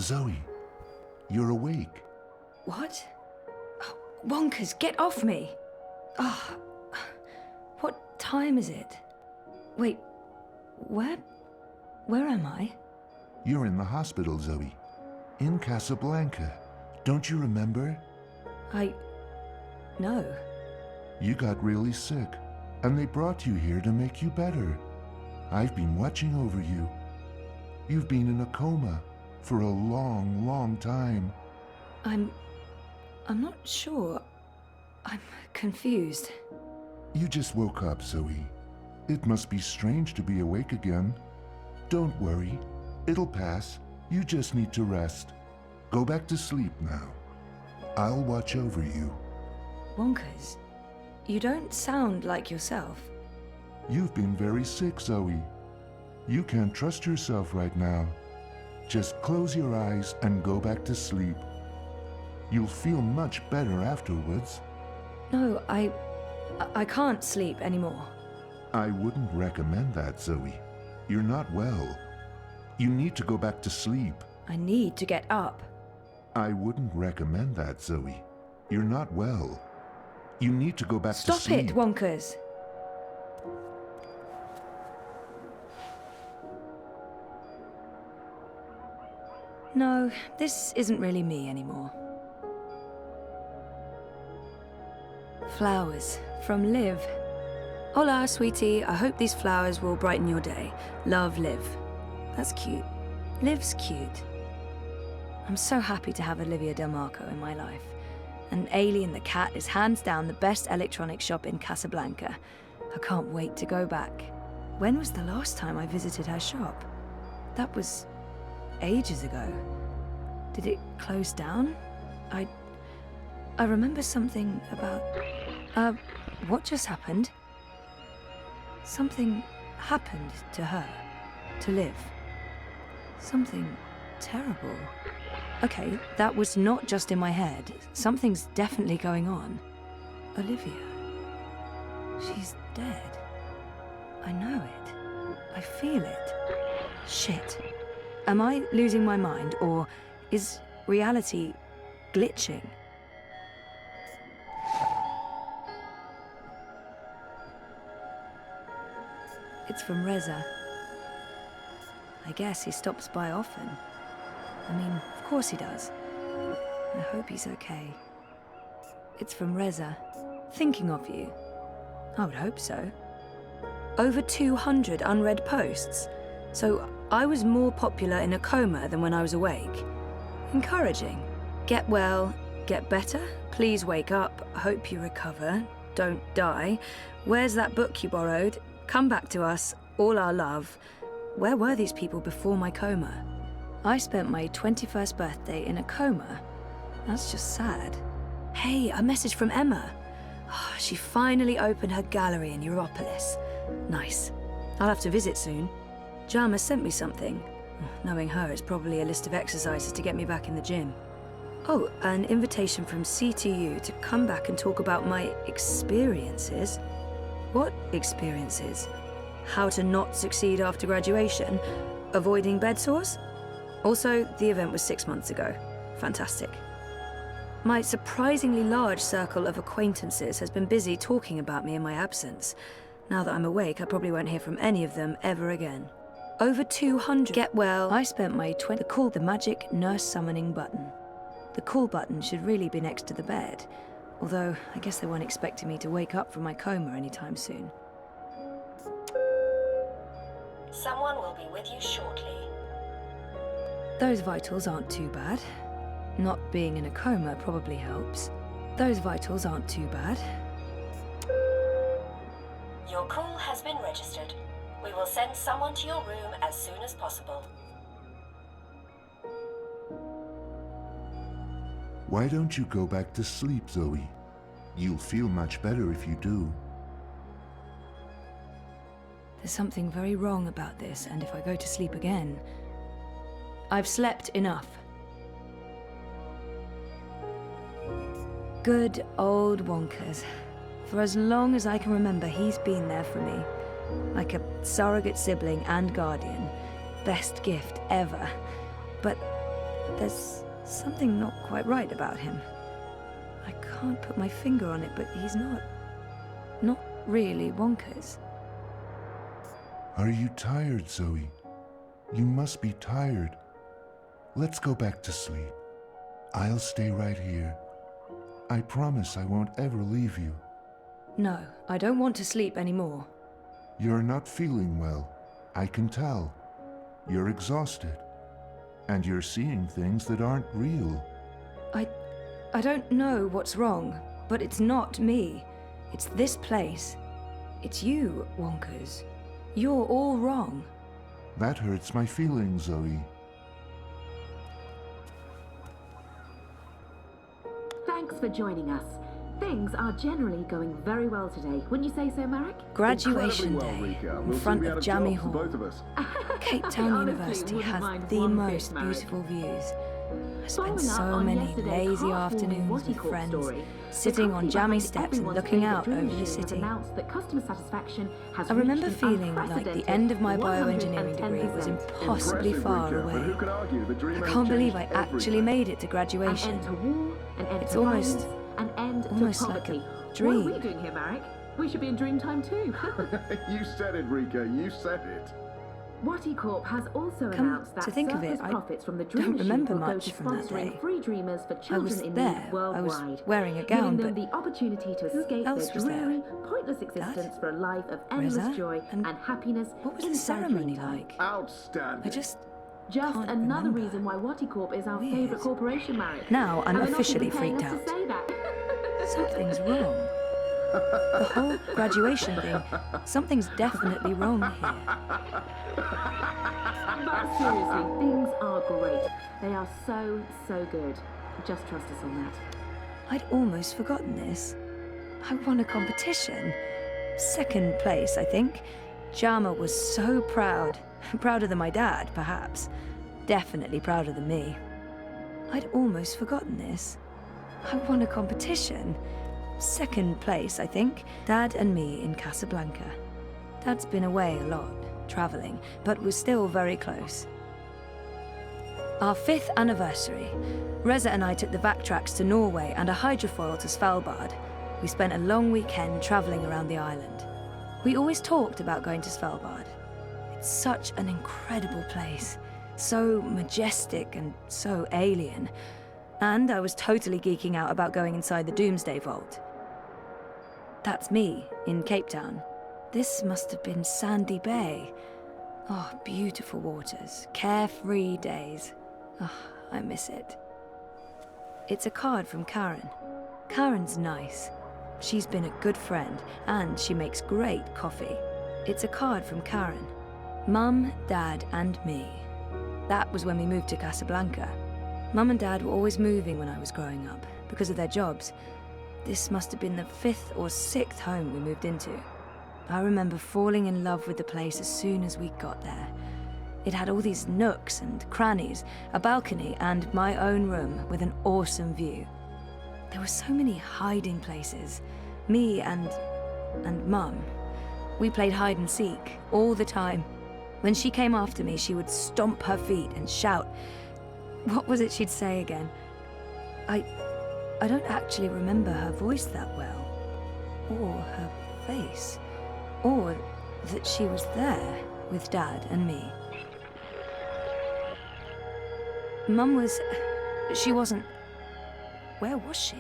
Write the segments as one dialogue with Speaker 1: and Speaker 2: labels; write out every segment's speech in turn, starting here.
Speaker 1: Zoe, you're awake.
Speaker 2: What? Oh, Wonkers, get off me! Oh, what time is it? Wait, where am I?
Speaker 1: You're in the hospital, Zoe. In Casablanca. Don't you remember?
Speaker 2: No.
Speaker 1: You got really sick, and they brought you here to make you better. I've been watching over you. You've been in a coma for a long, long time.
Speaker 2: I'm not sure. I'm confused.
Speaker 1: You just woke up, Zoe. It must be strange to be awake again. Don't worry. It'll pass. You just need to rest. Go back to sleep now. I'll watch over you.
Speaker 2: Wonkers, you don't sound like yourself.
Speaker 1: You've been very sick, Zoe. You can't trust yourself right now. Just close your eyes and go back to sleep. You'll feel much better afterwards.
Speaker 2: No, I can't sleep anymore.
Speaker 1: I wouldn't recommend that, Zoe. You're not well. You need to go back to sleep.
Speaker 2: I need to get up.
Speaker 1: I wouldn't recommend that, Zoe. You're not well. You need to go back to sleep.
Speaker 2: Stop it, Wonkers! No, this isn't really me anymore. Flowers from Liv. Hola, sweetie. I hope these flowers will brighten your day. Love, Liv. That's cute. Liv's cute. I'm so happy to have Olivia Del Marco in my life. And Alien the cat is hands down the best electronics shop in Casablanca. I can't wait to go back. When was the last time I visited her shop? That was ages ago. Did it close down? I remember something about... what just happened? Something happened to her, to Liv. Something terrible. Okay, that was not just in my head. Something's definitely going on. Olivia. She's dead. I know it. I feel it. Shit. Am I losing my mind, or is reality glitching? It's from Reza. I guess he stops by often. I mean, of course he does. I hope he's okay. It's from Reza. Thinking of you. I would hope so. Over 200 unread posts. So I was more popular in a coma than when I was awake. Encouraging. Get well, get better, please wake up, hope you recover, don't die. Where's that book you borrowed? Come back to us, all our love. Where were these people before my coma? I spent my 21st birthday in a coma. That's just sad. Hey, a message from Emma. Oh, she finally opened her gallery in Europolis. Nice. I'll have to visit soon. Jama sent me something. Knowing her, it's probably a list of exercises to get me back in the gym. Oh, an invitation from CTU to come back and talk about my experiences. What experiences? How to not succeed after graduation? Avoiding bed sores? Also, the event was 6 months ago. Fantastic. My surprisingly large circle of acquaintances has been busy talking about me in my absence. Now that I'm awake, I probably won't hear from any of them ever again. Over 200. Get well. I spent my call the magic nurse summoning button. The call button should really be next to the bed, although I guess they weren't expecting me to wake up from my coma anytime soon.
Speaker 3: Someone will be with you shortly.
Speaker 2: Those vitals aren't too bad. Not being in a coma probably helps. Those vitals aren't too bad.
Speaker 3: Your call has been registered. We will send someone to your room as soon as possible.
Speaker 1: Why don't you go back to sleep, Zoe? You'll feel much better if you do.
Speaker 2: There's something very wrong about this, and if I go to sleep again... I've slept enough. Good old Wonkers. For as long as I can remember, he's been there for me. Like a surrogate sibling and guardian. Best gift ever. But there's something not quite right about him. I can't put my finger on it, but he's not really Wonkers.
Speaker 1: Are you tired, Zoe? You must be tired. Let's go back to sleep. I'll stay right here. I promise I won't ever leave you.
Speaker 2: No, I don't want to sleep anymore.
Speaker 1: You're not feeling well. I can tell. You're exhausted. And you're seeing things that aren't real.
Speaker 2: I don't know what's wrong, but it's not me. It's this place. It's you, Wonkers. You're all wrong.
Speaker 1: That hurts my feelings, Zoe.
Speaker 4: Thanks for joining us. Things are generally going very well today. Wouldn't you say so, Marek?
Speaker 2: Graduation day
Speaker 5: Rika.
Speaker 2: in
Speaker 5: We'll
Speaker 2: front
Speaker 5: soon be
Speaker 2: of
Speaker 5: out
Speaker 2: Jammy
Speaker 5: jobs for
Speaker 2: Hall.
Speaker 5: both of us.
Speaker 2: Cape Town
Speaker 4: Honestly,
Speaker 2: University
Speaker 4: wouldn't
Speaker 2: has
Speaker 4: mind
Speaker 2: the
Speaker 4: one bit,
Speaker 2: most
Speaker 4: Marek.
Speaker 2: beautiful views. I
Speaker 4: Following
Speaker 2: spent
Speaker 4: up
Speaker 2: so
Speaker 4: on
Speaker 2: many
Speaker 4: yesterday's
Speaker 2: lazy
Speaker 4: heartwarming
Speaker 2: afternoons with
Speaker 4: WatiCorp
Speaker 2: friends,
Speaker 4: story,
Speaker 2: sitting
Speaker 4: the
Speaker 2: on
Speaker 4: company
Speaker 2: jammy
Speaker 4: behind
Speaker 2: steps and
Speaker 4: everyone's
Speaker 2: looking
Speaker 4: favourite
Speaker 2: out over the
Speaker 4: Dreamachine has
Speaker 2: city.
Speaker 4: announced that customer satisfaction has
Speaker 2: I remember
Speaker 4: reached an
Speaker 2: feeling like the
Speaker 4: unprecedented
Speaker 2: end of my bioengineering
Speaker 4: 110%.
Speaker 2: degree was impossibly
Speaker 5: Impressive,
Speaker 2: far
Speaker 5: Rika, but who
Speaker 2: away.
Speaker 5: could argue the dream
Speaker 2: I
Speaker 5: has
Speaker 2: can't believe
Speaker 5: changed
Speaker 2: I actually
Speaker 5: everything.
Speaker 2: made it to
Speaker 4: An
Speaker 2: graduation.
Speaker 4: end to war, an end
Speaker 2: It's
Speaker 4: to
Speaker 2: almost-
Speaker 4: violence, an end to
Speaker 2: almost like a
Speaker 4: poverty.
Speaker 2: dream.
Speaker 4: What are we doing here, Marek? We should be in Dreamtime too.
Speaker 5: You said it, Rika. You said it.
Speaker 4: WatiCorp has also
Speaker 2: Come
Speaker 4: announced that
Speaker 2: to think of it,
Speaker 4: surplus
Speaker 2: I
Speaker 4: profits from the
Speaker 2: don't
Speaker 4: Dreamachine
Speaker 2: remember
Speaker 4: will go
Speaker 2: much
Speaker 4: to
Speaker 2: from that
Speaker 4: sponsoring
Speaker 2: day.
Speaker 4: free dreamers for
Speaker 2: I
Speaker 4: children
Speaker 2: was
Speaker 4: in
Speaker 2: there.
Speaker 4: need worldwide.
Speaker 2: I was wearing a
Speaker 4: giving
Speaker 2: gown,
Speaker 4: them
Speaker 2: but
Speaker 4: the opportunity to
Speaker 2: who
Speaker 4: escape
Speaker 2: else
Speaker 4: their
Speaker 2: was there?
Speaker 4: dreary, pointless existence for a life of endless
Speaker 2: Reza?
Speaker 4: joy
Speaker 2: And
Speaker 4: and happiness
Speaker 2: what was the
Speaker 4: inside
Speaker 2: ceremony
Speaker 4: Dreamtime.
Speaker 2: like?
Speaker 5: Outstanding.
Speaker 2: I just
Speaker 4: Just
Speaker 2: can't
Speaker 4: another
Speaker 2: remember.
Speaker 4: reason why WatiCorp is our
Speaker 2: Weird.
Speaker 4: favourite corporation, Marek.
Speaker 2: Now I'm
Speaker 4: And they're not
Speaker 2: officially
Speaker 4: even paying
Speaker 2: freaked
Speaker 4: us
Speaker 2: out.
Speaker 4: to say that.
Speaker 2: Something's wrong. The whole graduation thing. Something's definitely wrong here.
Speaker 4: But seriously, things are great. They are so, so good. Just trust us on that.
Speaker 2: I'd almost forgotten this. I won a competition. Second place, I think. Jama was so proud. Prouder than my dad, perhaps. Definitely prouder than me. I'd almost forgotten this. I won a competition. Second place, I think. Dad and me in Casablanca. Dad's been away a lot, travelling, but was still very close. Our 5th anniversary. Reza and I took the backtracks to Norway and a hydrofoil to Svalbard. We spent a long weekend travelling around the island. We always talked about going to Svalbard. It's such an incredible place. So majestic and so alien. And I was totally geeking out about going inside the Doomsday Vault. That's me, in Cape Town. This must have been Sandy Bay. Oh, beautiful waters, carefree days. Oh, I miss it. It's a card from Karen. Karen's nice. She's been a good friend, and she makes great coffee. It's a card from Karen. Mum, Dad, and me. That was when we moved to Casablanca. Mum and Dad were always moving when I was growing up, because of their jobs. This must have been the 5th or 6th home we moved into. I remember falling in love with the place as soon as we got there. It had all these nooks and crannies, a balcony, and my own room with an awesome view. There were so many hiding places. Me and Mum. We played hide and seek all the time. When she came after me, she would stomp her feet and shout. What was it she'd say again? I don't actually remember her voice that well, or her face, or that she was there with Dad and me. Mum she wasn't... Where was she?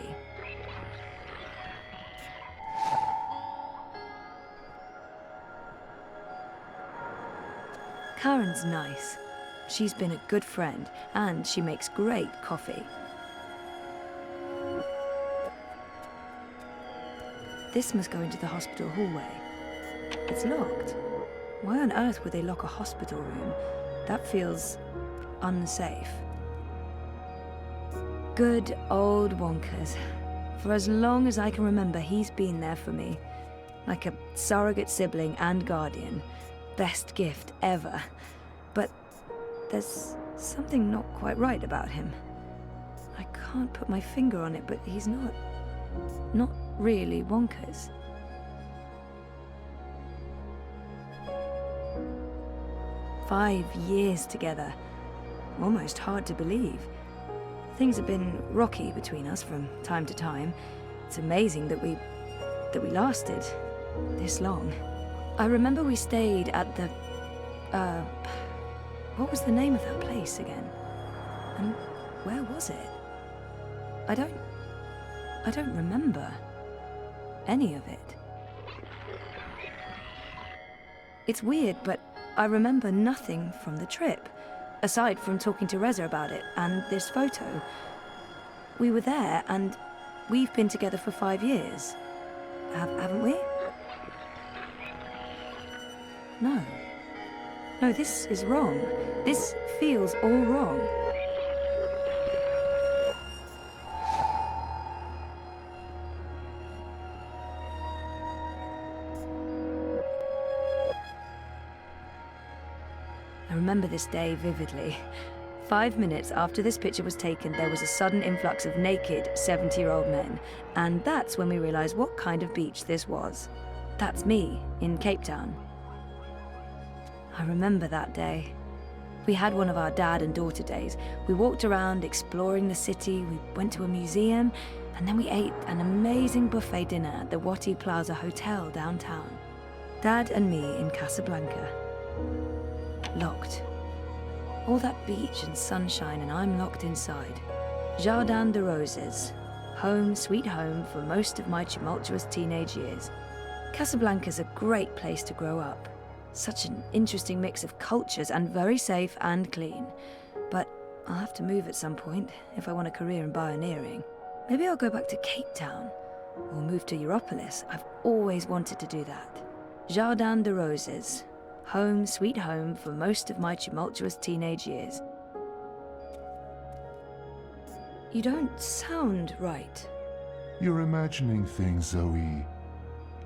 Speaker 2: Karen's nice. She's been a good friend, and she makes great coffee. This must go into the hospital hallway. It's locked. Why on earth would they lock a hospital room? That feels unsafe. Good old Wonkers. For as long as I can remember, he's been there for me. Like a surrogate sibling and guardian. Best gift ever. But there's something not quite right about him. I can't put my finger on it, but he's not really Wonkers. "5 years together. Almost hard to believe. things have been rocky between us from time to time. It's amazing that we lasted this long. I remember we stayed at the, what was the name of that place again? And where was it? I don't remember any of it. It's weird, but I remember nothing from the trip, aside from talking to Reza about it and this photo. We were there, and we've been together for 5 years. Haven't we? No. No, this is wrong. This feels all wrong. I remember this day vividly. 5 minutes after this picture was taken, there was a sudden influx of naked 70-year-old men, and that's when we realized what kind of beach this was. That's me, in Cape Town. I remember that day. We had one of our dad and daughter days. We walked around exploring the city, we went to a museum, and then we ate an amazing buffet dinner at the Wati Plaza Hotel downtown. Dad and me in Casablanca. Locked. All that beach and sunshine, and I'm locked inside. Jardin de Roses. Home, sweet home for most of my tumultuous teenage years. Casablanca's a great place to grow up. Such an interesting mix of cultures, and very safe and clean. But I'll have to move at some point if I want a career in pioneering. Maybe I'll go back to Cape Town, or move to Europolis. I've always wanted to do that. Jardin de Roses. Home, sweet home for most of my tumultuous teenage years. You don't sound right.
Speaker 1: You're imagining things, Zoe.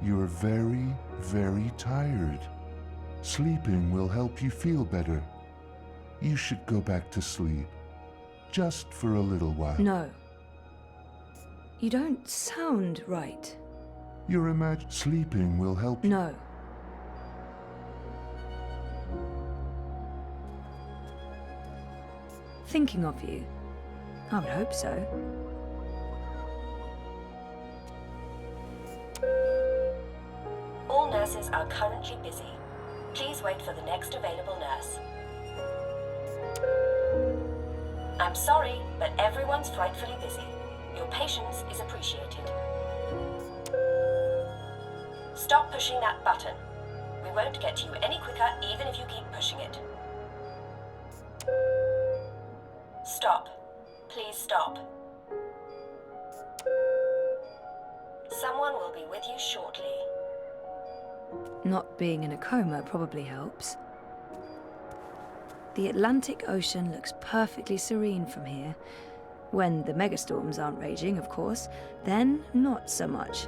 Speaker 1: You're very, very tired. Sleeping will help you feel better. You should go back to sleep. Just for a little while.
Speaker 2: No. You don't sound right.
Speaker 1: You're sleeping will help you.
Speaker 2: No. Thinking of you. I would hope so.
Speaker 3: All nurses are currently busy. Please wait for the next available nurse. I'm sorry, but everyone's frightfully busy. Your patience is appreciated. Stop pushing that button. We won't get to you any quicker even if you keep pushing it. Stop. Please stop. Someone will be with you shortly.
Speaker 2: Not being in a coma probably helps. The Atlantic Ocean looks perfectly serene from here. When the megastorms aren't raging, of course, then not so much.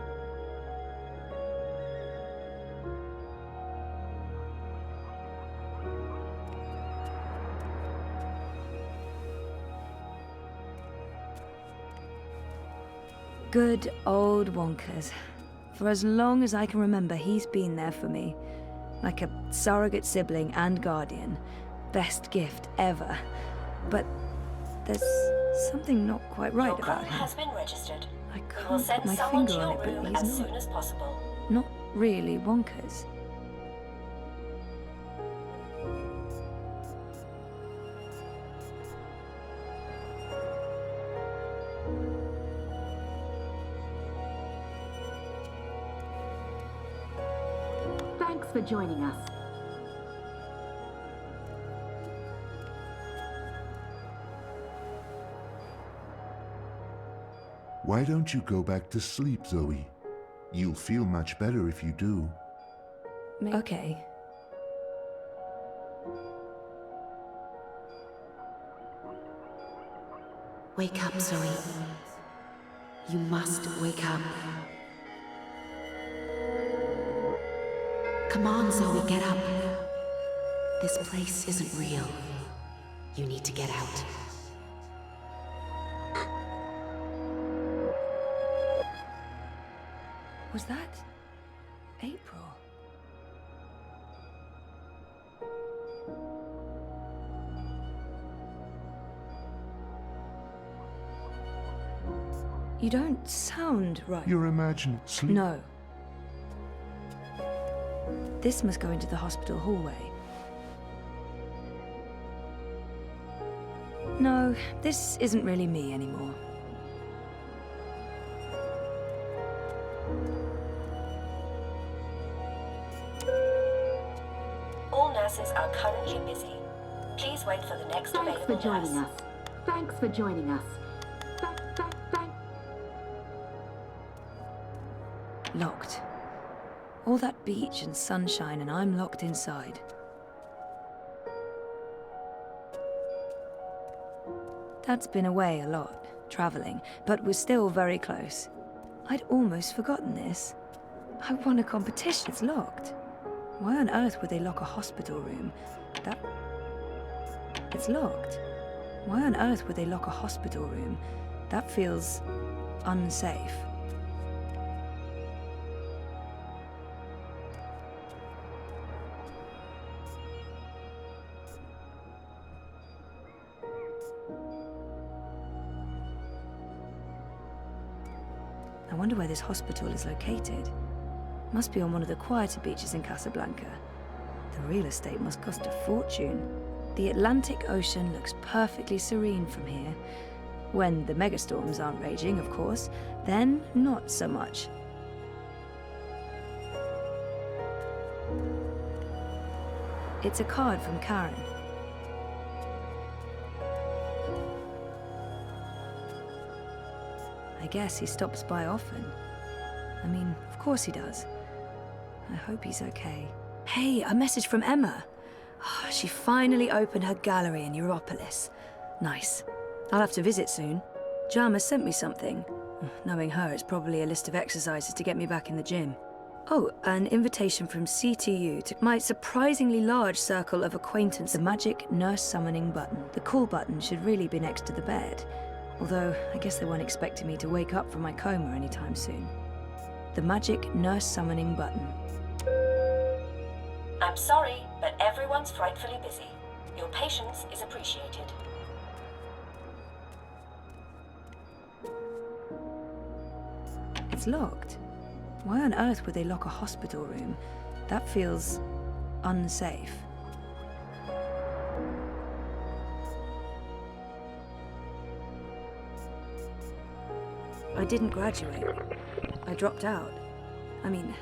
Speaker 2: Good old Wonkers. For as long as I can remember, he's been there for me. Like a surrogate sibling and guardian. Best gift ever. But there's something not quite right
Speaker 3: Your call
Speaker 2: about him.
Speaker 3: has been registered.
Speaker 2: I
Speaker 3: We will
Speaker 2: can't put
Speaker 3: send
Speaker 2: my
Speaker 3: someone to
Speaker 2: finger on
Speaker 3: your
Speaker 2: it,
Speaker 3: room
Speaker 2: but
Speaker 3: as
Speaker 2: he's
Speaker 3: soon as possible.
Speaker 2: not really Wonkers.
Speaker 4: Thanks for joining us.
Speaker 1: Why don't you go back to sleep, Zoe? You'll feel much better if you do.
Speaker 2: Okay.
Speaker 6: Wake up, Zoe. You must wake up. Come on, Zoe, get up. This place isn't real. You need to get out.
Speaker 2: Was that April? You don't sound right.
Speaker 1: You're imagining sleep.
Speaker 2: No. This must go into the hospital hallway. No, this isn't really me anymore.
Speaker 3: All nurses are currently busy. Please wait for the next
Speaker 4: Thanks for
Speaker 3: available
Speaker 4: joining
Speaker 3: nurse.
Speaker 4: us. Thanks for joining us. Thank.
Speaker 2: Locked. All that beach and sunshine, and I'm locked inside. Dad's been away a lot, traveling, but we're still very close. I'd almost forgotten this. I won a competition. It's locked. Why on earth would they lock a hospital room? It's locked. Why on earth would they lock a hospital room? That feels unsafe. I wonder where this hospital is located. Must be on one of the quieter beaches in Casablanca. The real estate must cost a fortune. The Atlantic Ocean looks perfectly serene from here. When the megastorms aren't raging, of course, then not so much. It's a card from Karen. I guess he stops by often. I mean, of course he does. I hope he's okay. Hey, a message from Emma. Oh, she finally opened her gallery in Europolis. Nice. I'll have to visit soon. Jama sent me something. Knowing her, it's probably a list of exercises to get me back in the gym. Oh, an invitation from CTU to my surprisingly large circle of acquaintance. The magic nurse summoning button. The call button should really be next to the bed. Although, I guess they weren't expecting me to wake up from my coma anytime soon. The magic nurse summoning button.
Speaker 3: I'm sorry, but everyone's frightfully busy. Your patience is appreciated.
Speaker 2: It's locked. Why on earth would they lock a hospital room? That feels unsafe. I didn't graduate. I dropped out. I mean,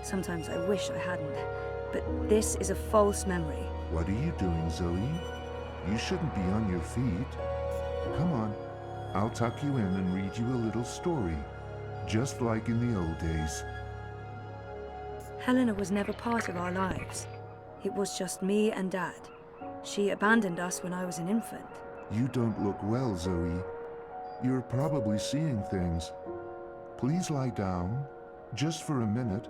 Speaker 2: sometimes I wish I hadn't. But this is a false memory.
Speaker 1: What are you doing, Zoe? You shouldn't be on your feet. Come on, I'll tuck you in and read you a little story, just like in the old days.
Speaker 2: Helena was never part of our lives. It was just me and Dad. She abandoned us when I was an infant.
Speaker 1: You don't look well, Zoe. You're probably seeing things. Please lie down, just for a minute.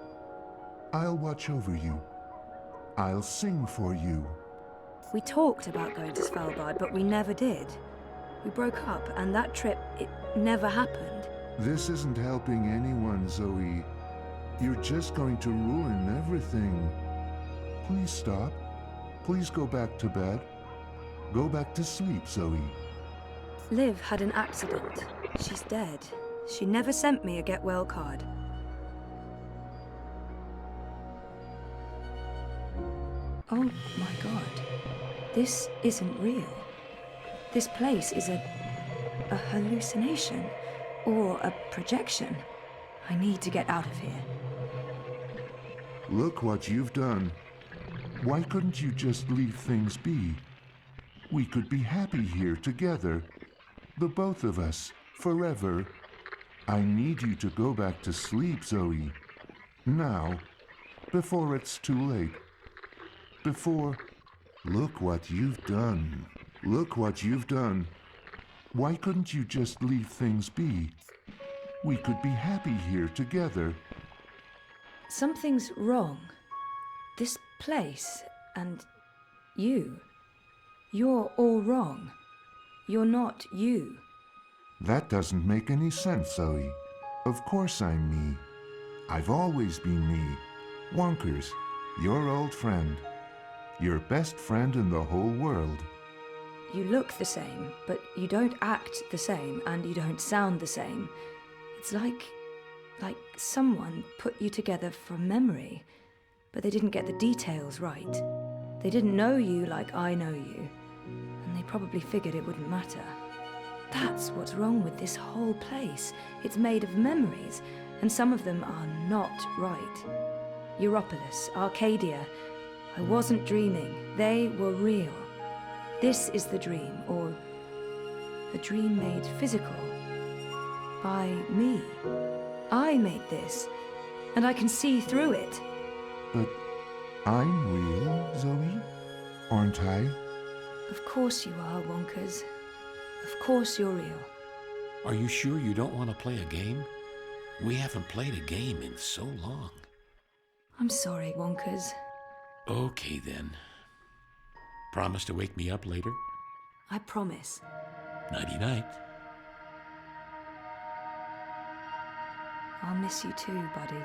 Speaker 1: I'll watch over you. I'll sing for you.
Speaker 2: We talked about going to Svalbard, but we never did. We broke up, and that trip, it never happened.
Speaker 1: This isn't helping anyone, Zoe. You're just going to ruin everything. Please stop. Please go back to bed. Go back to sleep, Zoe.
Speaker 2: Liv had an accident. She's dead. She never sent me a get well card. Oh my god. This isn't real. This place is a hallucination. Or a projection. I need to get out of here.
Speaker 1: Look what you've done. Why couldn't you just leave things be? We could be happy here together. The both of us, forever. I need you to go back to sleep, Zoe. Now, before it's too late. Before... Look what you've done. Look what you've done. Why couldn't you just leave things be? We could be happy here together.
Speaker 2: Something's wrong. This place, and you. You're all wrong. You're not you.
Speaker 1: That doesn't make any sense, Zoe. Of course I'm me. I've always been me. Wonkers, your old friend. Your best friend in the whole world.
Speaker 2: You look the same, but you don't act the same, and you don't sound the same. It's like someone put you together from memory, but they didn't get the details right. They didn't know you like I know you, and they probably figured it wouldn't matter. That's what's wrong with this whole place. It's made of memories, and some of them are not right. Europolis, Arcadia. I wasn't dreaming. They were real. This is the dream, or a dream made physical. By me. I made this, and I can see through it.
Speaker 1: But I'm real, Zoe? Aren't I?
Speaker 2: Of course you are, Wonkers. Of course you're real.
Speaker 7: Are you sure you don't want to play a game? We haven't played a game in so long.
Speaker 2: I'm sorry, Wonkers.
Speaker 7: Okay, then. Promise to wake me up later?
Speaker 2: I promise.
Speaker 7: Nighty-night.
Speaker 2: I'll miss you too, buddy.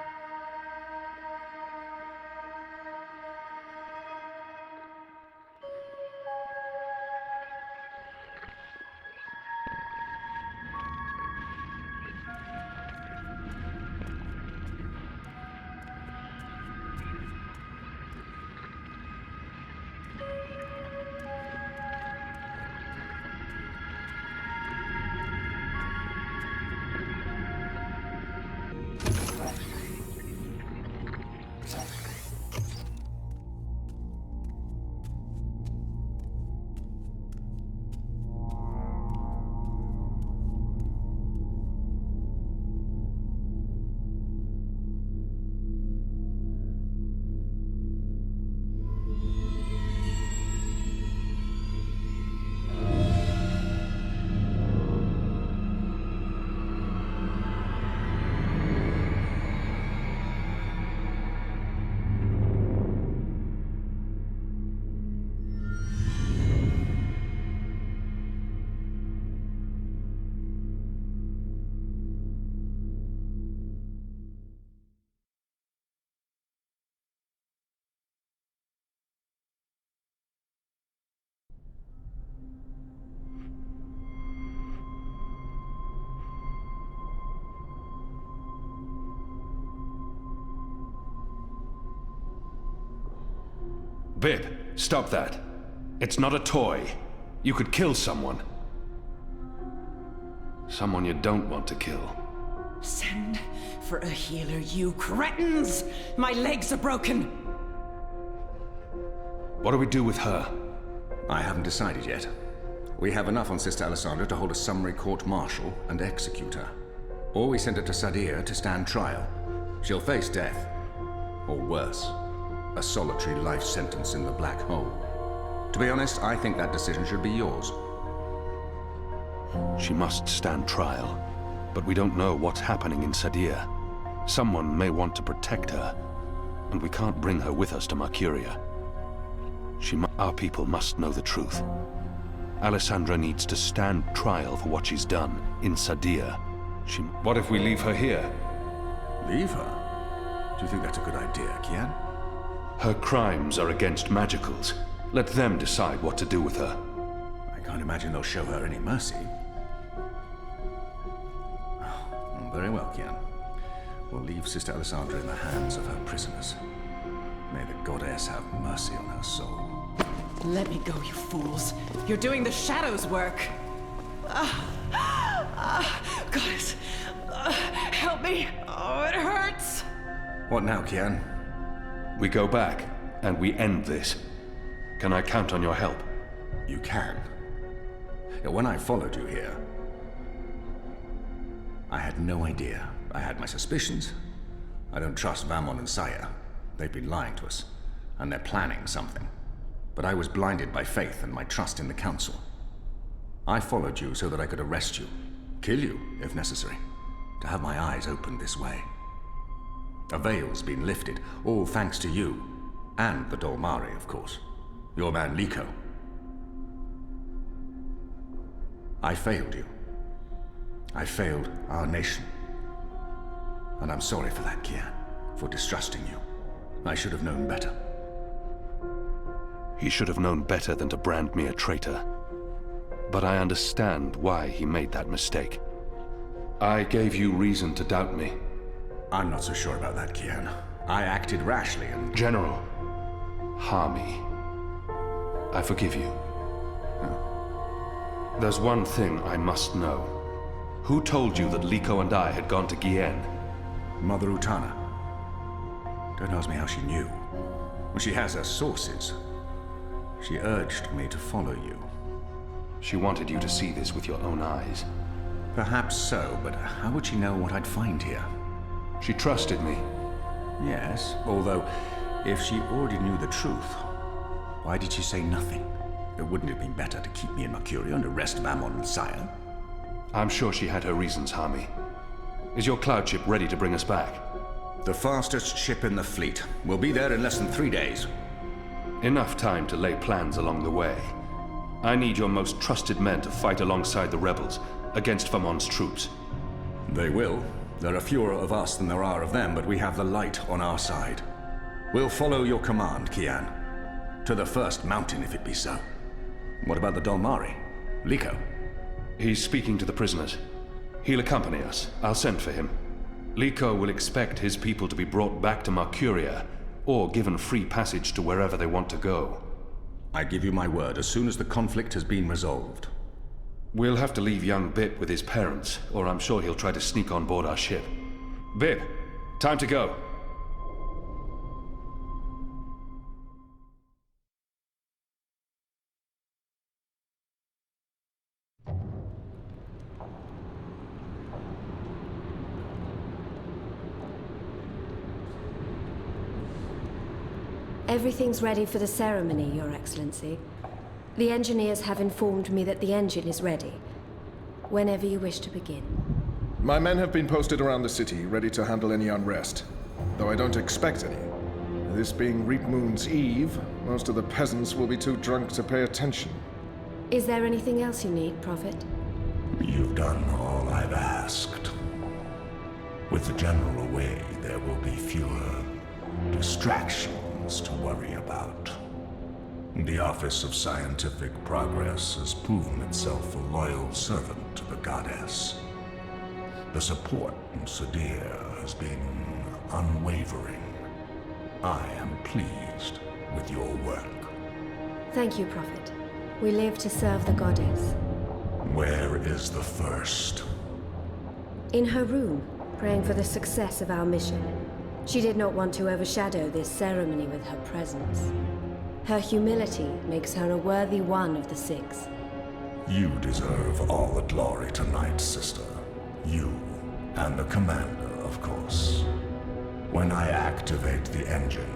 Speaker 8: Bib, stop that. It's not a toy. You could kill someone. Someone you don't want to kill.
Speaker 9: Send for a healer, you cretins! My legs are broken!
Speaker 8: What do we do with her?
Speaker 10: I haven't decided yet. We have enough on Sister Alessandra to hold a summary court-martial and execute her. Or we send her to Sadia to stand trial. She'll face death. Or worse, a solitary life sentence in the black hole. To be honest, I think that decision should be yours.
Speaker 8: She must stand trial. But we don't know what's happening in Sadia. Someone may want to protect her. And we can't bring her with us to Marcuria. Our people must know the truth. Alessandra needs to stand trial for what she's done in Sadia. What if we leave her here?
Speaker 10: Leave her? Do you think that's a good idea, Kian?
Speaker 8: Her crimes are against magicals. Let them decide what to do with her.
Speaker 10: I can't imagine they'll show her any mercy. Oh, very well, Kian. We'll leave Sister Alessandra in the hands of her prisoners. May the goddess have mercy on her soul.
Speaker 9: Let me go, you fools. You're doing the shadows' work. Goddess, help me. Oh, it hurts.
Speaker 10: What now, Kian?
Speaker 8: We go back, and we end this. Can I count on your help?
Speaker 10: You can. When I followed you here, I had no idea. I had my suspicions. I don't trust Vamon and Saya. They've been lying to us, and they're planning something. But I was blinded by faith and my trust in the Council. I followed you so that I could arrest you, kill you, if necessary, to have my eyes opened this way. A veil's been lifted, all thanks to you, and the Dolmari, of course. Your man Liko. I failed you. I failed our nation. And I'm sorry for that, Kian, for distrusting you. I should have known better.
Speaker 8: He should have known better than to brand me a traitor. But I understand why he made that mistake. I gave you reason to doubt me.
Speaker 10: I'm not so sure about that, Kian. I acted rashly and...
Speaker 8: General, Harmy, I forgive you. There's one thing I must know. Who told you that Liko and I had gone to Gien?
Speaker 10: Mother Utana. Don't ask me how she knew. Well, she has her sources. She urged me to follow you.
Speaker 8: She wanted you to see this with your own eyes.
Speaker 10: Perhaps so, but how would she know what I'd find here?
Speaker 8: She trusted me.
Speaker 10: Yes, although, if she already knew the truth, why did she say nothing? Wouldn't it have been better to keep me in Marcuria and arrest Vammon and Sire?
Speaker 8: I'm sure she had her reasons, Harmy. Is your cloud ship ready to bring us back?
Speaker 10: The fastest ship in the fleet. We'll be there in less than 3 days.
Speaker 8: Enough time to lay plans along the way. I need your most trusted men to fight alongside the rebels against Vammon's troops.
Speaker 10: They will. There are fewer of us than there are of them, but we have the light on our side. We'll follow your command, Kian. To the first mountain, if it be so. What about the Dolmari? Liko?
Speaker 8: He's speaking to the prisoners. He'll accompany us. I'll send for him. Liko will expect his people to be brought back to Marcuria, or given free passage to wherever they want to go.
Speaker 10: I give you my word, as soon as the conflict has been resolved.
Speaker 8: We'll have to leave young Bip with his parents, or I'm sure he'll try to sneak on board our ship. Bip, time to go.
Speaker 11: Everything's ready for the ceremony, Your Excellency. The engineers have informed me that the engine is ready. Whenever you wish to begin.
Speaker 12: My men have been posted around the city, ready to handle any unrest. Though I don't expect any. This being Reap Moon's Eve, most of the peasants will be too drunk to pay attention.
Speaker 11: Is there anything else you need, Prophet?
Speaker 13: You've done all I've asked. With the General away, there will be fewer distractions to worry about. The Office of Scientific Progress has proven itself a loyal servant to the Goddess. The support in Sadir has been unwavering. I am pleased with your work.
Speaker 11: Thank you, Prophet. We live to serve the Goddess.
Speaker 13: Where is the First?
Speaker 11: In her room, praying for the success of our mission. She did not want to overshadow this ceremony with her presence. Her humility makes her a worthy one of the Six.
Speaker 13: You deserve all the glory tonight, sister. You, and the Commander, of course. When I activate the engine,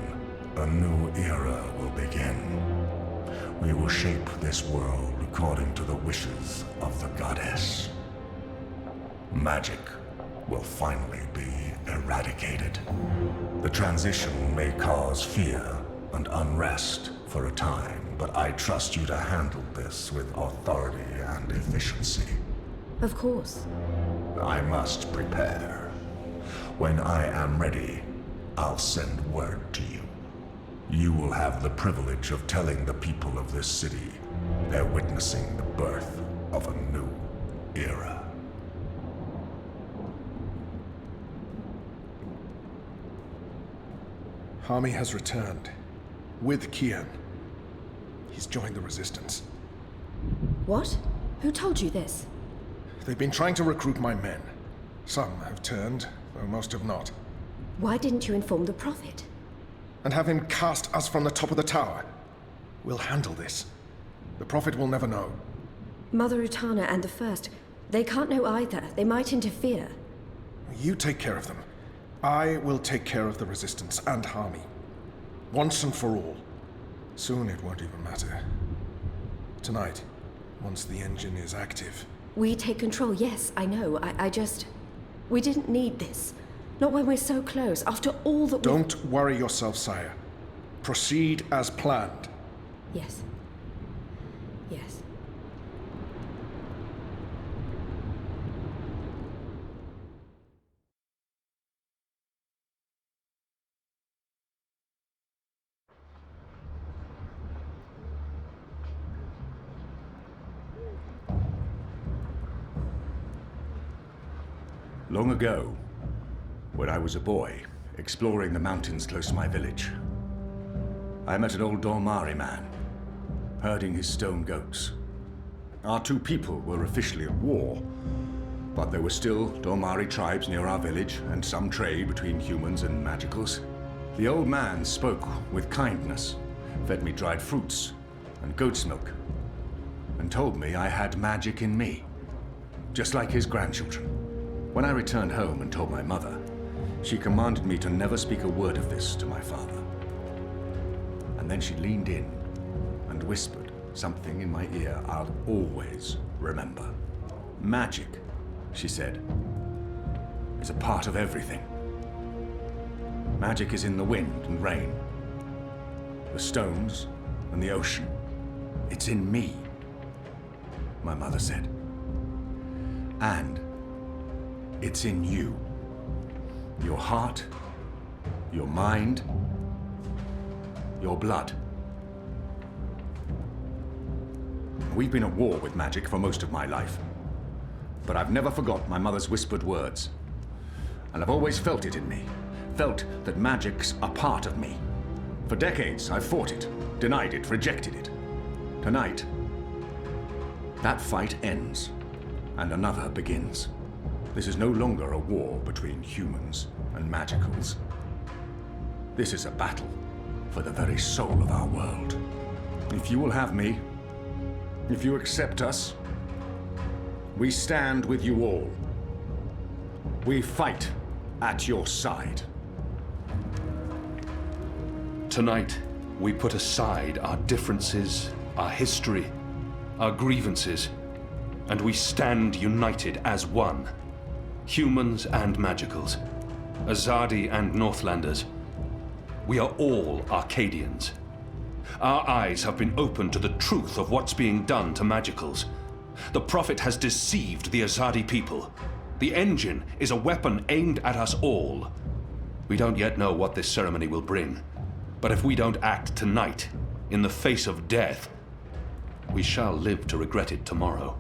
Speaker 13: a new era will begin. We will shape this world according to the wishes of the Goddess. Magic will finally be eradicated. The transition may cause fear and unrest for a time, but I trust you to handle this with authority and efficiency.
Speaker 11: Of course.
Speaker 13: I must prepare. When I am ready, I'll send word to you. You will have the privilege of telling the people of this city they're witnessing the birth of a new era.
Speaker 12: Harmy has returned. With Kian. He's joined the Resistance.
Speaker 11: What? Who told you this?
Speaker 12: They've been trying to recruit my men. Some have turned, though most have not.
Speaker 11: Why didn't you inform the Prophet?
Speaker 12: And have him cast us from the top of the tower. We'll handle this. The Prophet will never know.
Speaker 11: Mother Utana and the First, they can't know either. They might interfere.
Speaker 12: You take care of them. I will take care of the Resistance and Harmy. Once and for all. Soon it won't even matter. Tonight, once the engine is active.
Speaker 11: We take control, yes, I know. I just... We didn't need this. Not when we're so close, after all that we...
Speaker 12: Don't worry yourself, sire. Proceed as planned.
Speaker 11: Yes. Yes.
Speaker 10: Long ago, when I was a boy, exploring the mountains close to my village, I met an old Dormari man, herding his stone goats. Our two people were officially at war, but there were still Dormari tribes near our village and some trade between humans and magicals. The old man spoke with kindness, fed me dried fruits and goat's milk, and told me I had magic in me, just like his grandchildren. When I returned home and told my mother, she commanded me to never speak a word of this to my father. And then she leaned in and whispered something in my ear I'll always remember. Magic, she said, is a part of everything. Magic is in the wind and rain, the stones and the ocean. It's in me, my mother said. And it's in you. Your heart, your mind, your blood. We've been at war with magic for most of my life, but I've never forgot my mother's whispered words. And I've always felt it in me, felt that magic's a part of me. For decades, I've fought it, denied it, rejected it. Tonight, that fight ends, and another begins. This is no longer a war between humans and magicals. This is a battle for the very soul of our world. If you will have me, if you accept us, we stand with you all. We fight at your side.
Speaker 8: Tonight, we put aside our differences, our history, our grievances, and we stand united as one. Humans and magicals, Azadi and Northlanders. We are all Arcadians. Our eyes have been opened to the truth of what's being done to magicals. The Prophet has deceived the Azadi people. The engine is a weapon aimed at us all. We don't yet know what this ceremony will bring, but if we don't act tonight, in the face of death, we shall live to regret it tomorrow.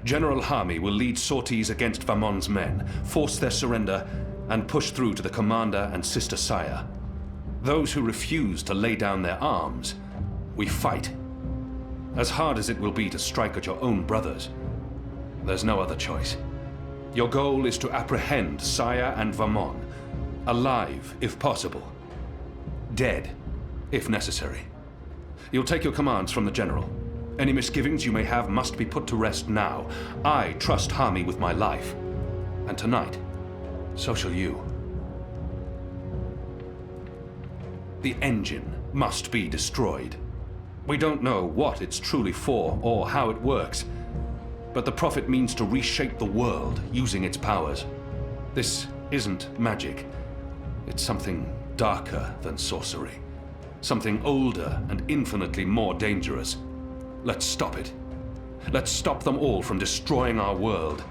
Speaker 8: General Harmy will lead sorties against Vamon's men, force their surrender, and push through to the commander and Sister Saya. Those who refuse to lay down their arms, we fight. As hard as it will be to strike at your own brothers, there's no other choice. Your goal is to apprehend Saya and Vamon, alive if possible, dead if necessary. You'll take your commands from the General. Any misgivings you may have must be put to rest now. I trust Harmy with my life. And tonight, so shall you. The engine must be destroyed. We don't know what it's truly for or how it works, but the Prophet means to reshape the world using its powers. This isn't magic. It's something darker than sorcery. Something older and infinitely more dangerous. Let's stop it. Let's stop them all from destroying our world,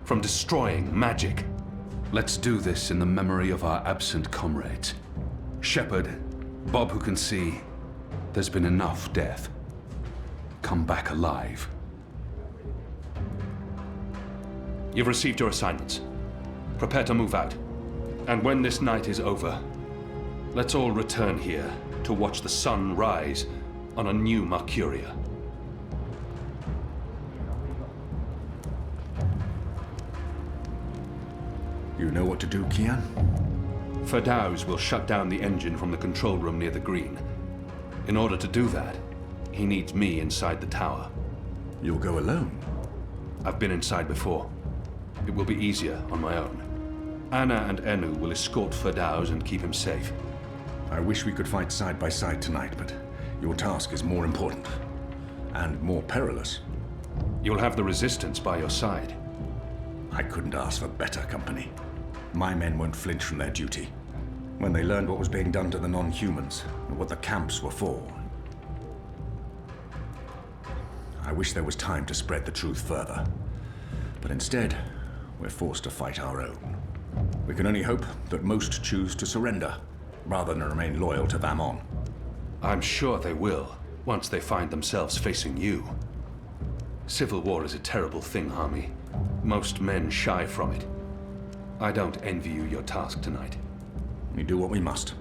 Speaker 8: from destroying magic. Let's do this in the memory of our absent comrades. Shepard, Bob who can see, there's been enough death. Come back alive. You've received your assignments. Prepare to move out. And when this night is over, let's all return here to watch the sun rise on a new Marcuria.
Speaker 10: You know what to do, Kian?
Speaker 8: Ferdows will shut down the engine from the control room near the green. In order to do that, he needs me inside the tower.
Speaker 10: You'll go alone?
Speaker 8: I've been inside before. It will be easier on my own. Anna and Enu will escort Ferdows and keep him safe.
Speaker 10: I wish we could fight side by side tonight, but your task is more important. And more perilous.
Speaker 8: You'll have the Resistance by your side.
Speaker 10: I couldn't ask for better company. My men won't flinch from their duty. When they learned what was being done to the non-humans, and what the camps were for. I wish there was time to spread the truth further. But instead, we're forced to fight our own. We can only hope that most choose to surrender, rather than remain loyal to Vamon.
Speaker 8: I'm sure they will, once they find themselves facing you. Civil war is a terrible thing, Harmy. Most men shy from it. I don't envy you your task tonight.
Speaker 10: We do what we must.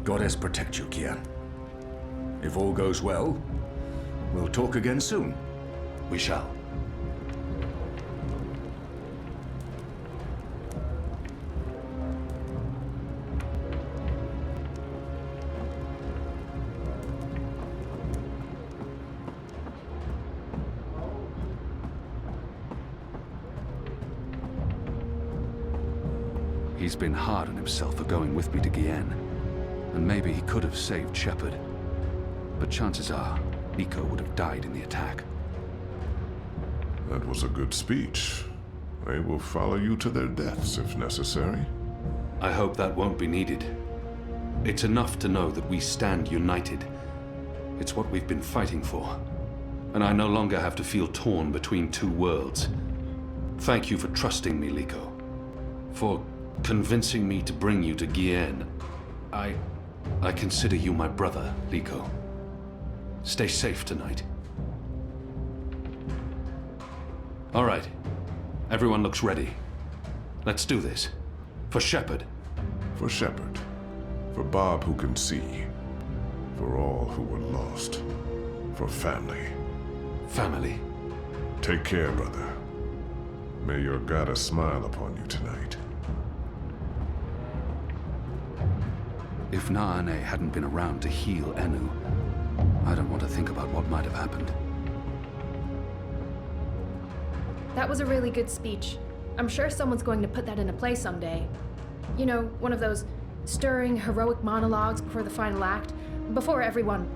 Speaker 10: Goddess protect you, Kian. If all goes well, we'll talk again soon.
Speaker 8: We shall. He's been hard on himself for going with me to Guyenne. And maybe he could have saved Shepard. But chances are, Nico would have died in the attack.
Speaker 14: That was a good speech. They will follow you to their deaths if necessary.
Speaker 8: I hope that won't be needed. It's enough to know that we stand united. It's what we've been fighting for. And I no longer have to feel torn between two worlds. Thank you for trusting me, Liko. For convincing me to bring you to Guyenne. I consider you my brother, Liko. Stay safe tonight. All right. Everyone looks ready. Let's do this. For Shepard.
Speaker 14: For Shepard. For Bob who can see. For all who were lost. For family.
Speaker 8: Family.
Speaker 14: Take care, brother. May your goddess smile upon you tonight.
Speaker 8: If Naane hadn't been around to heal Enu, I don't want to think about what might have happened.
Speaker 15: That was a really good speech. I'm sure someone's going to put that into play someday. You know, one of those stirring, heroic monologues before the final act, before everyone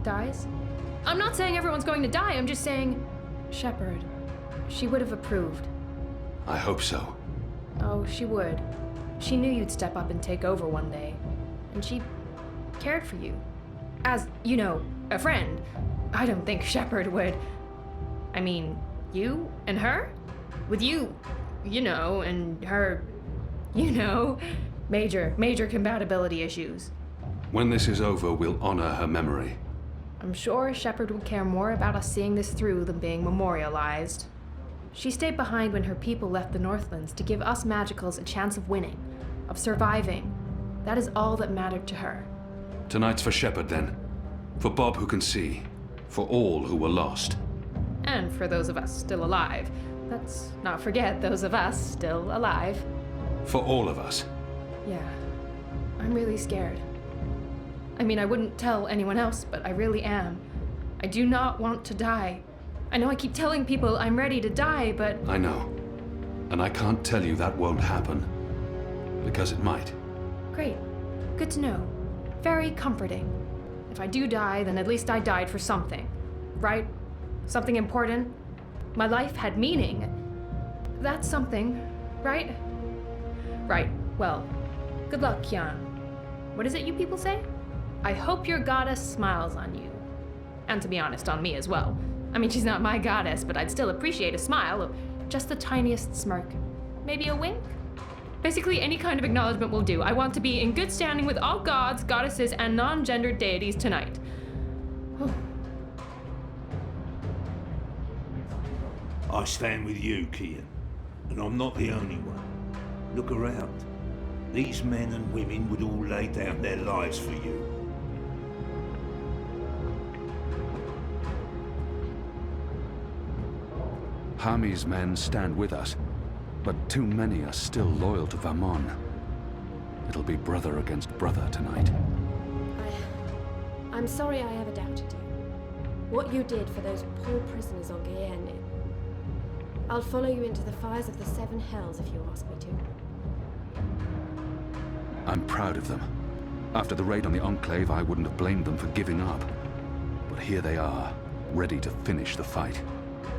Speaker 15: dies? I'm not saying everyone's going to die, I'm just saying, Shepard, she would have approved.
Speaker 8: I hope so.
Speaker 15: Oh, she would. She knew you'd step up and take over one day. And she cared for you. As, you know, a friend. I don't think Shepard would. I mean, you and her? With you, you know, and her, you know, major compatibility issues.
Speaker 8: When this is over, we'll honor her memory.
Speaker 15: I'm sure Shepard would care more about us seeing this through than being memorialized. She stayed behind when her people left the Northlands to give us magicals a chance of winning, of surviving. That is all that mattered to her.
Speaker 8: Tonight's for Shepard, then. For Bob who can see. For all who were lost.
Speaker 15: And for those of us still alive. Let's not forget those of us still alive.
Speaker 8: For all of us.
Speaker 15: Yeah. I'm really scared. I mean, I wouldn't tell anyone else, but I really am. I do not want to die. I know I keep telling people I'm ready to die, but...
Speaker 8: I know. And I can't tell you that won't happen. Because it might.
Speaker 15: Great. Good to know. Very comforting. If I do die, then at least I died for something. Right? Something important. My life had meaning. That's something, right? Right. Well, good luck, Kian. What is it you people say? I hope your goddess smiles on you. And to be honest, on me as well. I mean, she's not my goddess, but I'd still appreciate a smile, or just the tiniest smirk. Maybe a wink? Basically, any kind of acknowledgement will do. I want to be in good standing with all gods, goddesses, and non-gendered deities tonight.
Speaker 16: I stand with you, Kian. And I'm not the only one. Look around. These men and women would all lay down their lives for you.
Speaker 8: Hami's men stand with us, but too many are still loyal to Vamon. It'll be brother against brother tonight.
Speaker 11: I'm sorry I ever doubted you. What you did for those poor prisoners on Guyenne, I'll follow you into the fires of the Seven Hells if you ask me to.
Speaker 8: I'm proud of them. After the raid on the Enclave, I wouldn't have blamed them for giving up. But here they are, ready to finish the fight.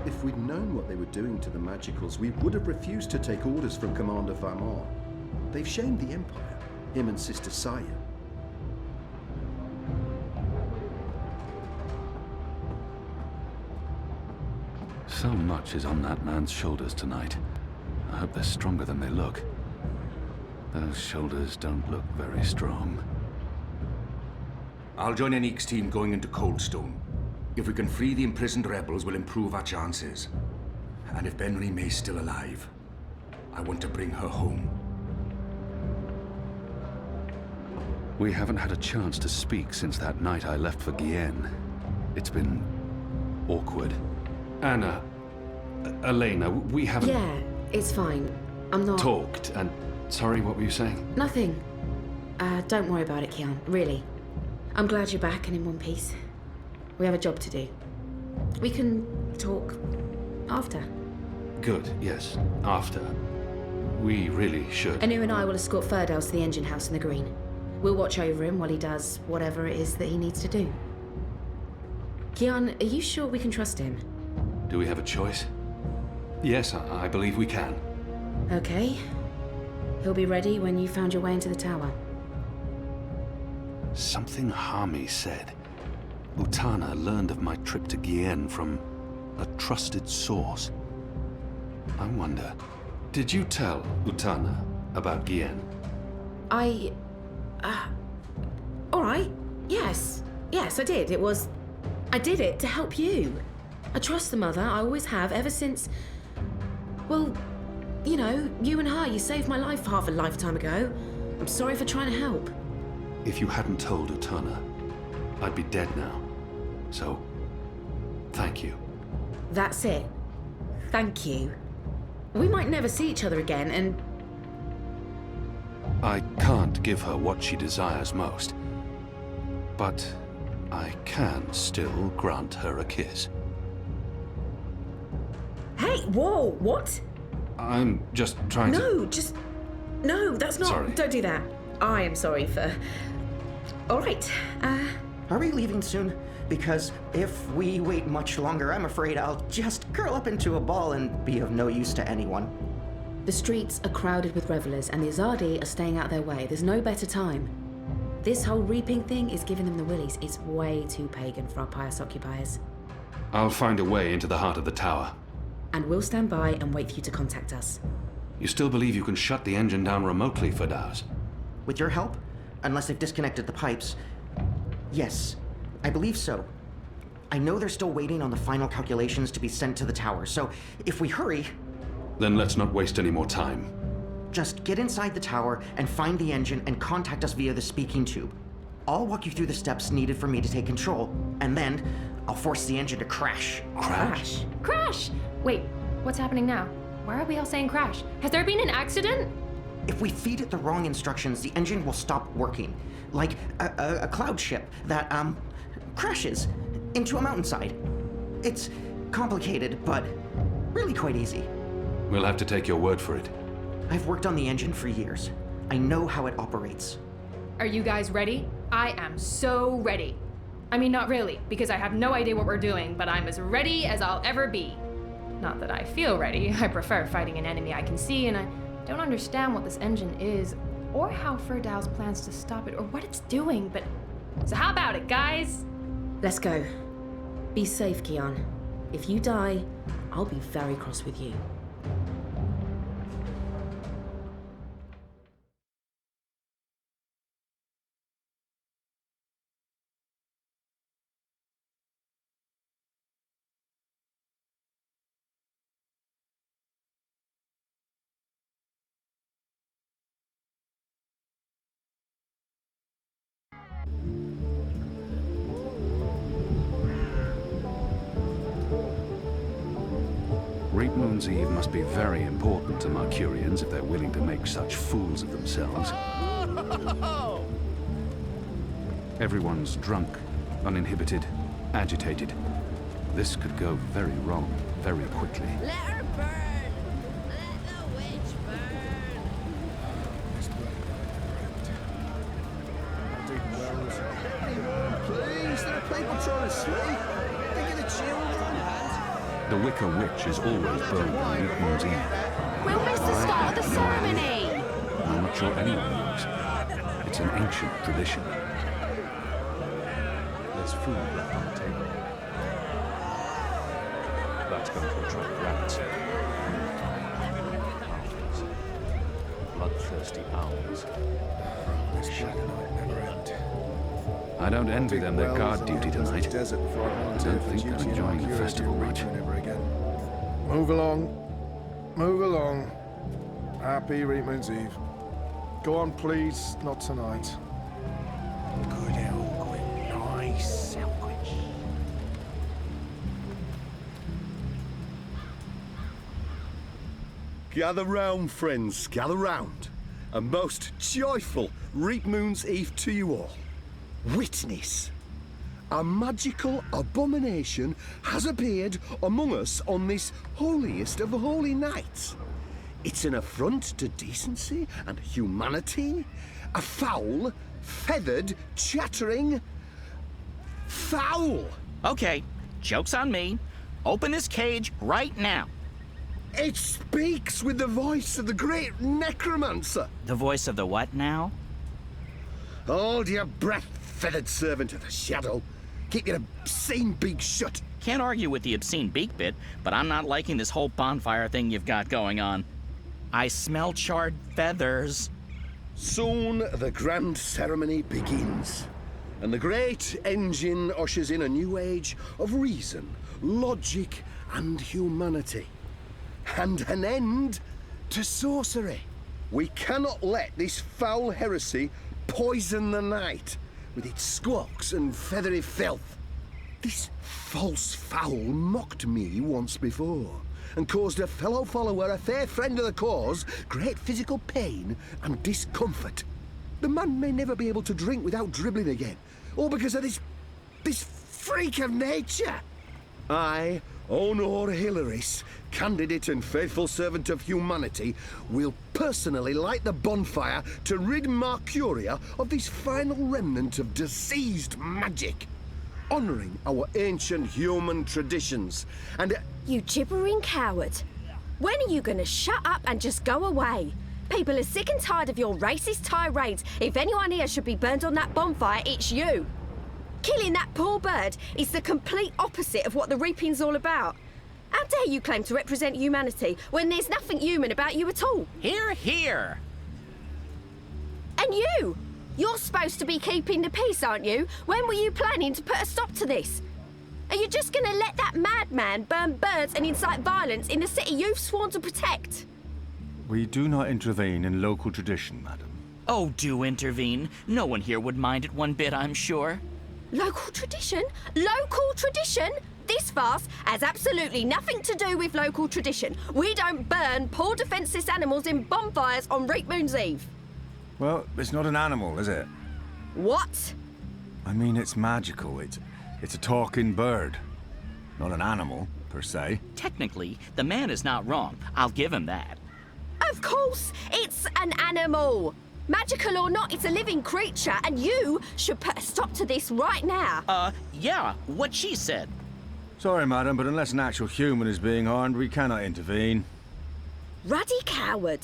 Speaker 17: If we'd known what they were doing to the Magicals, we would have refused to take orders from Commander Vamon. They've shamed the Empire, him and Sister Saya.
Speaker 8: So much is on that man's shoulders tonight. I hope they're stronger than they look. Those shoulders don't look very strong.
Speaker 18: I'll join Enique's team going into Coldstone. If we can free the imprisoned rebels, we'll improve our chances. And if Benry May's still alive, I want to bring her home.
Speaker 8: We haven't had a chance to speak since that night I left for Guyenne. It's been awkward. Anna, Elena, we haven't...
Speaker 6: Yeah, it's fine. I'm not...
Speaker 8: talked, and... Sorry, what were you saying?
Speaker 6: Nothing. Don't worry about it, Kian, really. I'm glad you're back and in one piece. We have a job to do. We can talk after.
Speaker 8: Good, yes. After. We really should.
Speaker 6: Anu and I will escort Ferdows to the engine house in the green. We'll watch over him while he does whatever it is that he needs to do. Kian, are you sure we can trust him?
Speaker 8: Do we have a choice? Yes, I believe we can.
Speaker 6: Okay. He'll be ready when you found your way into the tower.
Speaker 8: Something Harmy said. Utana learned of my trip to Guyenne from a trusted source. I wonder, did you tell Utana about Guyenne?
Speaker 6: All right. Yes. Yes, I did. I did it to help you. I trust the mother. I always have, ever since... Well, you know, you and her, you saved my life half a lifetime ago. I'm sorry for trying to help.
Speaker 8: If you hadn't told Utana, I'd be dead now. So, thank you.
Speaker 6: That's it. Thank you. We might never see each other again, and...
Speaker 8: I can't give her what she desires most. But I can still grant her a kiss.
Speaker 6: Hey, whoa, what?
Speaker 8: I'm just trying to...
Speaker 6: No, that's not...
Speaker 8: Sorry.
Speaker 6: Don't do that. I am sorry for... All right,
Speaker 19: Are we leaving soon? Because if we wait much longer, I'm afraid I'll just curl up into a ball and be of no use to anyone.
Speaker 6: The streets are crowded with revelers, and the Azadi are staying out of their way. There's no better time. This whole reaping thing is giving them the willies. It's way too pagan for our pious occupiers.
Speaker 8: I'll find a way into the heart of the tower.
Speaker 6: And we'll stand by and wait for you to contact us.
Speaker 8: You still believe you can shut the engine down remotely, Ferdows?
Speaker 19: With your help? Unless they've disconnected the pipes. Yes, I believe so. I know they're still waiting on the final calculations to be sent to the tower, so if we hurry...
Speaker 8: Then let's not waste any more time.
Speaker 19: Just get inside the tower and find the engine and contact us via the speaking tube. I'll walk you through the steps needed for me to take control, and then I'll force the engine to crash.
Speaker 8: Crash?
Speaker 15: Crash! Wait, what's happening now? Why are we all saying crash? Has there been an accident?
Speaker 19: If we feed it the wrong instructions, the engine will stop working. Like a cloud ship that, crashes into a mountainside. It's complicated, but really quite easy.
Speaker 8: We'll have to take your word for it.
Speaker 19: I've worked on the engine for years. I know how it operates.
Speaker 15: Are you guys ready? I am so ready. I mean, not really, because I have no idea what we're doing, but I'm as ready as I'll ever be. Not that I feel ready. I prefer fighting an enemy I can see, and I don't understand what this engine is, or how Ferdows plans to stop it, or what it's doing, but... So how about it, guys?
Speaker 6: Let's go. Be safe, Kian. If you die, I'll be very cross with you.
Speaker 8: Great Moon's Eve must be very important to Marcurians if they're willing to make such fools of themselves. Everyone's drunk, uninhibited, agitated. This could go very wrong, very quickly.
Speaker 20: Let her burn! Let the witch burn!
Speaker 17: Please, there are people trying to sleep. Think of the children.
Speaker 8: The Wicker Witch is always burned on Great Moon's Eve.
Speaker 20: We'll miss the start of the ceremony!
Speaker 8: I'm not sure anyone knows. It's an ancient tradition.
Speaker 12: There's food left on the table. That's going to attract rats. Bloodthirsty owls. This shadow night never end.
Speaker 8: I don't envy them their
Speaker 12: Well,
Speaker 8: guard duty tonight.
Speaker 12: Desert before I
Speaker 8: I
Speaker 12: volunteer
Speaker 8: don't
Speaker 12: for
Speaker 8: think they're
Speaker 12: duty in
Speaker 8: enjoying the
Speaker 12: Marcuria
Speaker 8: festival
Speaker 12: to
Speaker 8: much.
Speaker 12: return ever again. Move along. Move along. Happy Reapman's Eve. Go on, please. Not tonight.
Speaker 16: Good Elquin. Nice Elquin.
Speaker 21: Gather round, friends, gather round. A most joyful Reapmoon's Eve to you all. Witness. A magical abomination has appeared among us on this holiest of holy nights. It's an affront to decency and humanity. A foul, feathered, chattering... foul!
Speaker 22: Okay, joke's on me. Open this cage right now.
Speaker 21: It speaks with the voice of the great necromancer.
Speaker 22: The voice of the what now?
Speaker 21: Hold your breath, feathered servant of the shadow. Keep your obscene beak shut.
Speaker 22: Can't argue with the obscene beak bit, but I'm not liking this whole bonfire thing you've got going on. I smell charred feathers.
Speaker 21: Soon the grand ceremony begins, and the great engine ushers in a new age of reason, logic, and humanity. And an end to sorcery. We cannot let this foul heresy poison the night with its squawks and feathery filth. This false fowl mocked me once before and caused a fellow follower, a fair friend of the cause, great physical pain and discomfort. The man may never be able to drink without dribbling again, all because of this freak of nature. I, Honor Hilaris, candidate and faithful servant of humanity, will personally light the bonfire to rid Marcuria of this final remnant of diseased magic, honoring our ancient human traditions, and...
Speaker 11: You gibbering coward. When are you gonna shut up and just go away? People are sick and tired of your racist tirades. If anyone here should be burned on that bonfire, it's you. Killing that poor bird is the complete opposite of what the reaping's all about. How dare you claim to represent humanity when there's nothing human about you at all?
Speaker 22: Hear, hear!
Speaker 11: And you! You're supposed to be keeping the peace, aren't you? When were you planning to put a stop to this? Are you just gonna let that madman burn birds and incite violence in the city you've sworn to protect?
Speaker 23: We do not intervene in local tradition, madam.
Speaker 22: Oh, do intervene. No one here would mind it one bit, I'm sure.
Speaker 11: Local tradition? Local tradition? This farce has absolutely nothing to do with local tradition. We don't burn poor defenseless animals in bonfires on Reapmoon's Eve.
Speaker 23: Well, it's not an animal, is it?
Speaker 11: What?
Speaker 23: I mean, it's magical. It's a talking bird. Not an animal, per se.
Speaker 22: Technically, the man is not wrong. I'll give him that.
Speaker 11: Of course, it's an animal. Magical or not, it's a living creature, and you should put a stop to this right now.
Speaker 22: Yeah, what she said.
Speaker 23: Sorry, madam, but unless an actual human is being harmed, we cannot intervene.
Speaker 11: Ruddy coward.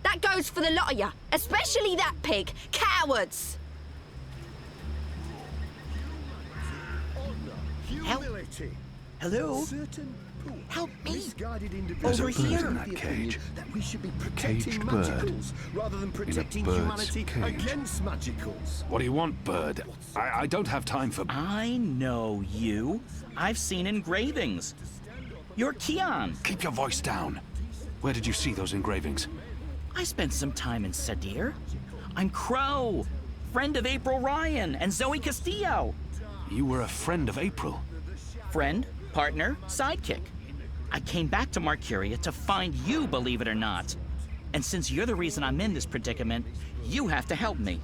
Speaker 11: That goes for the lot of you, especially that pig. Cowards!
Speaker 21: Humility.
Speaker 22: Hello?
Speaker 21: Help me!
Speaker 8: There's a
Speaker 22: Over
Speaker 8: bird
Speaker 22: here.
Speaker 8: in that cage.
Speaker 21: That we should be
Speaker 8: Caged
Speaker 21: protecting
Speaker 8: bird.
Speaker 21: magicals rather than protecting
Speaker 8: bird's
Speaker 21: humanity
Speaker 8: cage.
Speaker 21: against magicals.
Speaker 8: What do you want, bird? I don't have time for...
Speaker 22: I know you. I've seen engravings. You're Keon.
Speaker 8: Keep your voice down. Where did you see those engravings?
Speaker 22: I spent some time in Sadir. I'm Crow, friend of April Ryan and Zo Castillo.
Speaker 8: You were a friend of April.
Speaker 22: Friend, partner, sidekick. I came back to Marcuria to find you, believe it or not. And since you're the reason I'm in this predicament, you have to help me.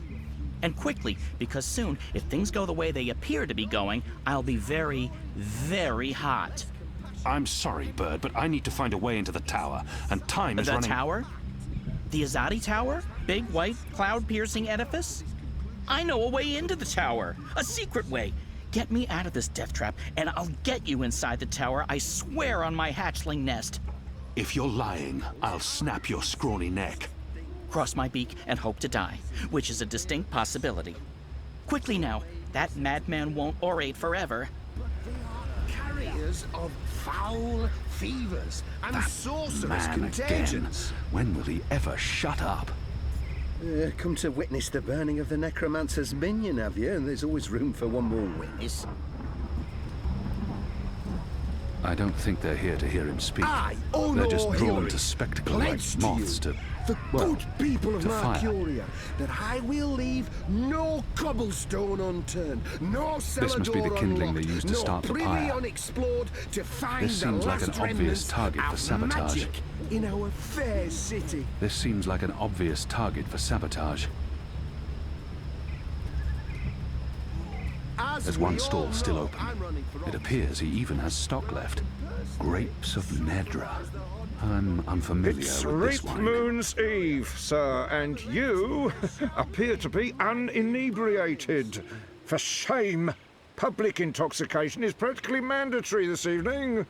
Speaker 22: And quickly, because soon, if things go the way they appear to be going, I'll be very, very hot.
Speaker 8: I'm sorry, Bird, but I need to find a way into the tower, and time is running...
Speaker 22: The tower? The Azadi Tower? Big, white, cloud-piercing edifice? I know a way into the tower. A secret way. Get me out of this death trap, and I'll get you inside the tower, I swear on my hatchling nest.
Speaker 8: If you're lying, I'll snap your scrawny neck.
Speaker 22: Cross my beak and hope to die, which is a distinct possibility. Quickly now, that madman won't orate forever.
Speaker 21: Carriers of foul fevers and
Speaker 8: That
Speaker 21: sorcerous
Speaker 8: man
Speaker 21: contagions.
Speaker 8: again. When will he ever shut up?
Speaker 21: Come to witness the burning of the necromancer's minion, have you? And there's always room for one more witness.
Speaker 8: I don't think they're here to hear him speak.
Speaker 21: Oh
Speaker 8: they're
Speaker 21: no,
Speaker 8: just drawn
Speaker 21: Hillary,
Speaker 8: to spectacle like
Speaker 21: pledge to
Speaker 8: moths
Speaker 21: you,
Speaker 8: to,
Speaker 21: the
Speaker 8: well,
Speaker 21: good people of
Speaker 8: to fire.
Speaker 21: Marcuria, that I will leave no cobblestone unturned, no cellar
Speaker 8: This must be the
Speaker 21: door
Speaker 8: kindling
Speaker 21: unlocked,
Speaker 8: they used to
Speaker 21: no
Speaker 8: start the
Speaker 21: privy
Speaker 8: pyre.
Speaker 21: unexplored to find
Speaker 8: This
Speaker 21: the
Speaker 8: seems like an
Speaker 21: last
Speaker 8: obvious
Speaker 21: remnants
Speaker 8: target for
Speaker 21: of
Speaker 8: sabotage.
Speaker 21: magic in our fair city.
Speaker 8: This seems like an obvious target for sabotage. There's one stall still open. It appears he even has stock left. Grapes of Nedra. I'm unfamiliar
Speaker 3: It's
Speaker 8: with this
Speaker 3: Reap
Speaker 8: wine.
Speaker 3: Moon's Eve, sir, and you appear to be uninebriated. For shame! Public intoxication is practically mandatory this evening.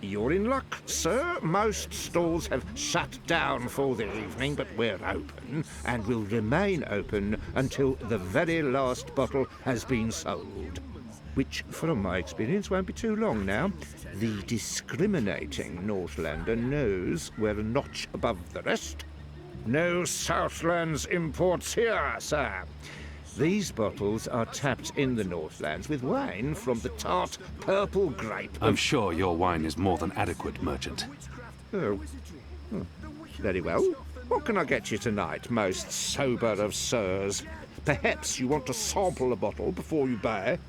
Speaker 3: You're in luck, sir. Most stalls have shut down for the evening, but we're open and will remain open until the very last bottle has been sold. Which, from my experience, won't be too long now. The discriminating Northlander knows we're a notch above the rest. No Southlands imports here, sir. These bottles are tapped in the Northlands with wine from the tart purple grape.
Speaker 8: I'm sure your wine is more than adequate, merchant.
Speaker 3: Oh. Very well. What can I get you tonight, most sober of sirs? Perhaps you want to sample a bottle before you buy?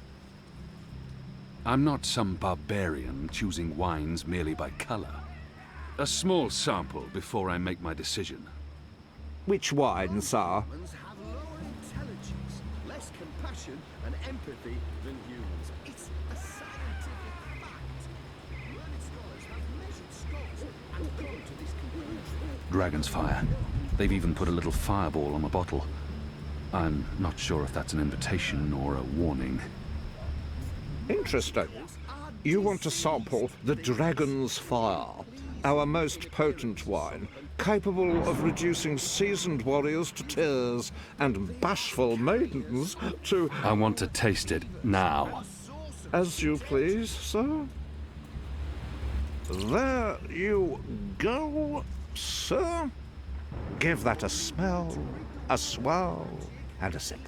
Speaker 8: I'm not some barbarian choosing wines merely by color. A small sample before I make my decision.
Speaker 3: Which wine, sir?
Speaker 21: Less compassion and empathy than humans. It's a scientific fact. Learned scholars have measured skulls and come to this conclusion.
Speaker 8: Dragon's fire. They've even put a little fireball on the bottle. I'm not sure if that's an invitation or a warning.
Speaker 3: Interesting. You want to sample the Dragon's Fire, our most potent wine, capable of reducing seasoned warriors to tears and bashful maidens to...
Speaker 8: I want to taste it now.
Speaker 3: As you please, sir. There you go, sir. Give that a smell, a swirl, and a sip.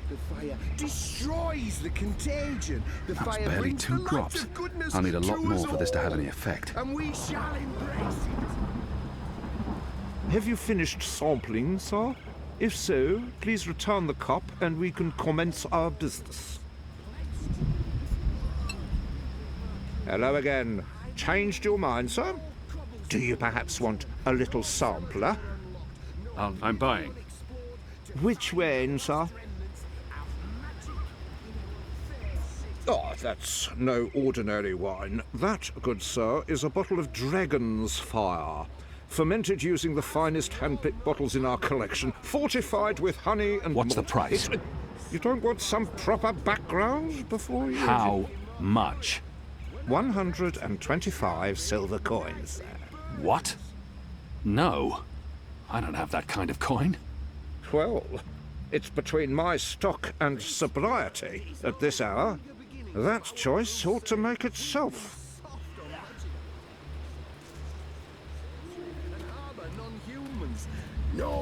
Speaker 21: The fire destroys the contagion. The
Speaker 8: That's
Speaker 21: fire
Speaker 8: barely
Speaker 21: brings
Speaker 8: 2
Speaker 21: the light
Speaker 8: drops.
Speaker 21: of goodness
Speaker 8: I'll need a lot
Speaker 21: to
Speaker 8: more
Speaker 21: us
Speaker 8: for this to have
Speaker 21: all.
Speaker 8: any effect.
Speaker 21: And we shall embrace it.
Speaker 3: Have you finished sampling, sir? If so, please return the cup and we can commence our business. Hello again. Changed your mind, sir? Do you perhaps want a little sampler?
Speaker 8: I'm buying.
Speaker 3: Which wine, sir? Oh, that's no ordinary wine. That, good sir, is a bottle of Dragon's Fire. Fermented using the finest hand-picked bottles in our collection, fortified with honey and
Speaker 8: What's the
Speaker 3: malt.
Speaker 8: price?
Speaker 3: You don't want some proper background before you...
Speaker 8: How much?
Speaker 3: 125 silver coins, sir.
Speaker 8: What? No. I don't have that kind of coin.
Speaker 3: Well, it's between my stock and sobriety at this hour. That choice ought to make itself.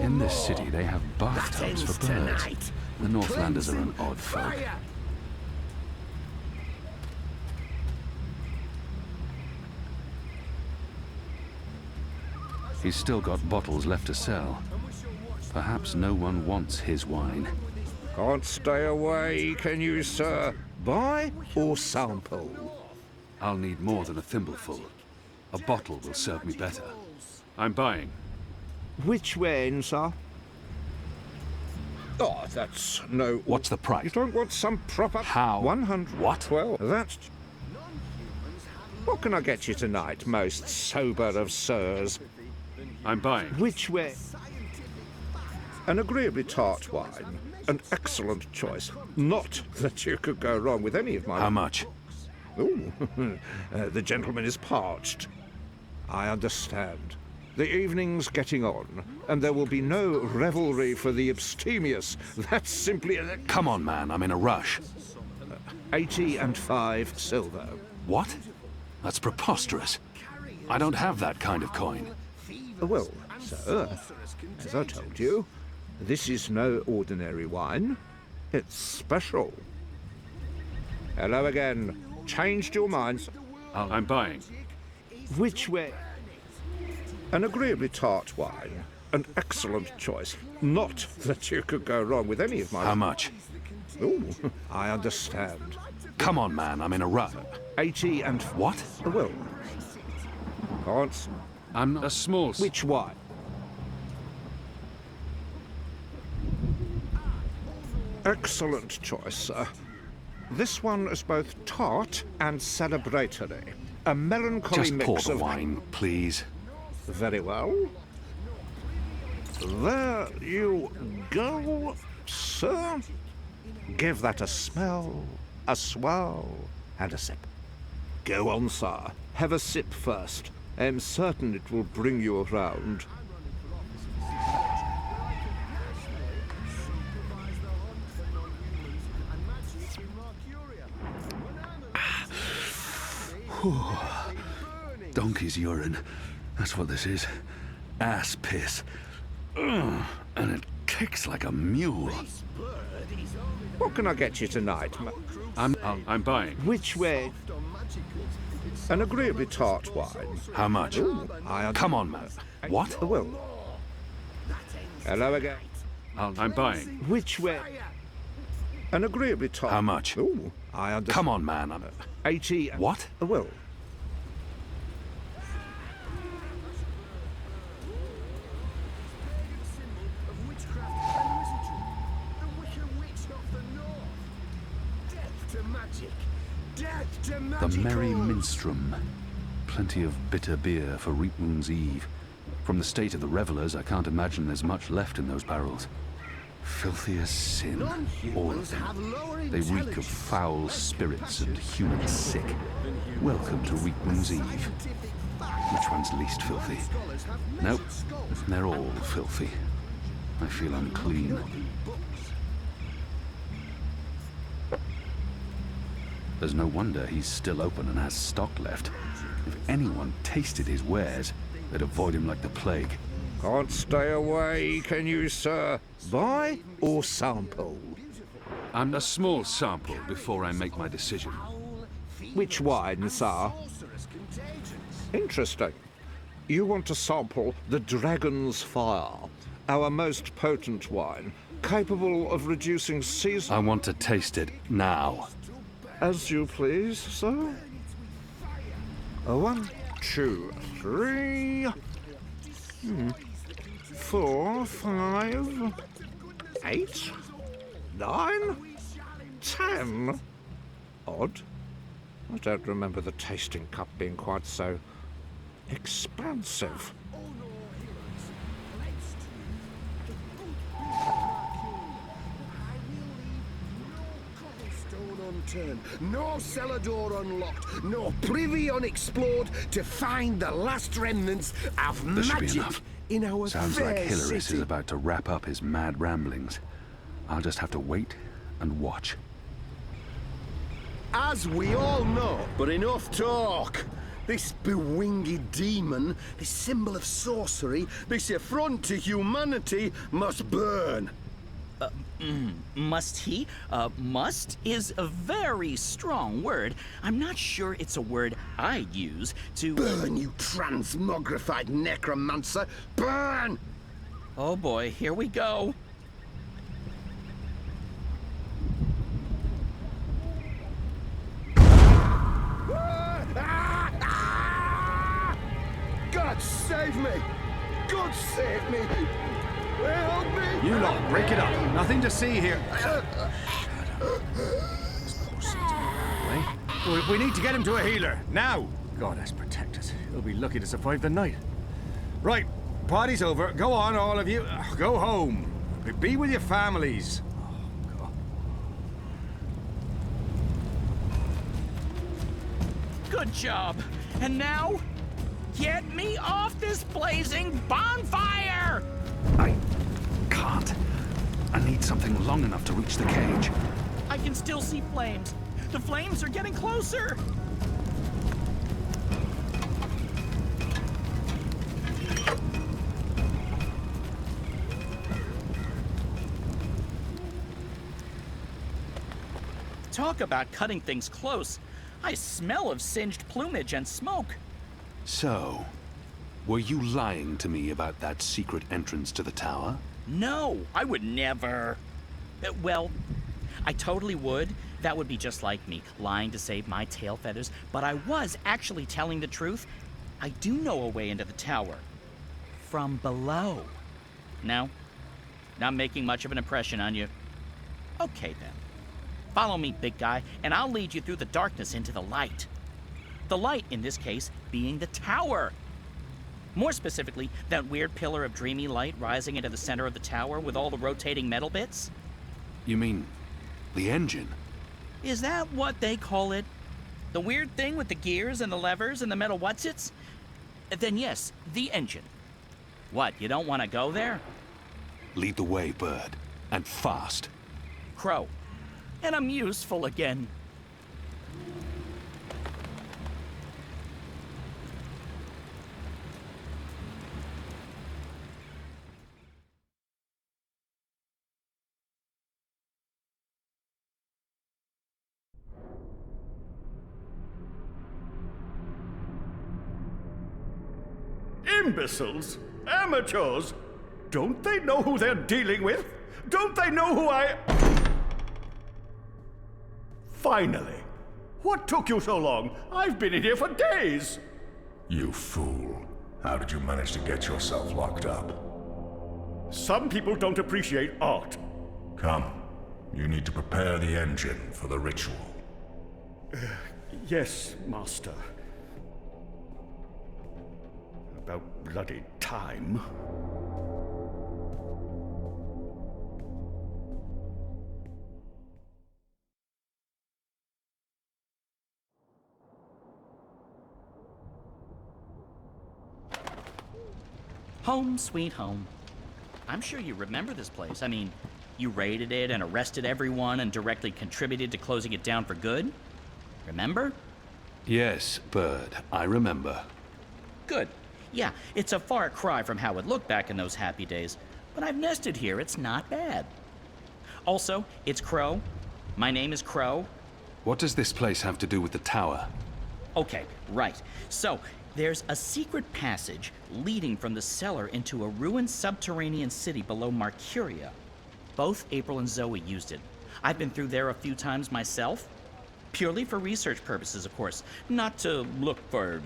Speaker 8: In this city, they have bathtubs for birds. The Northlanders are an odd folk. He's still got bottles left to sell. Perhaps no one wants his wine.
Speaker 3: Can't stay away, can you, sir? Buy or sample?
Speaker 8: I'll need more than a thimbleful. A bottle will serve me better. I'm buying.
Speaker 3: Which wine, sir? Oh, that's no...
Speaker 8: What's the price?
Speaker 3: You don't want some proper...
Speaker 8: How?
Speaker 3: 100...
Speaker 8: What?
Speaker 3: Well, that's... What can I get you tonight, most sober of sirs?
Speaker 8: I'm buying.
Speaker 3: Which way? An agreeably tart wine. An excellent choice. Not that you could go wrong with any of my...
Speaker 8: How much?
Speaker 3: Ooh, the gentleman is parched. I understand. The evening's getting on, and there will be no revelry for the abstemious. That's simply...
Speaker 8: Come on, man, I'm in a rush.
Speaker 3: 80 and 5 silver.
Speaker 8: What? That's preposterous. I don't have that kind of coin.
Speaker 3: Well, sir, as I told you, this is no ordinary wine. It's special. Hello again. Changed your minds?
Speaker 8: I'm buying.
Speaker 3: Which way? An agreeably tart wine. An excellent choice. Not that you could go wrong with any of my...
Speaker 8: How much?
Speaker 3: Oh, I understand.
Speaker 8: Come on, man, I'm in a rut.
Speaker 3: 80 and...
Speaker 8: What?
Speaker 3: Well, can't...
Speaker 8: I'm not a small...
Speaker 3: Which wine? Excellent choice, sir. This one is both tart and celebratory. A melancholy
Speaker 8: Just
Speaker 3: mix
Speaker 8: pour the
Speaker 3: of...
Speaker 8: wine, please.
Speaker 3: Very well. There you go, sir. Give that a smell, a swirl, and a sip. Go on, sir. Have a sip first. I'm certain it will bring you around.
Speaker 8: Donkey's urine. That's what this is. Ass piss. Ugh, and it kicks like a mule.
Speaker 3: What can I get you tonight?
Speaker 8: I'm buying.
Speaker 3: Which way? An agreeably tart wine.
Speaker 8: How much?
Speaker 3: Ooh,
Speaker 8: Come on, man. What?
Speaker 3: Well. Hello again.
Speaker 8: I'm buying.
Speaker 3: Which way? An agreeably tart.
Speaker 8: How much?
Speaker 3: Ooh, I understand.
Speaker 8: Come on, man.
Speaker 3: 80.
Speaker 8: What?
Speaker 3: Well.
Speaker 8: The Merry Minstrum. Plenty of bitter beer for Reapmoon's Eve. From the state of the revelers, I can't imagine there's much left in those barrels. Filthy as sin, all of them. They reek of foul spirits and human sick. Welcome to Reapmoon's Eve. Which one's least filthy? Nope, they're all filthy. I feel unclean. There's no wonder he's still open and has stock left. If anyone tasted his wares, they'd avoid him like the plague.
Speaker 3: Can't stay away, can you, sir? Buy or sample?
Speaker 8: I'm a small sample before I make my decision.
Speaker 3: Which wine, sir? Interesting. You want to sample the Dragon's Fire, our most potent wine, capable of reducing season...
Speaker 8: I want to taste it now.
Speaker 3: As you please, sir. 1, 2, 3... 4, 5... 8... 9... 10... Odd. I don't remember the tasting cup being quite so... expansive.
Speaker 21: No cellar door unlocked, no privy unexplored to find the last remnants of
Speaker 8: This should be
Speaker 21: magic
Speaker 8: enough.
Speaker 21: in our
Speaker 8: Sounds
Speaker 21: fair
Speaker 8: like Hilaris
Speaker 21: city.
Speaker 8: is about to wrap up his mad ramblings. I'll just have to wait and watch.
Speaker 21: As we all know, but enough talk. This bewinged demon, this symbol of sorcery, this affront to humanity must burn.
Speaker 22: Must he? Must is a very strong word. I'm not sure it's a word I'd use to...
Speaker 21: Burn, you transmogrified necromancer! Burn!
Speaker 22: Oh boy, here we go.
Speaker 21: God save me! God save me! Help me!
Speaker 23: You lot, break it up. Nothing to see here. We need to get him to a healer, now! God has protected us. He'll be lucky to survive the night. Right, party's over. Go on, all of you. Go home. Be with your families.
Speaker 22: Good job. And now, get me off this blazing bonfire!
Speaker 8: I can't. I need something long enough to reach the cage.
Speaker 22: I can still see flames. The flames are getting closer. Talk about cutting things close. I smell of singed plumage and smoke.
Speaker 8: So, were you lying to me about that secret entrance to the tower?
Speaker 22: No, I would never. Well, I totally would. That would be just like me, lying to save my tail feathers. But I was actually telling the truth. I do know a way into the tower. From below. No? Not making much of an impression on you. Okay then. Follow me, big guy, and I'll lead you through the darkness into the light. The light, in this case, being the tower. More specifically, that weird pillar of dreamy light rising into the center of the tower with all the rotating metal bits.
Speaker 8: You mean the engine?
Speaker 22: Is that what they call it? The weird thing with the gears and the levers and the metal whatsits? Then yes, the engine. What, you don't want to go there?
Speaker 8: Lead the way, Bird. And fast.
Speaker 22: Crow. And I'm useful again.
Speaker 1: Imbeciles? Amateurs? Don't they know who they're dealing with? Don't they know who I... Finally! What took you so long? I've been in here for days!
Speaker 13: You fool. How did you manage to get yourself locked up?
Speaker 1: Some people don't appreciate art.
Speaker 13: Come. You need to prepare the engine for the ritual.
Speaker 1: Yes, Master. About bloody time.
Speaker 22: Home sweet home. I'm sure you remember this place. I mean, you raided it and arrested everyone and directly contributed to closing it down for good. Remember?
Speaker 8: Yes, Bird, I remember.
Speaker 22: Good. Yeah, it's a far cry from how it looked back in those happy days, but I've nested here. It's not bad. Also, it's Crow. My name is Crow.
Speaker 8: What does this place have to do with the tower?
Speaker 22: Okay, right. So, there's a secret passage leading from the cellar into a ruined subterranean city below Marcuria. Both April and Zoe used it. I've been through there a few times myself. Purely for research purposes, of course. Not to look for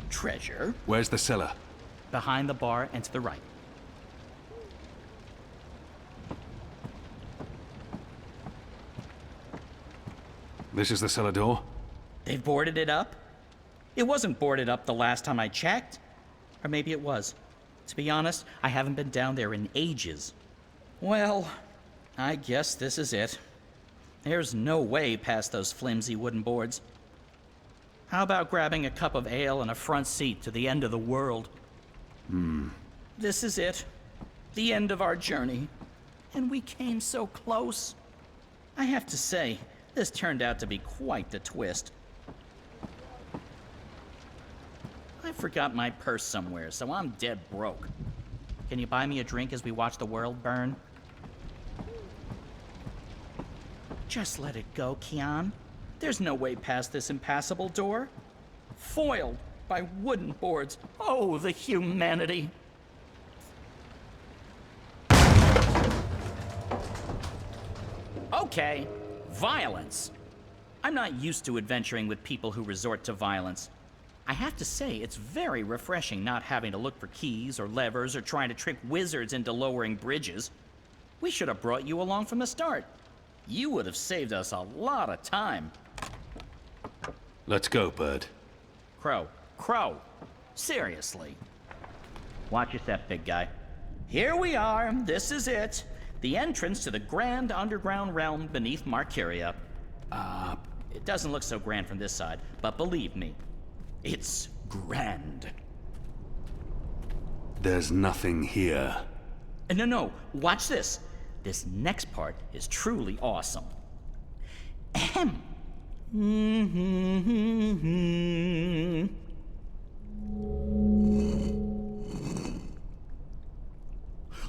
Speaker 22: treasure.
Speaker 8: Where's the cellar?
Speaker 22: Behind the bar and to the right.
Speaker 8: This is the cellar door?
Speaker 22: They've boarded it up? It wasn't boarded up the last time I checked. Or maybe it was. To be honest, I haven't been down there in ages. Well, I guess this is it. There's no way past those flimsy wooden boards. How about grabbing a cup of ale and a front seat to the end of the world? This is it. The end of our journey. And we came so close. I have to say, this turned out to be quite the twist. I forgot my purse somewhere, so I'm dead broke. Can you buy me a drink as we watch the world burn? Just let it go, Kian. There's no way past this impassable door. Foiled by wooden boards. Oh, the humanity. Okay, violence. I'm not used to adventuring with people who resort to violence. I have to say, it's very refreshing not having to look for keys or levers or trying to trick wizards into lowering bridges. We should have brought you along from the start. You would have saved us a lot of time.
Speaker 8: Let's go, Bird.
Speaker 22: Crow. Crow. Seriously. Watch your step, big guy. Here we are. This is it. The entrance to the grand underground realm beneath Marcuria. It doesn't look so grand from this side, but believe me, it's grand.
Speaker 8: There's nothing here.
Speaker 22: No, watch this. This next part is truly awesome. Ahem.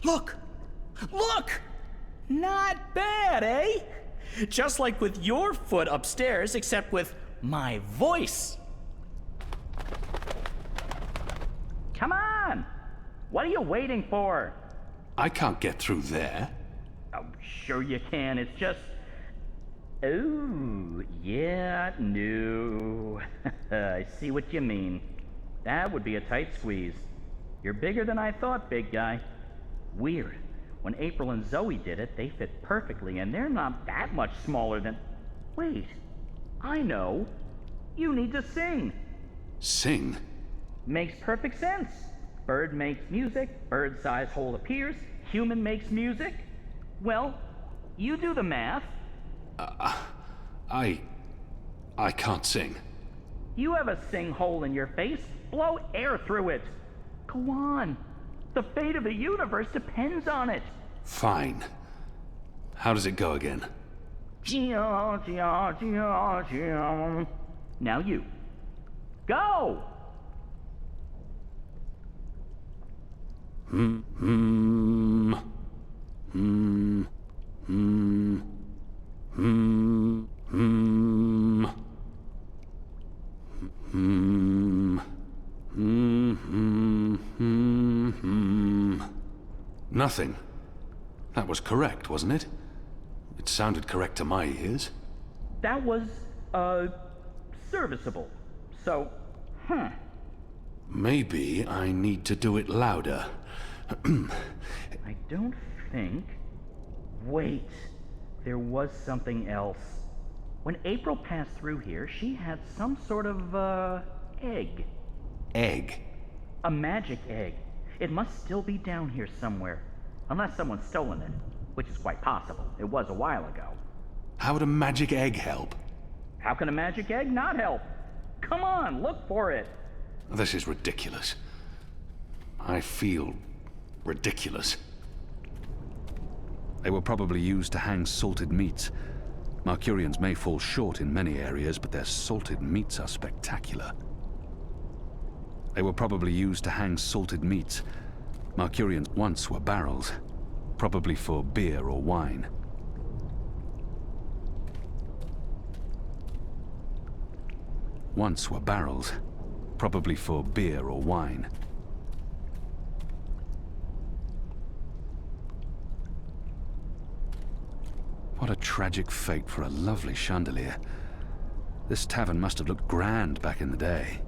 Speaker 22: Look! Look! Not bad, eh? Just like with your foot upstairs, except with my voice.
Speaker 4: Come on! What are you waiting for?
Speaker 8: I can't get through there.
Speaker 4: Oh, sure you can. It's just... Oh, yeah, no. I see what you mean. That would be a tight squeeze. You're bigger than I thought, big guy. Weird. When April and Zoe did it, they fit perfectly, and they're not that much smaller than... Wait. I know. You need to sing.
Speaker 8: Sing?
Speaker 4: Makes perfect sense. Bird makes music, bird-sized hole appears, human makes music. Well, you do the math.
Speaker 8: I can't sing.
Speaker 4: You have a sing hole in your face. Blow air through it. Go on. The fate of the universe depends on it.
Speaker 8: Fine. How does it go again?
Speaker 4: Now you. Go!
Speaker 8: Nothing. That was correct, wasn't it? It sounded correct to my ears.
Speaker 4: That was, serviceable. So,
Speaker 8: Maybe I need to do it louder.
Speaker 4: I don't think... Wait. There was something else. When April passed through here, she had some sort of, egg.
Speaker 8: Egg?
Speaker 4: A magic egg. It must still be down here somewhere. Unless someone's stolen it. Which is quite possible. It was a while ago.
Speaker 8: How would a magic egg help?
Speaker 4: How can a magic egg not help? Come on, look for it.
Speaker 8: This is ridiculous. I feel ridiculous. They were probably used to hang salted meats. Marcurians may fall short in many areas, but their salted meats are spectacular. They were probably used to hang salted meats. Marcurians once were barrels, probably for beer or wine. Once were barrels, probably for beer or wine. What a tragic fate for a lovely chandelier. This tavern must have looked grand back in the day.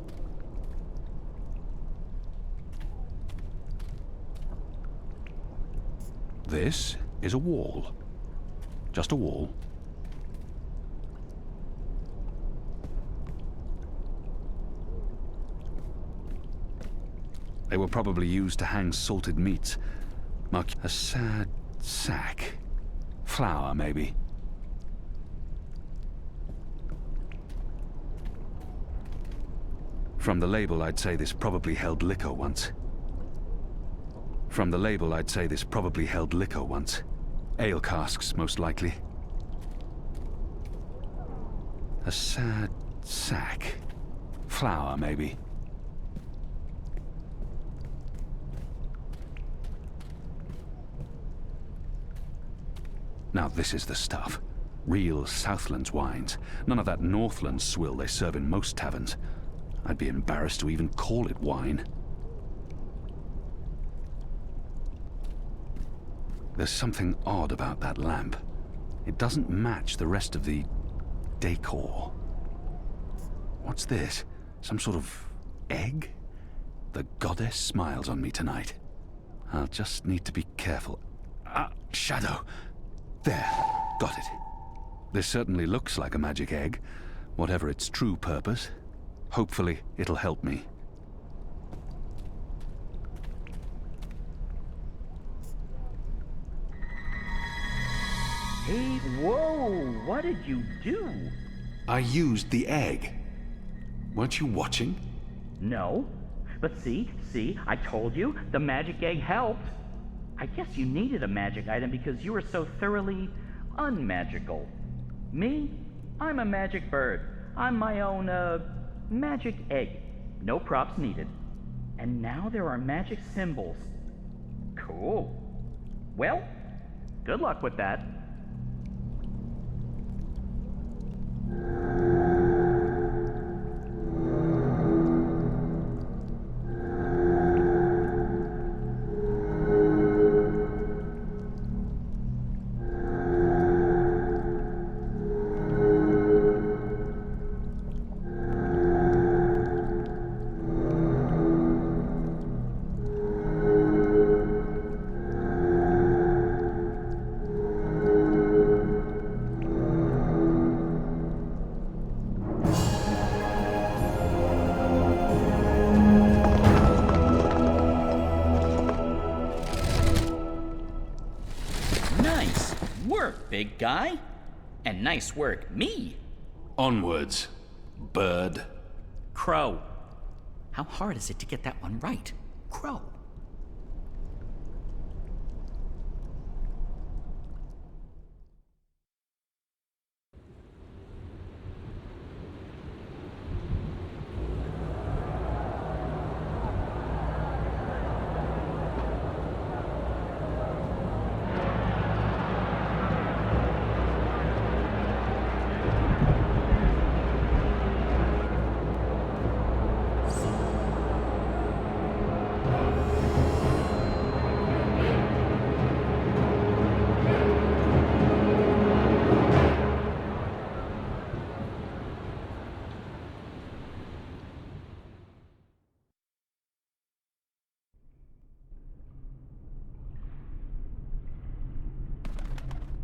Speaker 8: This is a wall. Just a wall. They were probably used to hang salted meats. A sad sack. Flour, maybe. From the label, I'd say this probably held liquor once. From the label, I'd say this probably held liquor once. Ale casks, most likely. A sad sack. Flour, maybe. Now this is the stuff. Real Southlands wines. None of that Northland swill they serve in most taverns. I'd be embarrassed to even call it wine. There's something odd about that lamp. It doesn't match the rest of the decor. What's this? Some sort of egg? The goddess smiles on me tonight. I'll just need to be careful. Shadow! There, got it. This certainly looks like a magic egg, whatever its true purpose. Hopefully, it'll help me.
Speaker 4: Hey, whoa! What did you do?
Speaker 8: I used the egg. Weren't you watching?
Speaker 4: No. But see, I told you, the magic egg helped. I guess you needed a magic item because you were so thoroughly unmagical. Me? I'm a magic bird. I'm my own, magic egg. No props needed. And now there are magic symbols. Cool. Well, good luck with that.
Speaker 22: big guy. And nice work, me.
Speaker 8: Onwards, bird.
Speaker 22: Crow. How hard is it to get that one right? Crow.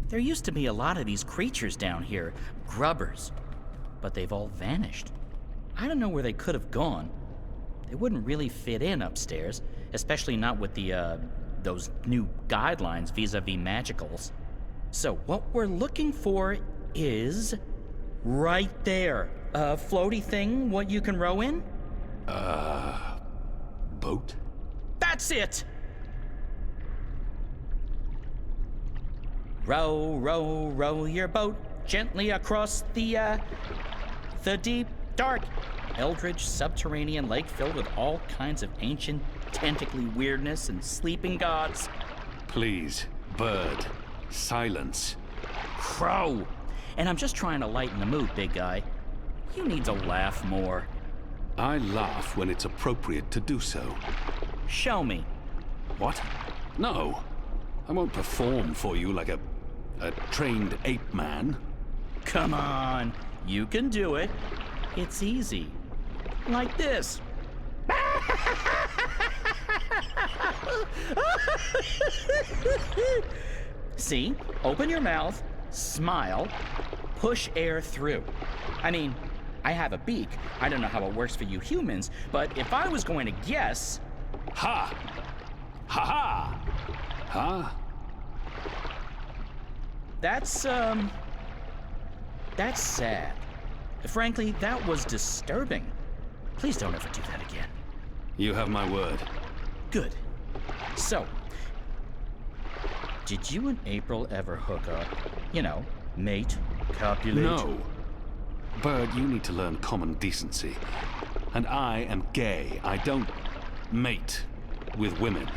Speaker 22: There used to be a lot of these creatures down here, grubbers, but they've all vanished. I don't know where they could have gone. They wouldn't really fit in upstairs, especially not with those new guidelines vis-a-vis magicals. So what we're looking for is right there. A floaty thing, what you can row in?
Speaker 8: Boat?
Speaker 22: That's it! Row, row, row your boat gently across the deep, dark, eldritch subterranean lake filled with all kinds of ancient, tentacly weirdness and sleeping gods.
Speaker 8: Please, bird, silence.
Speaker 22: Crow! And I'm just trying to lighten the mood, big guy. You need to laugh more.
Speaker 8: I laugh when it's appropriate to do so.
Speaker 22: Show me.
Speaker 8: What? No. I won't perform for you like a trained ape man.
Speaker 22: Come on, you can do it. It's easy. Like this. See? Open your mouth, smile, push air through. I mean, I have a beak. I don't know how it works for you humans, but if I was going to guess...
Speaker 8: Ha! Ha ha! Ha?
Speaker 22: That's sad. Frankly, that was disturbing. Please don't ever do that again.
Speaker 8: You have my word.
Speaker 22: Good. So, did you and April ever hook up? You know, mate, copulate?
Speaker 8: No. Bird, you need to learn common decency. And I am gay. I don't mate with women.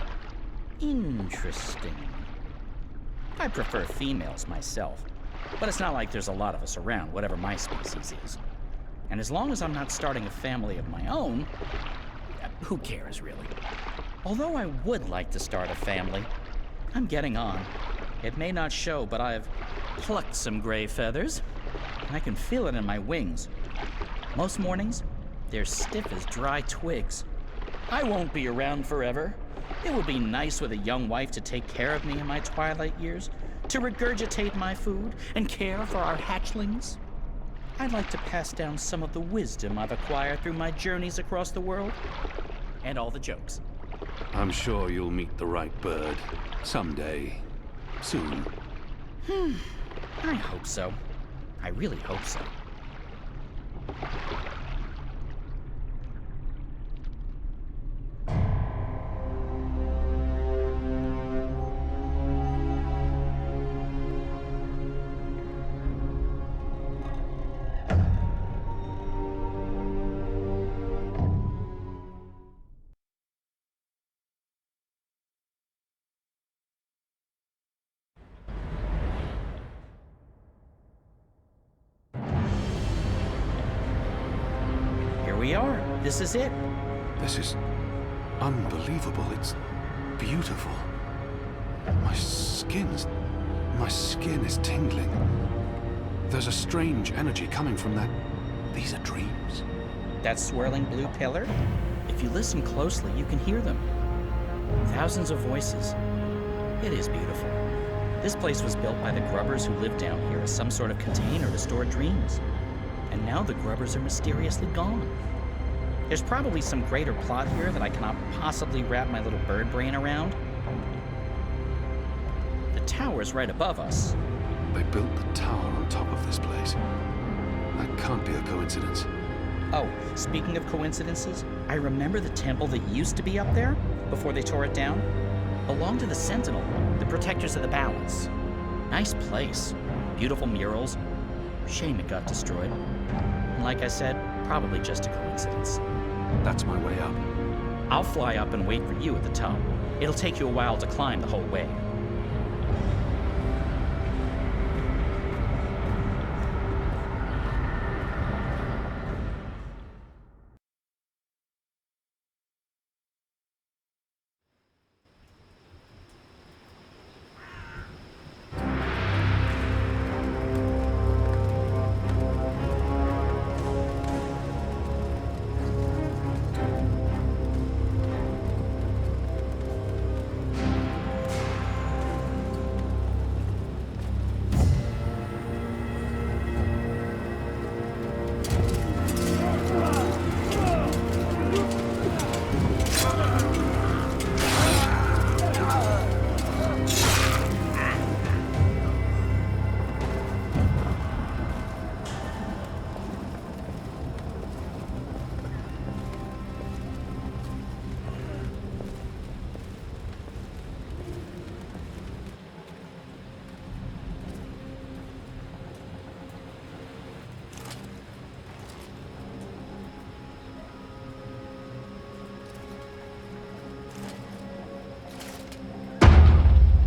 Speaker 22: Interesting. I prefer females myself, but it's not like there's a lot of us around, whatever my species is. And as long as I'm not starting a family of my own, who cares, really? Although I would like to start a family, I'm getting on. It may not show, but I've plucked some gray feathers, and I can feel it in my wings. Most mornings, they're stiff as dry twigs. I won't be around forever. It would be nice with a young wife to take care of me in my twilight years, to regurgitate my food and care for our hatchlings. I'd like to pass down some of the wisdom I've acquired through my journeys across the world, and all the jokes.
Speaker 8: I'm sure you'll meet the right bird someday. Soon.
Speaker 22: I hope so. I really hope so. We are. This is it.
Speaker 8: This is unbelievable. It's beautiful. My skin is tingling. There's a strange energy coming from that. These are dreams.
Speaker 22: That swirling blue pillar? If you listen closely, you can hear them. Thousands of voices. It is beautiful. This place was built by the grubbers who lived down here as some sort of container to store dreams. And now the grubbers are mysteriously gone. There's probably some greater plot here that I cannot possibly wrap my little bird brain around. The tower's right above us,
Speaker 8: They built the tower on top of this place. That can't be a coincidence.
Speaker 22: Oh, speaking of coincidences, I remember the temple that used to be up there, before they tore it down, belonged to the Sentinel, the Protectors of the Balance. Nice place. Beautiful murals. Shame it got destroyed. And like I said, probably just a coincidence.
Speaker 8: That's my way up.
Speaker 22: I'll fly up and wait for you at the top. It'll take you a while to climb the whole way.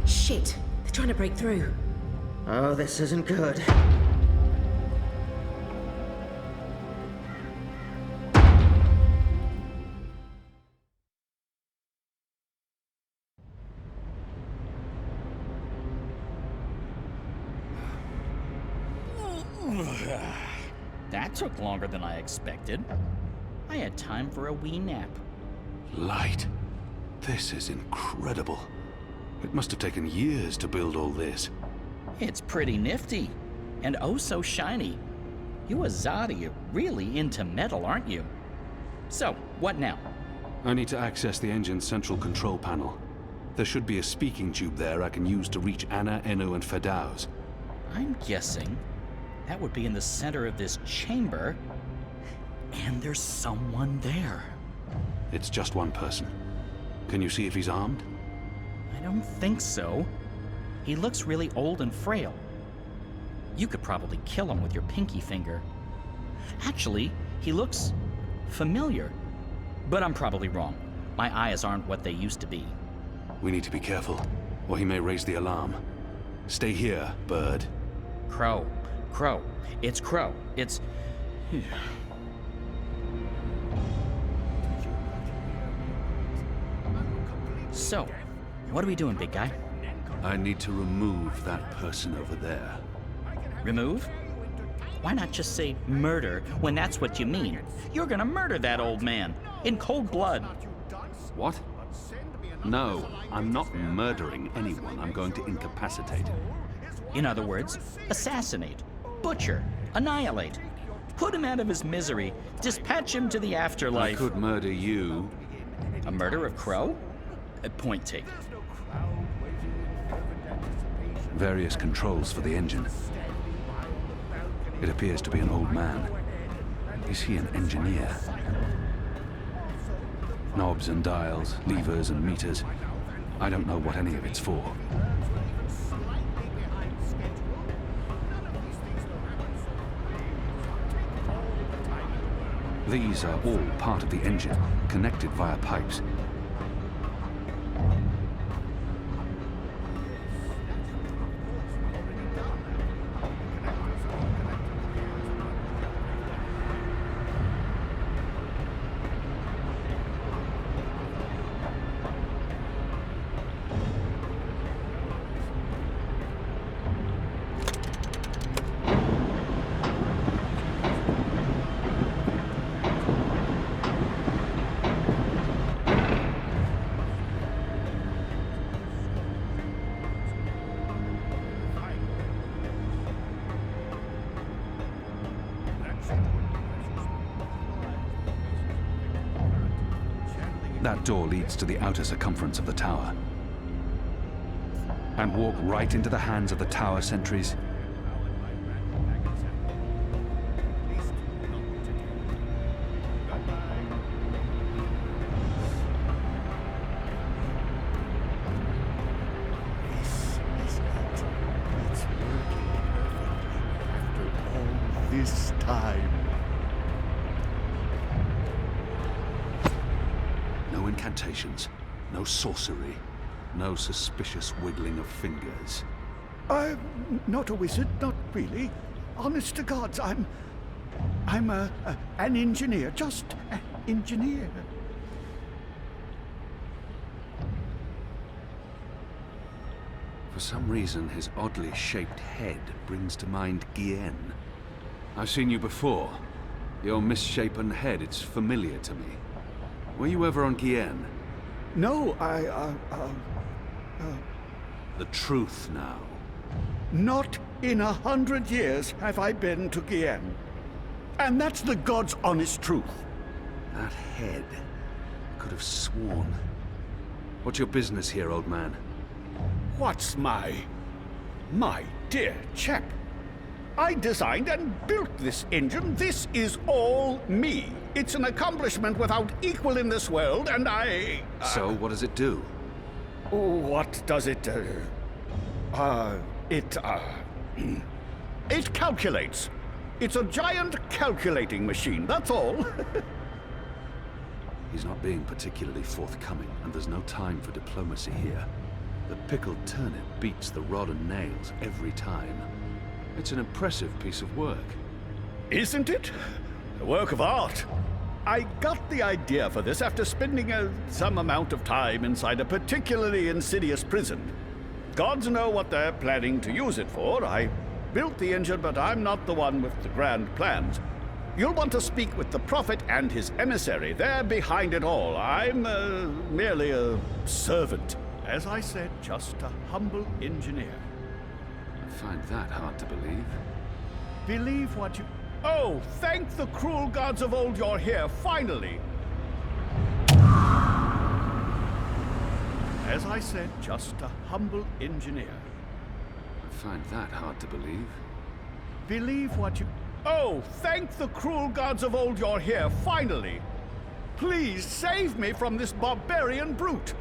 Speaker 6: Shit! They're trying to break through.
Speaker 19: Oh, this isn't good.
Speaker 22: That took longer than I expected. I had time for a wee nap.
Speaker 8: Light. This is incredible. It must have taken years to build all this.
Speaker 22: It's pretty nifty. And oh so shiny. You Azadi are really into metal, aren't you? So, what now?
Speaker 8: I need to access the engine's central control panel. There should be a speaking tube there I can use to reach Anna, Enu, and Fedauz.
Speaker 22: I'm guessing that would be in the center of this chamber. And there's someone there.
Speaker 8: It's just one person. Can you see if he's armed?
Speaker 22: I don't think so. He looks really old and frail. You could probably kill him with your pinky finger. Actually, he looks familiar. But I'm probably wrong. My eyes aren't what they used to be.
Speaker 8: We need to be careful, or he may raise the alarm. Stay here, bird.
Speaker 22: Crow. Crow. It's Crow. It's... So, what are we doing, big guy?
Speaker 8: I need to remove that person over there.
Speaker 22: Remove? Why not just say murder when that's what you mean? You're gonna murder that old man, in cold blood.
Speaker 8: What? No, I'm not murdering anyone. I'm going to incapacitate him.
Speaker 22: In other words, assassinate, butcher, annihilate. Put him out of his misery, dispatch him to the afterlife.
Speaker 8: I could murder you.
Speaker 22: A murder of Crow? Point taken.
Speaker 8: Various controls for the engine. It appears to be an old man. Is he an engineer? Knobs and dials, levers and meters. I don't know what any of it's for. These are all part of the engine, connected via pipes. That door leads to the outer circumference of the tower. And walk right into the hands of the tower sentries, incantations, no sorcery, no suspicious wiggling of fingers.
Speaker 1: I'm not a wizard, not really. Honest to gods, I'm an engineer, just an engineer.
Speaker 8: For some reason, his oddly shaped head brings to mind Gien. I've seen you before. Your misshapen head, it's familiar to me. Were you ever on Gien?
Speaker 1: No,
Speaker 8: The truth now.
Speaker 1: Not in 100 years have I been to Gien. And that's the God's honest truth.
Speaker 8: That head. I could have sworn. What's your business here, old man?
Speaker 1: What's my dear chap? I designed and built this engine. This is all me. It's an accomplishment without equal in this world, and I...
Speaker 8: So, what does it do?
Speaker 1: What does it do? It calculates. It's a giant calculating machine, that's all.
Speaker 8: He's not being particularly forthcoming, and there's no time for diplomacy here. The pickled turnip beats the rod and nails every time. It's an impressive piece of work.
Speaker 1: Isn't it? A work of art. I got the idea for this after spending some amount of time inside a particularly insidious prison. Gods know what they're planning to use it for. I built the engine, but I'm not the one with the grand plans. You'll want to speak with the Prophet and his emissary. They're behind it all. I'm merely a servant. As I said, just a humble engineer.
Speaker 8: I find that hard to believe.
Speaker 1: Believe what you... Oh, thank the cruel gods of old you're here, finally! As I said, just a humble engineer.
Speaker 8: I find that hard to believe.
Speaker 1: Believe what you... Oh, thank the cruel gods of old you're here, finally! Please save me from this barbarian brute!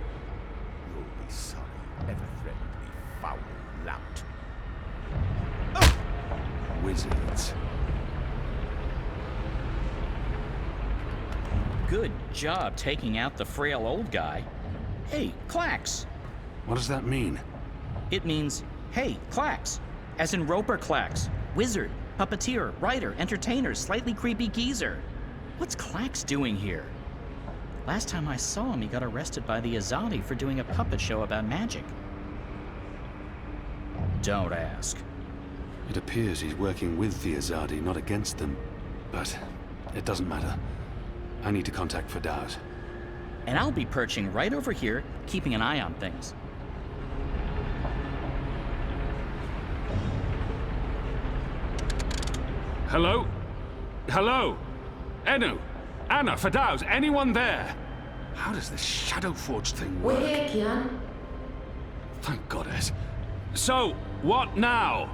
Speaker 1: You'll be sorry you ever threatened me, foul lout.
Speaker 8: Wizards.
Speaker 22: Good job taking out the frail old guy. Hey, Clax.
Speaker 8: What does that mean?
Speaker 22: It means, hey, Clax. As in Roper Clax. Wizard, puppeteer, writer, entertainer, slightly creepy geezer. What's Clax doing here? Last time I saw him, he got arrested by the Azadi for doing a puppet show about magic. Don't ask.
Speaker 8: It appears he's working with the Azadi, not against them. But it doesn't matter. I need to contact Firdaus.
Speaker 22: And I'll be perching right over here, keeping an eye on things.
Speaker 8: Hello? Hello? Enu? Anna? Firdaus? Anyone there? How does this Shadow Forge thing work?
Speaker 6: We're here, Kian.
Speaker 8: Thank goddess. So, what now?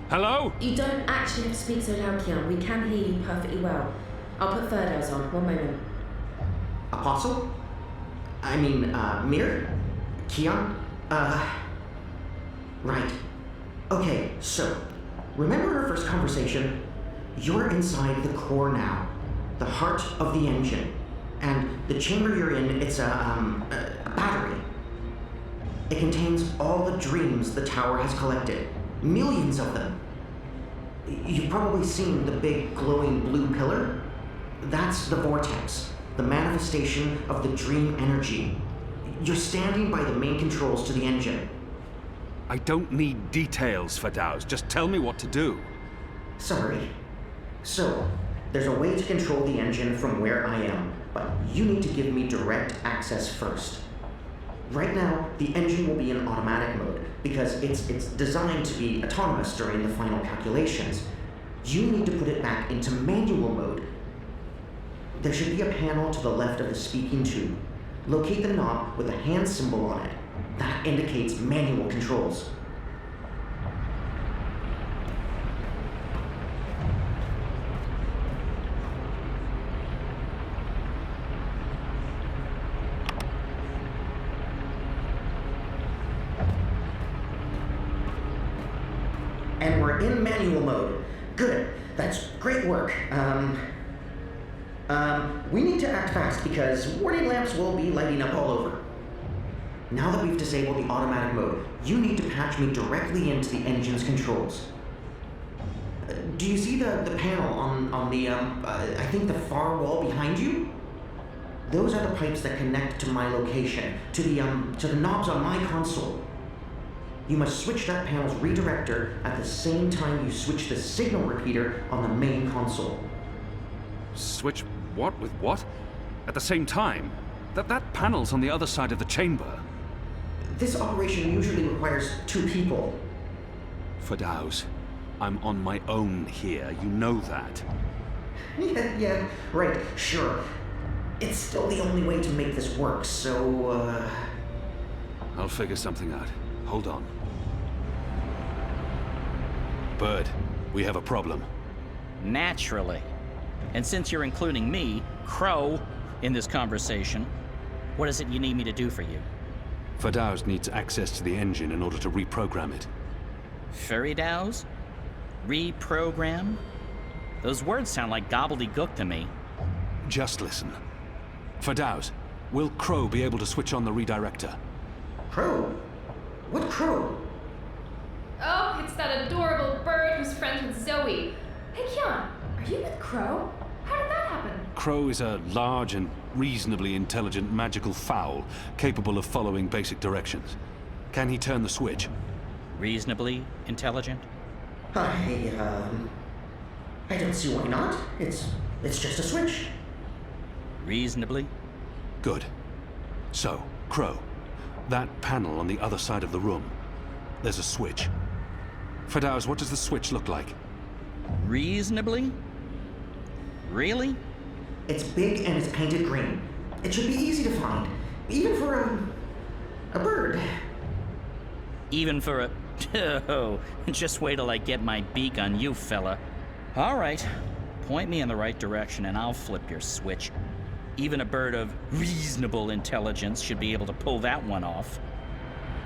Speaker 8: Hello?
Speaker 6: You don't actually have to speak so loud, Kian. We can hear you perfectly well. I'll put Firdaus on. One moment.
Speaker 19: Apostle? I mean, Mir? Kian? Right. Okay, so, remember our first conversation? You're inside the core now. The heart of the engine. And the chamber you're in, it's a battery. It contains all the dreams the tower has collected. Millions of them. You've probably seen the big glowing blue pillar. That's the vortex, the manifestation of the dream energy. You're standing by the main controls to the engine.
Speaker 8: I don't need details, Firdaus. Just tell me what to do.
Speaker 19: Sorry. So, there's a way to control the engine from where I am, but you need to give me direct access first. Right now, the engine will be in automatic mode, because it's designed to be autonomous during the final calculations. You need to put it back into manual mode. There should be a panel to the left of the speaking tube. Locate the knob with a hand symbol on it. That indicates manual controls. And we're in manual mode. Good. That's great work. We need to act fast because warning lamps will be lighting up all over. Now that we've disabled the automatic mode, you need to patch me directly into the engine's controls. Do you see the panel on the, I think the far wall behind you? Those are the pipes that connect to my location, to the knobs on my console. You must switch that panel's redirector at the same time you switch the signal repeater on the main console.
Speaker 8: Switch what with what? At the same time? That panel's on the other side of the chamber.
Speaker 19: This operation usually requires 2 people.
Speaker 8: Firdaus, I'm on my own here, you know that.
Speaker 19: Yeah, right, sure. It's still the only way to make this work, so,
Speaker 8: I'll figure something out. Hold on. Bird, we have a problem.
Speaker 22: Naturally. And since you're including me, Crow, in this conversation, what is it you need me to do for you?
Speaker 8: Firdaus needs access to the engine in order to reprogram it.
Speaker 22: Firdaus? Reprogram? Those words sound like gobbledygook to me.
Speaker 8: Just listen. Firdaus, will Crow be able to switch on the redirector?
Speaker 19: Crow? What Crow?
Speaker 15: Oh, it's that adorable bird who's friends with Zoe. Hey, Kian, are you with Crow? How did that happen?
Speaker 8: Crow is a large and reasonably intelligent magical fowl, capable of following basic directions. Can he turn the switch?
Speaker 22: Reasonably intelligent?
Speaker 19: I don't see why not. It's just a switch.
Speaker 22: Reasonably?
Speaker 8: Good. So, Crow, that panel on the other side of the room, there's a switch. Firdaus, what does the switch look like?
Speaker 22: Reasonably? Really?
Speaker 19: It's big and it's painted green. It should be easy to find, even for a bird.
Speaker 22: Even for a... Oh, just wait till I get my beak on you, fella. All right, point me in the right direction and I'll flip your switch. Even a bird of reasonable intelligence should be able to pull that one off.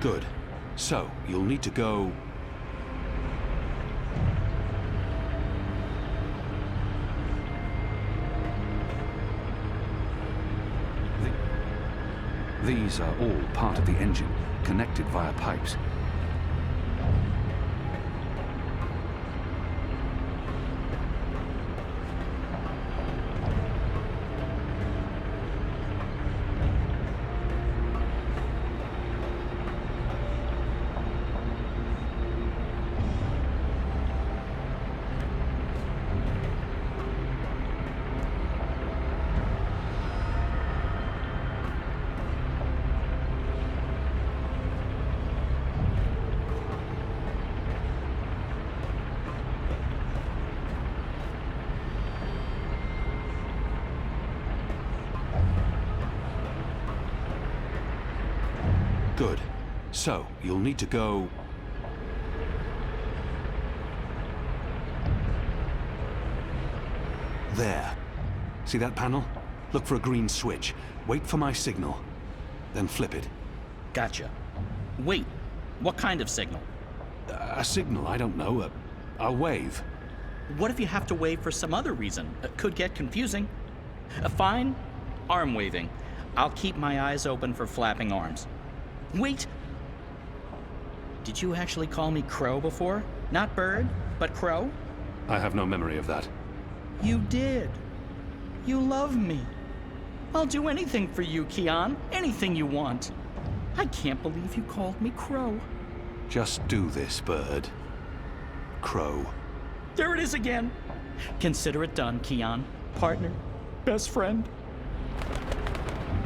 Speaker 8: Good. So, you'll need to go... These are all part of the engine, connected via pipes. Good. So, you'll need to go... There. See that panel? Look for a green switch. Wait for my signal. Then flip it.
Speaker 22: Gotcha. Wait, what kind of signal?
Speaker 8: A signal, I don't know. I'll wave.
Speaker 22: What if you have to wave for some other reason? It could get confusing. Fine. Arm waving. I'll keep my eyes open for flapping arms. Wait! Did you actually call me Crow before? Not Bird, but Crow?
Speaker 8: I have no memory of that.
Speaker 22: You did. You love me. I'll do anything for you, Kian. Anything you want. I can't believe you called me Crow.
Speaker 8: Just do this, Bird. Crow.
Speaker 22: There it is again. Consider it done, Kian. Partner. Best friend.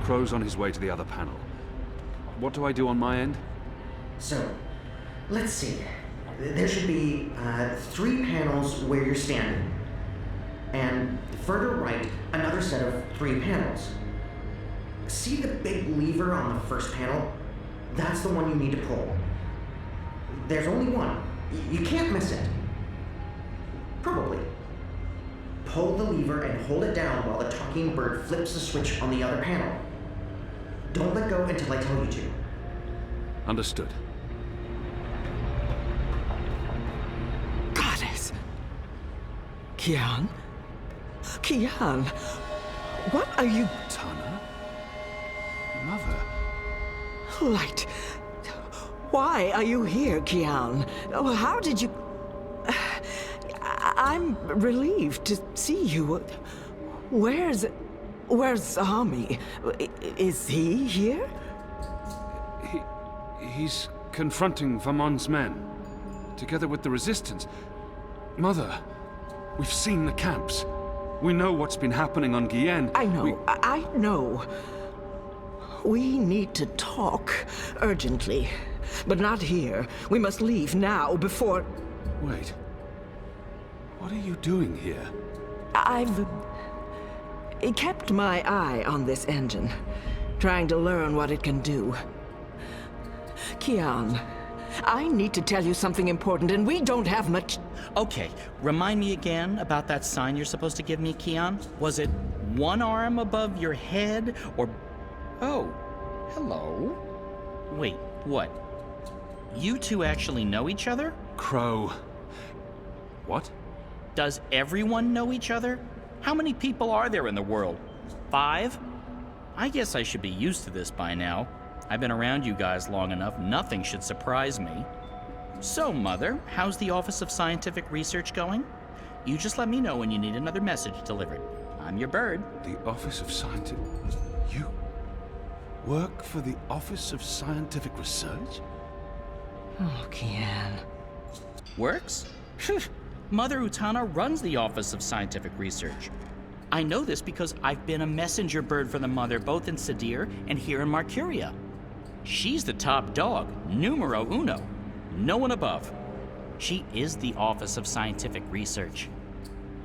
Speaker 8: Crow's on his way to the other panel. What do I do on my end?
Speaker 19: So, let's see. There should be 3 panels where you're standing. And further right, another set of 3 panels. See the big lever on the first panel? That's the one you need to pull. There's only one. You can't miss it. Probably. Pull the lever and hold it down while the talking bird flips the switch on the other panel. Don't let go until I tell you to.
Speaker 8: Understood.
Speaker 9: Goddess! Kian? Kian!
Speaker 2: What are you...
Speaker 8: Tana? Mother?
Speaker 2: Light. Why are you here, Kian? Oh, how did you... I'm relieved to see you. Where's Army? Is he here?
Speaker 8: He's confronting Vamon's men, together with the Resistance. Mother, we've seen the camps. We know what's been happening on Guyenne.
Speaker 2: I know, I know. We need to talk urgently, but not here. We must leave now before...
Speaker 8: Wait. What are you doing here?
Speaker 2: I've kept my eye on this engine, trying to learn what it can do. Kian, I need to tell you something important, and we don't have much...
Speaker 22: Okay, remind me again about that sign you're supposed to give me, Kian. Was it one arm above your head, or... Oh, hello? Wait, what? You two actually know each other?
Speaker 8: Crow. What?
Speaker 22: Does everyone know each other? How many people are there in the world? 5? I guess I should be used to this by now. I've been around you guys long enough, nothing should surprise me. So, Mother, how's the Office of Scientific Research going? You just let me know when you need another message delivered. I'm your bird.
Speaker 8: The Office of Scientific... You work for the Office of Scientific Research?
Speaker 2: Oh, Kian.
Speaker 22: Works? Mother Utana runs the Office of Scientific Research. I know this because I've been a messenger bird for the Mother both in Sadir and here in Marcuria. She's the top dog, numero uno. No one above. She is the Office of Scientific Research.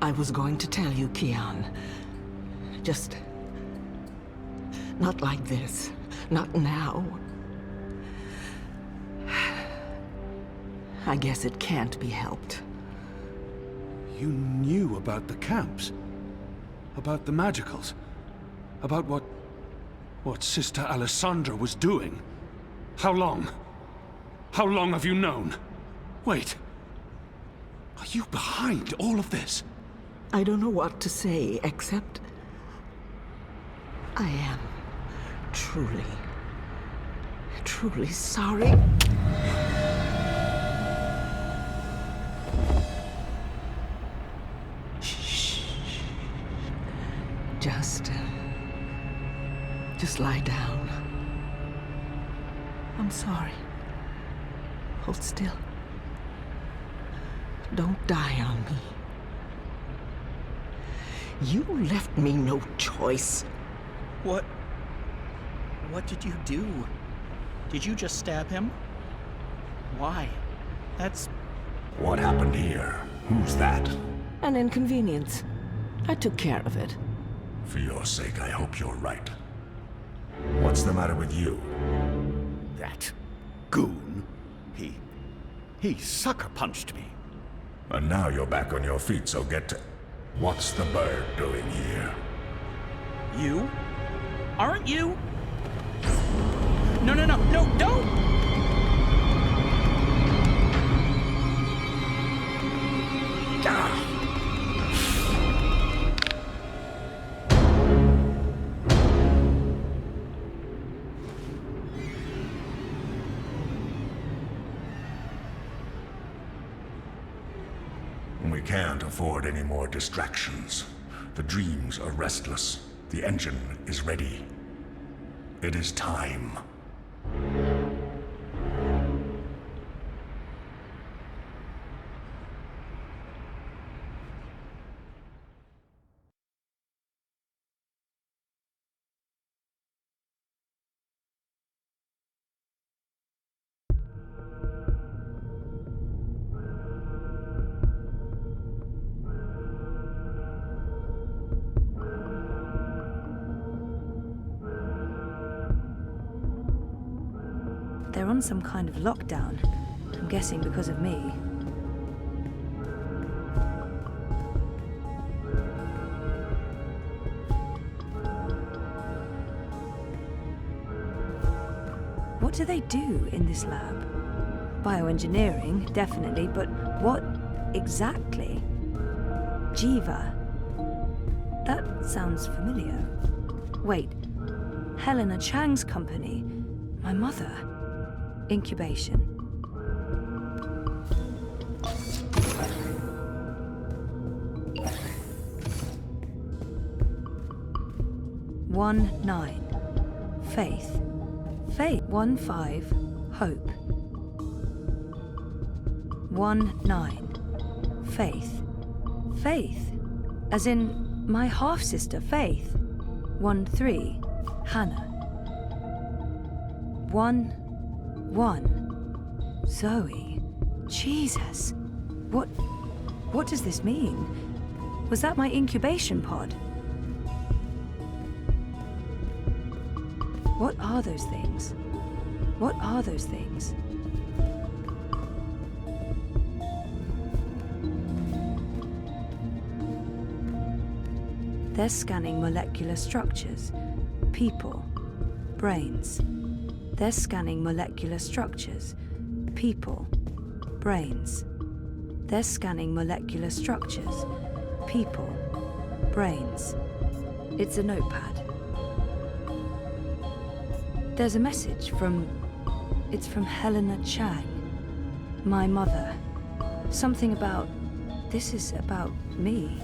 Speaker 2: I was going to tell you, Kian. Just... not like this. Not now. I guess it can't be helped.
Speaker 8: You knew about the camps? About the magicals? About what Sister Alessandra was doing? How long? How long have you known? Wait. Are you behind all of this?
Speaker 2: I don't know what to say, except... I am truly, truly sorry. Shh. Just lie down. I'm sorry. Hold still. Don't die on me. You left me no choice.
Speaker 22: What did you do? Did you just stab him? Why? That's...
Speaker 13: What happened here? Who's that?
Speaker 2: An inconvenience. I took care of it.
Speaker 13: For your sake, I hope you're right. What's the matter with you?
Speaker 1: That goon. He sucker punched me.
Speaker 13: And now you're back on your feet, so get to... What's the bird doing here?
Speaker 22: You? Aren't you? No, don't!
Speaker 13: We can't afford any more distractions. The dreams are restless. The engine is ready. It is time.
Speaker 5: They're on some kind of lockdown. I'm guessing because of me. What do they do in this lab? Bioengineering, definitely, but what exactly? Jiva. That sounds familiar. Wait, Helena Chang's company. My mother. Incubation. One 9. Faith. Faith. 1-5. Hope. 1-9. Faith. Faith. As in my half-sister, Faith. 1-3. Hannah. 1-1. Zoe. Jesus. What does this mean? Was that my incubation pod? What are those things? What are those things? They're scanning molecular structures. People. Brains. They're scanning molecular structures. People. Brains. They're scanning molecular structures. People. Brains. It's a notepad. There's a message from... It's from Helena Chang. My mother. Something about... This is about me.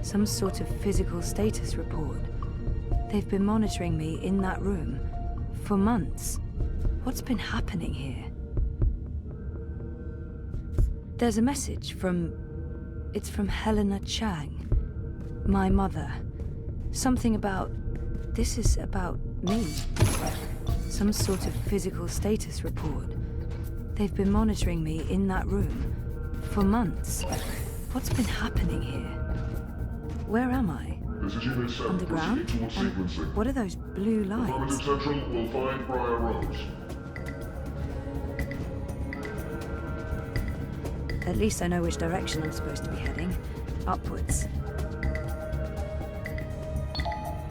Speaker 5: Some sort of physical status report. They've been monitoring me in that room for months. What's been happening here? There's a message from... It's from Helena Chang. My mother. Something about... This is about me. Some sort of physical status report. They've been monitoring me in that room for months. What's been happening here? Where am I?
Speaker 7: This is Unit 7.
Speaker 5: Underground?
Speaker 7: Towards sequencing.
Speaker 5: What are those blue lights?
Speaker 7: Affirmative Central will find Briar Rose.
Speaker 5: At least I know which direction I'm supposed to be heading. Upwards.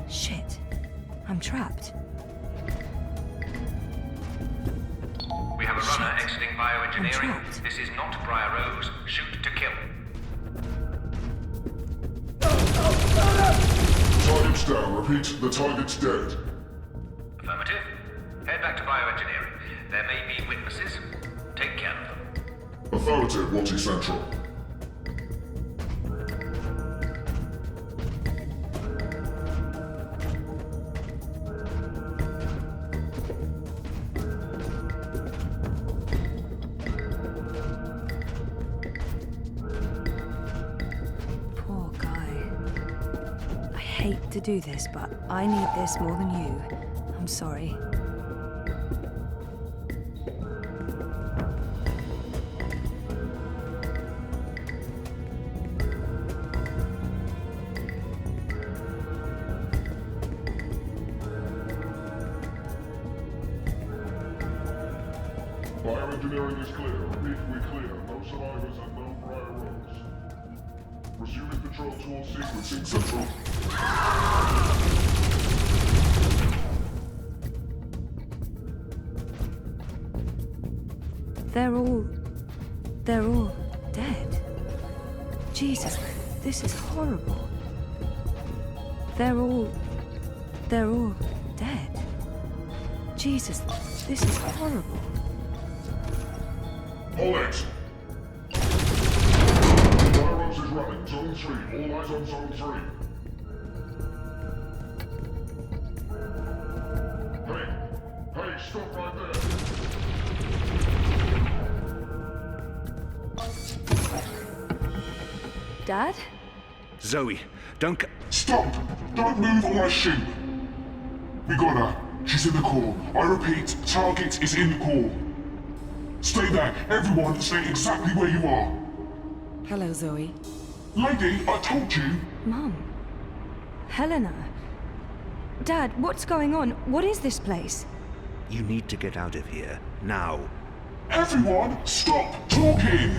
Speaker 5: Shit. I'm trapped.
Speaker 10: We have a runner exiting bioengineering. This is not Briar Rose. Shoot to kill.
Speaker 7: Target's down. Repeat, the target's dead.
Speaker 10: Affirmative. Head back to bioengineering. There may be witnesses. Take care of them.
Speaker 7: Affirmative, Wati Central.
Speaker 5: Poor guy. I hate to do this, but I need this more than you. I'm sorry.
Speaker 7: Bioengineering is clear. Repeat, we're clear. No survivors and no Briar Rose. Resuming patrol towards sequencing, Central.
Speaker 5: They're all dead. Jesus, this is horrible. They're all dead. Jesus, this is horrible.
Speaker 7: All X. Briar Rose is running. Zone 3. All eyes on Zone 3. Hey, stop right there.
Speaker 5: Dad?
Speaker 23: Zoe, don't
Speaker 7: Stop! Don't move or I shoot! We got her. She's in the core. I repeat, target is in the core. Stay there. Everyone, stay exactly where you are.
Speaker 9: Hello, Zoe.
Speaker 7: Lady, I told you.
Speaker 5: Mum. Helena. Dad, what's going on? What is this place?
Speaker 23: You need to get out of here. Now.
Speaker 7: Everyone, stop talking!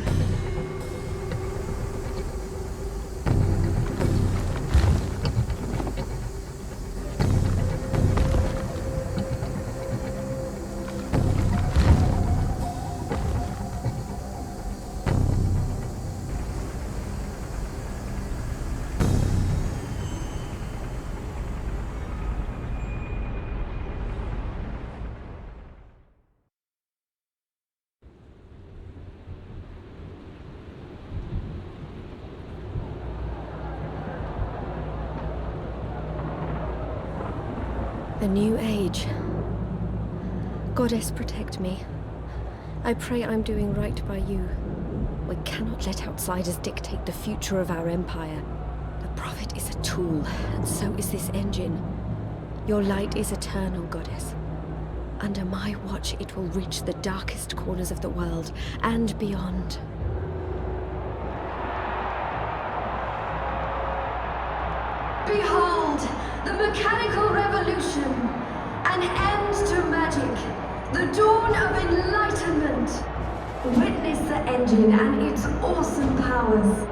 Speaker 11: The new age. Goddess, protect me. I pray I'm doing right by you. We cannot let outsiders dictate the future of our empire. The Prophet is a tool, and so is this engine. Your light is eternal, Goddess. Under my watch, it will reach the darkest corners of the world and beyond.
Speaker 14: Behold, the mechanical revolution, an end to magic, the dawn of enlightenment. Witness the engine and its awesome powers.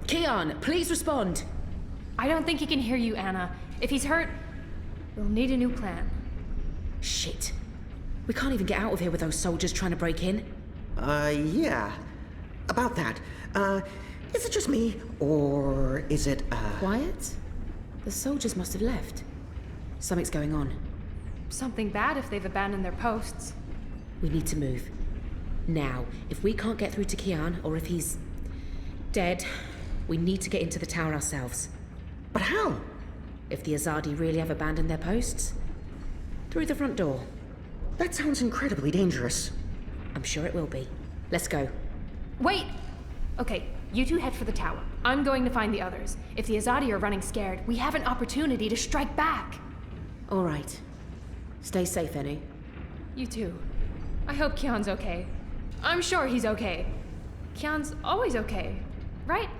Speaker 6: Keon, please respond.
Speaker 15: I don't think he can hear you, Anna. If he's hurt, we'll need a new plan.
Speaker 6: Shit. We can't even get out of here with those soldiers trying to break in.
Speaker 19: Yeah. About that. Is it just me, or is it,
Speaker 6: Quiet? The soldiers must have left. Something's going on.
Speaker 15: Something bad if they've abandoned their posts.
Speaker 6: We need to move. Now, if we can't get through to Keon, or if he's dead, we need to get into the tower ourselves.
Speaker 19: But how?
Speaker 6: If the Azadi really have abandoned their posts, through the front door.
Speaker 19: That sounds incredibly dangerous.
Speaker 6: I'm sure it will be. Let's go.
Speaker 15: Wait! Okay, you two head for the tower. I'm going to find the others. If the Azadi are running scared, we have an opportunity to strike back.
Speaker 6: All right. Stay safe, Enu.
Speaker 15: You too. I hope Keon's okay. I'm sure he's okay. Keon's always okay, right?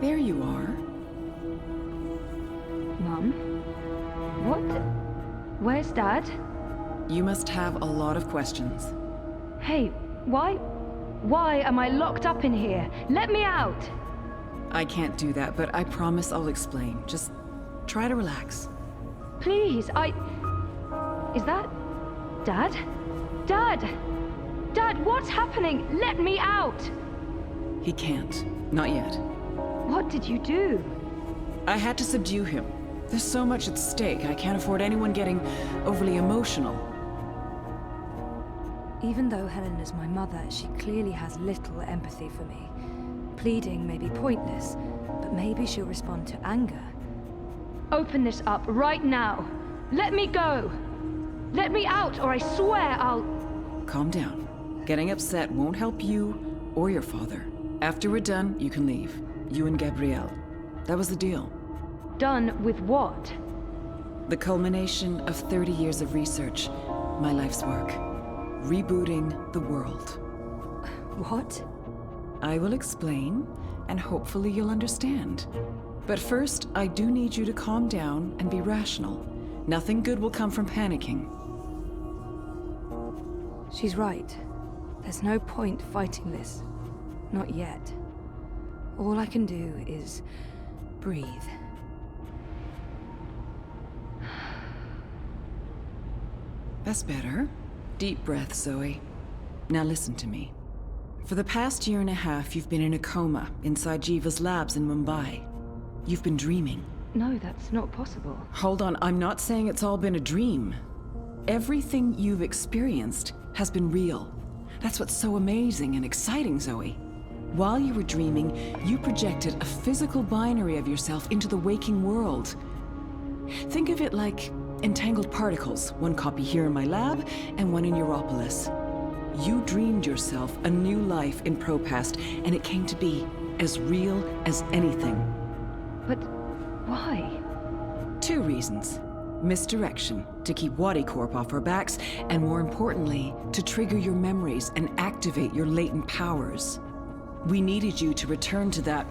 Speaker 17: There you are.
Speaker 5: Mum? What? Where's Dad?
Speaker 17: You must have a lot of questions.
Speaker 5: Hey, why am I locked up in here? Let me out!
Speaker 17: I can't do that, but I promise I'll explain. Just try to relax.
Speaker 5: Please, Is that... Dad? Dad! Dad, what's happening? Let me out!
Speaker 17: He can't. Not yet.
Speaker 5: What did you do?
Speaker 17: I had to subdue him. There's so much at stake, I can't afford anyone getting overly emotional.
Speaker 5: Even though Helena's my mother, she clearly has little empathy for me. Pleading may be pointless, but maybe she'll respond to anger. Open this up right now! Let me go! Let me out, or I swear I'll...
Speaker 17: Calm down. Getting upset won't help you or your father. After we're done, you can leave. You and Gabrielle. That was the deal.
Speaker 5: Done with what?
Speaker 17: The culmination of 30 years of research. My life's work. Rebooting the world.
Speaker 5: What?
Speaker 17: I will explain, and hopefully you'll understand. But first, I do need you to calm down and be rational. Nothing good will come from panicking.
Speaker 5: She's right. There's no point fighting this. Not yet. All I can do is breathe.
Speaker 17: That's better. Deep breath, Zoe. Now listen to me. For the past year and a half, you've been in a coma inside Jiva's labs in Mumbai. You've been dreaming.
Speaker 5: No, that's not possible.
Speaker 17: Hold on, I'm not saying it's all been a dream. Everything you've experienced has been real. That's what's so amazing and exciting, Zoe. While you were dreaming, you projected a physical binary of yourself into the waking world. Think of it like entangled particles, one copy here in my lab and one in Europolis. You dreamed yourself a new life in ProPast, and it came to be as real as anything.
Speaker 5: But why?
Speaker 17: 2 reasons. Misdirection, to keep WatiCorp off our backs, and more importantly, to trigger your memories and activate your latent powers. We needed you to return to that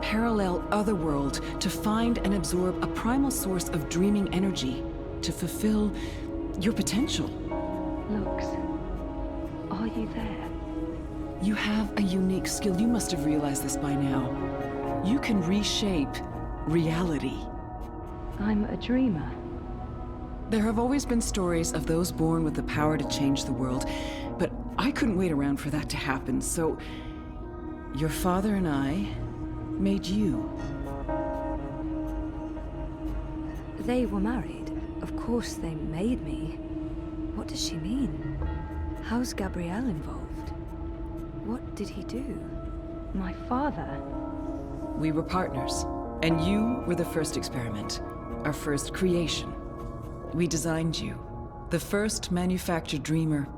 Speaker 17: parallel otherworld, to find and absorb a primal source of dreaming energy, to fulfill your potential.
Speaker 5: Lux, are you there?
Speaker 17: You have a unique skill. You must have realized this by now. You can reshape reality.
Speaker 5: I'm a dreamer.
Speaker 17: There have always been stories of those born with the power to change the world, but I couldn't wait around for that to happen, so your father and I made you.
Speaker 5: They were married. Of course they made me. What does she mean? How's Gabrielle involved? What did he do? My father?
Speaker 17: We were partners, and you were the first experiment, our first creation. We designed you, the first manufactured dreamer.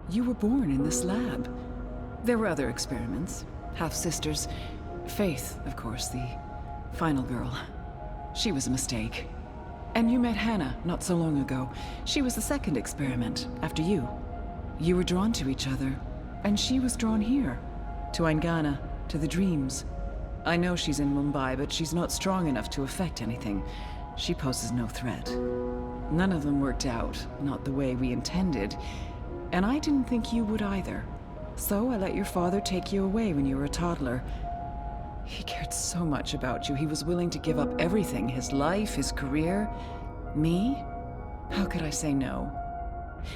Speaker 17: You were born in this lab. There were other experiments, half-sisters. Faith, of course, the final girl. She was a mistake. And you met Hannah not so long ago. She was the second experiment, after you. You were drawn to each other, and she was drawn here, to Eingana, to the dreams. I know she's in Mumbai, but she's not strong enough to affect anything. She poses no threat. None of them worked out, not the way we intended. And I didn't think you would either. So I let your father take you away when you were a toddler. He cared so much about you, he was willing to give up everything, his life, his career. Me? How could I say no?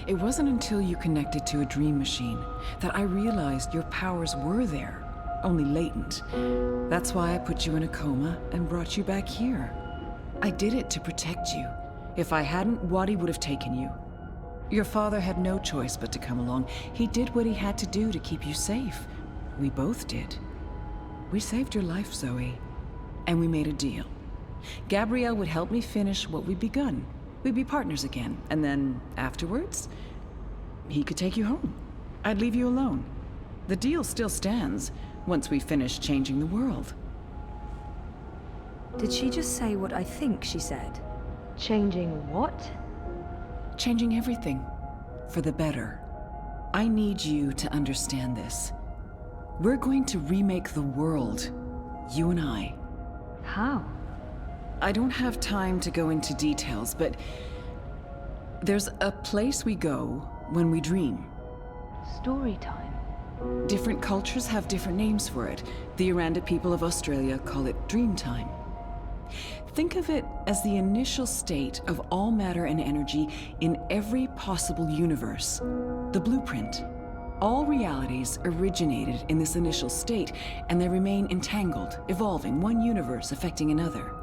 Speaker 17: It wasn't until you connected to a dream machine that I realized your powers were there, only latent. That's why I put you in a coma and brought you back here. I did it to protect you. If I hadn't, Wati would have taken you. Your father had no choice but to come along. He did what he had to do to keep you safe. We both did. We saved your life, Zoe. And we made a deal. Gabrielle would help me finish what we'd begun. We'd be partners again. And then, afterwards, he could take you home. I'd leave you alone. The deal still stands, once we finish changing the world.
Speaker 5: Did she just say what I think she said? Changing what?
Speaker 17: Changing everything. For the better. I need you to understand this. We're going to remake the world. You and I.
Speaker 5: How?
Speaker 17: I don't have time to go into details, but there's a place we go when we dream.
Speaker 5: Storytime.
Speaker 17: Different cultures have different names for it. The Aranda people of Australia call it Dreamtime. Think of it as the initial state of all matter and energy in every possible universe. The blueprint. All realities originated in this initial state, and they remain entangled, evolving, one universe affecting another.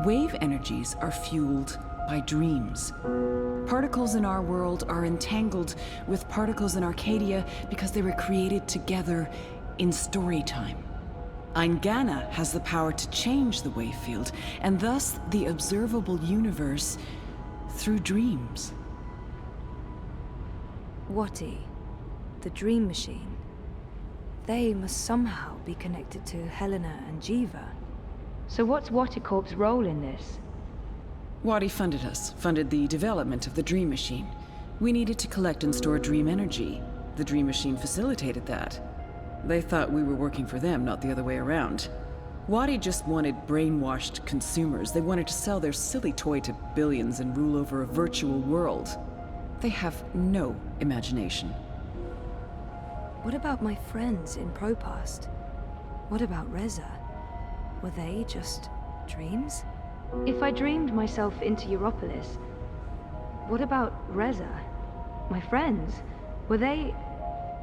Speaker 17: Wave energies are fueled by dreams. Particles in our world are entangled with particles in Arcadia because they were created together in Storytime. Eingana has the power to change the wave field, and thus the observable universe through dreams.
Speaker 5: Wati, the Dream Machine. They must somehow be connected to Helena and Jiva. So what's WatiCorp's role in this?
Speaker 17: Wati funded us, funded the development of the Dream Machine. We needed to collect and store dream energy. The Dream Machine facilitated that. They thought we were working for them, not the other way around. Wati just wanted brainwashed consumers. They wanted to sell their silly toy to billions and rule over a virtual world. They have no imagination.
Speaker 5: What about my friends in ProPast? What about Reza? Were they just dreams? If I dreamed myself into Europolis, what about Reza? My friends? Were they...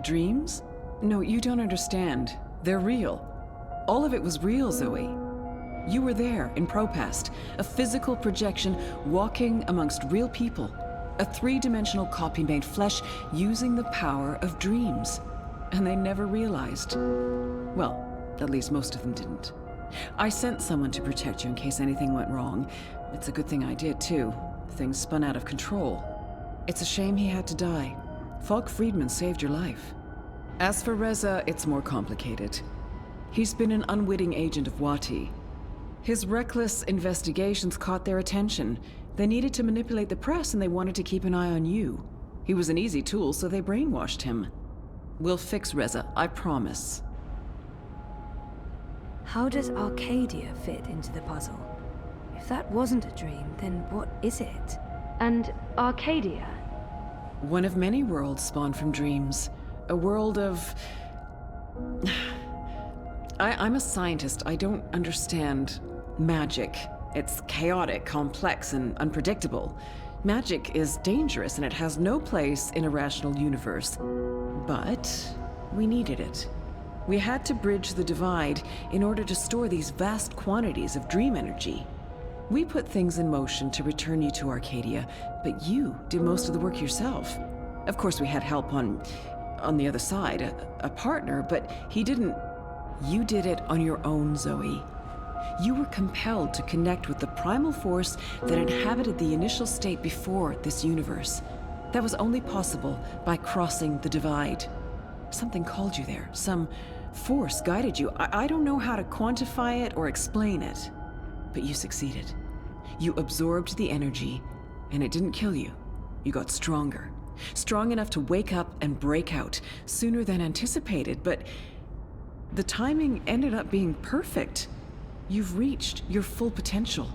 Speaker 17: Dreams? No, you don't understand. They're real. All of it was real, Zoe. You were there in Propast, a physical projection walking amongst real people. A three-dimensional copy made flesh using the power of dreams. And they never realized. Well, at least most of them didn't. I sent someone to protect you in case anything went wrong. It's a good thing I did, too. Things spun out of control. It's a shame he had to die. Falk Friedman saved your life. As for Reza, it's more complicated. He's been an unwitting agent of Wati. His reckless investigations caught their attention. They needed to manipulate the press and they wanted to keep an eye on you. He was an easy tool, so they brainwashed him. We'll fix Reza, I promise.
Speaker 5: How does Arcadia fit into the puzzle? If that wasn't a dream, then what is it? And Arcadia?
Speaker 17: One of many worlds spawned from dreams. A world of... I'm a scientist. I don't understand magic. It's chaotic, complex, and unpredictable. Magic is dangerous, and it has no place in a rational universe. But we needed it. We had to bridge the divide in order to store these vast quantities of dream energy. We put things in motion to return you to Arcadia, but you did most of the work yourself. Of course, we had help on the other side, a partner, but he didn't... You did it on your own, Zoe. You were compelled to connect with the primal force that inhabited the initial state before this universe. That was only possible by crossing the divide. Something called you there. Some force guided you. I don't know how to quantify it or explain it, but you succeeded. You absorbed the energy, and it didn't kill you. You got stronger. Strong enough to wake up and break out sooner than anticipated, but the timing ended up being perfect. You've reached your full potential.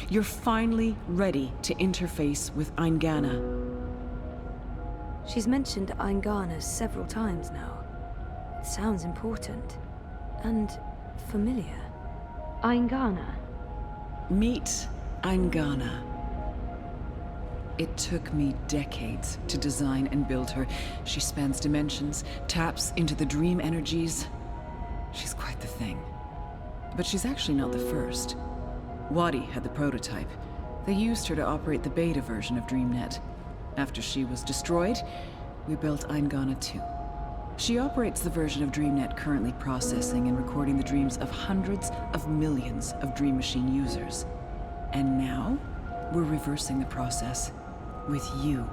Speaker 17: You're finally ready to interface with Eingana.
Speaker 5: She's mentioned Eingana several times now. It sounds important. And familiar. Eingana.
Speaker 17: Meet Eingana. It took me decades to design and build her. She spans dimensions, taps into the dream energies. She's quite the thing. But she's actually not the first. Wati had the prototype. They used her to operate the beta version of DreamNet. After she was destroyed, we built Eingana 2. She operates the version of DreamNet currently processing and recording the dreams of hundreds of millions of Dreamachine users. And now, we're reversing the process. With you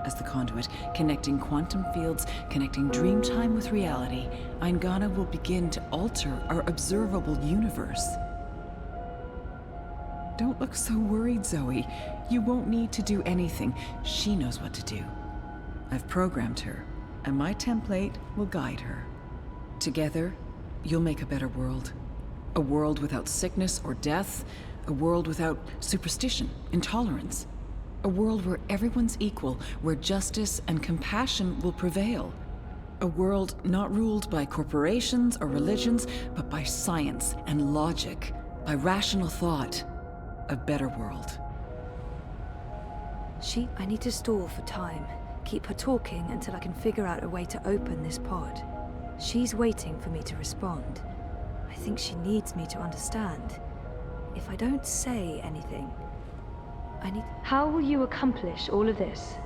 Speaker 17: as the conduit, connecting quantum fields, connecting dreamtime with reality, Eingana will begin to alter our observable universe. Don't look so worried, Zoe. You won't need to do anything. She knows what to do. I've programmed her, and my template will guide her. Together, you'll make a better world. A world without sickness or death, a world without superstition, intolerance. A world where everyone's equal, where justice and compassion will prevail. A world not ruled by corporations or religions, but by science and logic, by rational thought. A better world.
Speaker 5: I need to stall for time. Keep her talking until I can figure out a way to open this pod. She's waiting for me to respond. I think she needs me to understand. If I don't say anything, How will you accomplish all of this?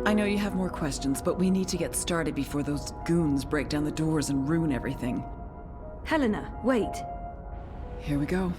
Speaker 17: I know you have more questions, but we need to get started before those goons break down the doors and ruin everything.
Speaker 5: Helena, wait.
Speaker 17: Here we go.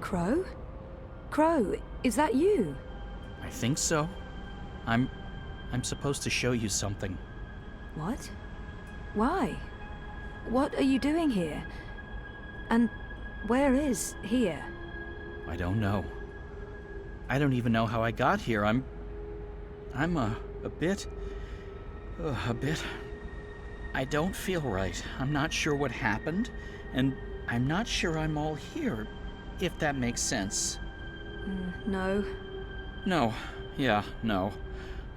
Speaker 5: Crow? Crow, is that you?
Speaker 22: I think so. I'm supposed to show you something.
Speaker 5: What? Why? What are you doing here? And where is here?
Speaker 22: I don't know. I don't even know how I got here. I'm a bit A bit. I don't feel right. I'm not sure what happened, and I'm not sure I'm all here, if that makes sense.
Speaker 5: No.
Speaker 22: No. Yeah, no.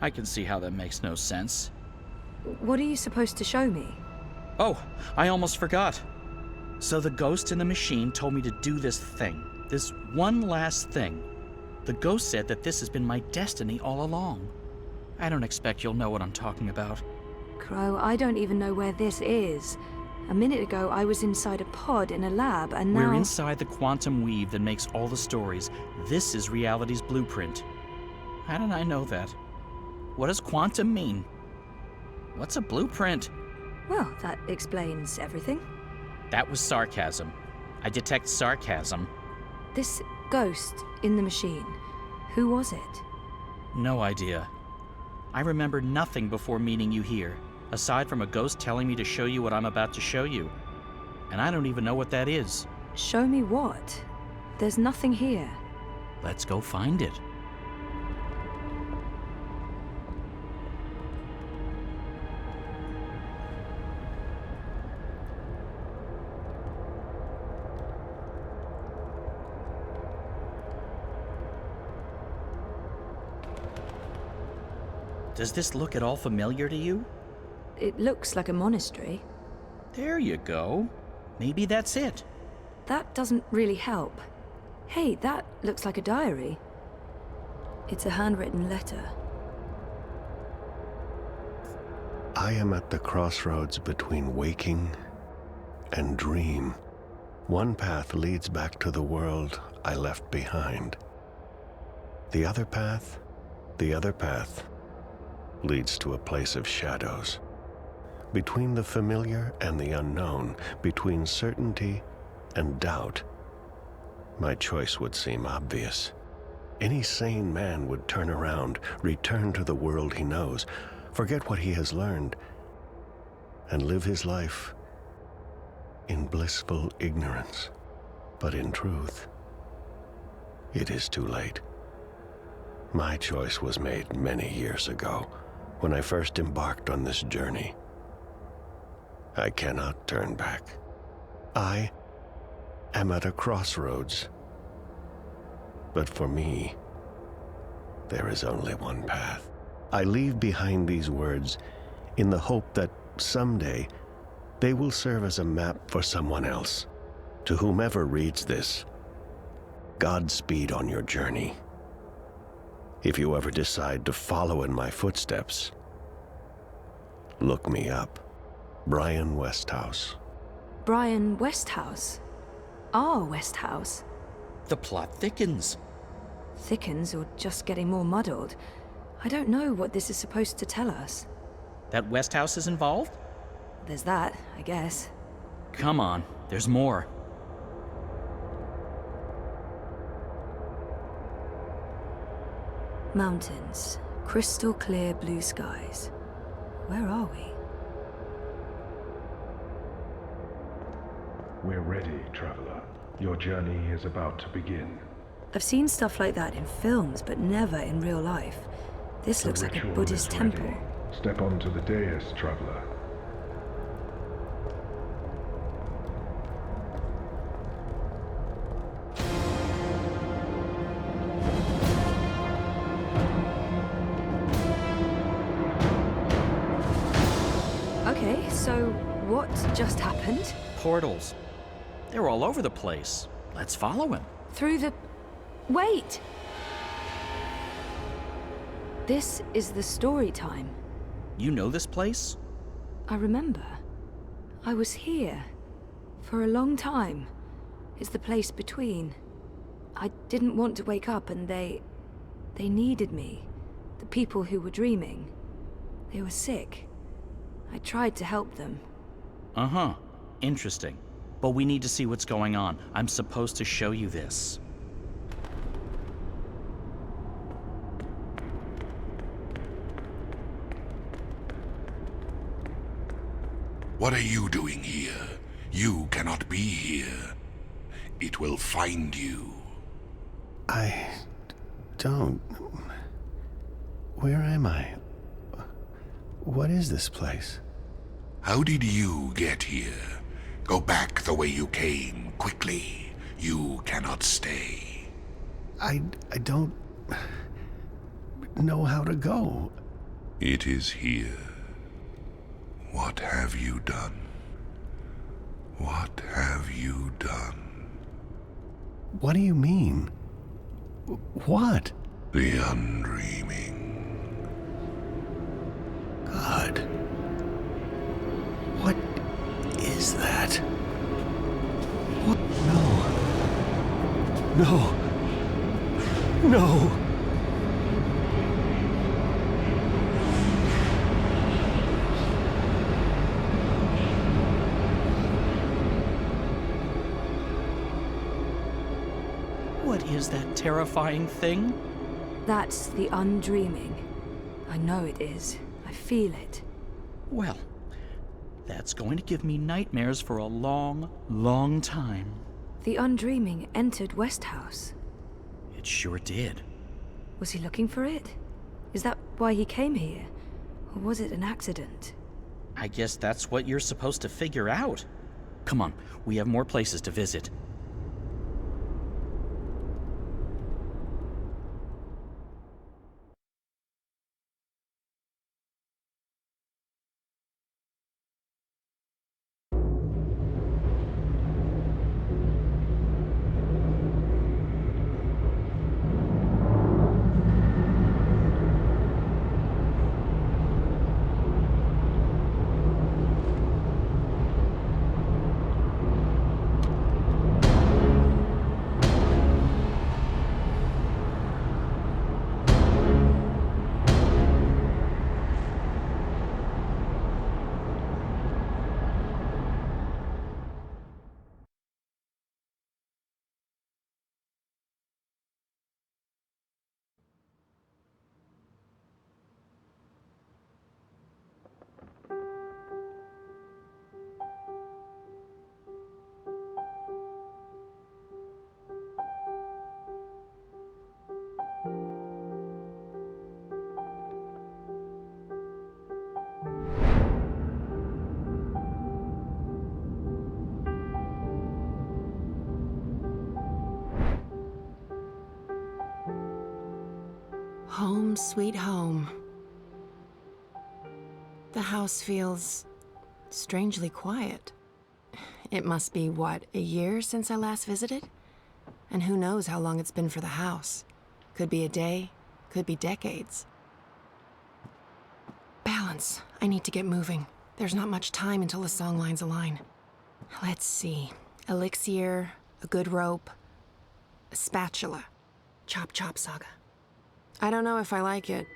Speaker 22: I can see how that makes no sense.
Speaker 5: What are you supposed to show me?
Speaker 22: Oh, I almost forgot. So the ghost in the machine told me to do this thing. This one last thing. The ghost said that this has been my destiny all along. I don't expect you'll know what I'm talking about.
Speaker 5: Crow, I don't even know where this is. A minute ago, I was inside a pod in a lab, and now...
Speaker 22: We're inside the quantum weave that makes all the stories. This is reality's blueprint. How did I know that? What does quantum mean? What's a blueprint?
Speaker 5: Well, that explains everything.
Speaker 22: That was sarcasm. I detect sarcasm.
Speaker 5: This ghost in the machine, who was it?
Speaker 22: No idea. I remember nothing before meeting you here, aside from a ghost telling me to show you what I'm about to show you. And I don't even know what that is.
Speaker 5: Show me what? There's nothing here.
Speaker 22: Let's go find it. Does this look at all familiar to you?
Speaker 5: It looks like a monastery.
Speaker 22: There you go. Maybe that's it.
Speaker 5: That doesn't really help. Hey, that looks like a diary. It's a handwritten letter.
Speaker 12: I am at the crossroads between waking and dream. One path leads back to the world I left behind. The other path leads to a place of shadows. Between the familiar and the unknown, between certainty and doubt, my choice would seem obvious. Any sane man would turn around, return to the world he knows, forget what he has learned, and live his life in blissful ignorance. But in truth, it is too late. My choice was made many years ago, when I first embarked on this journey. I cannot turn back. I am at a crossroads. But for me, there is only one path. I leave behind these words in the hope that someday they will serve as a map for someone else. To whomever reads this, Godspeed on your journey. If you ever decide to follow in my footsteps, look me up. Brian Westhouse.
Speaker 5: Brian Westhouse? Our Westhouse?
Speaker 22: The plot thickens.
Speaker 5: Thickens or just getting more muddled? I don't know what this is supposed to tell us.
Speaker 22: That Westhouse is involved?
Speaker 5: There's that, I guess.
Speaker 22: Come on, there's more.
Speaker 5: Mountains, crystal clear blue skies. Where are we?
Speaker 18: We're ready, traveler. Your journey is about to begin.
Speaker 5: I've seen stuff like that in films, but never in real life. This looks like a Buddhist temple.
Speaker 18: Step onto the dais, traveler.
Speaker 5: Okay, so what just happened?
Speaker 22: Portals. They're all over the place. Let's follow him.
Speaker 5: Through the... Wait! This is the Storytime.
Speaker 22: You know this place?
Speaker 5: I remember. I was here. For a long time. It's the place between. I didn't want to wake up and they needed me. The people who were dreaming. They were sick. I tried to help them.
Speaker 22: Uh-huh. Interesting. But we need to see what's going on. I'm supposed to show you this.
Speaker 20: What are you doing here? You cannot be here. It will find you.
Speaker 12: I don't... Where am I? What is this place?
Speaker 20: How did you get here? Go back the way you came, quickly. You cannot stay.
Speaker 12: I don't know how to go.
Speaker 20: It is here. What have you done? What have you done?
Speaker 12: What do you mean? What?
Speaker 20: The undreaming.
Speaker 12: God. What is that? What? No. No. No.
Speaker 22: What is that terrifying thing?
Speaker 5: That's the undreaming. I know it is. I feel it.
Speaker 22: Well, that's going to give me nightmares for a long, long time.
Speaker 5: The undreaming entered Westhouse.
Speaker 22: It sure did.
Speaker 5: Was he looking for it? Is that why he came here? Or was it an accident?
Speaker 22: I guess that's what you're supposed to figure out. Come on, we have more places to visit.
Speaker 6: Home sweet home. The house feels strangely quiet. It must be, what, a year since I last visited? And who knows how long it's been for the house. Could be a day, could be decades. Balance. I need to get moving. There's not much time until the songlines align. Let's see. Elixir, a good rope, a spatula. Chop chop, Saga. I don't know if I like it.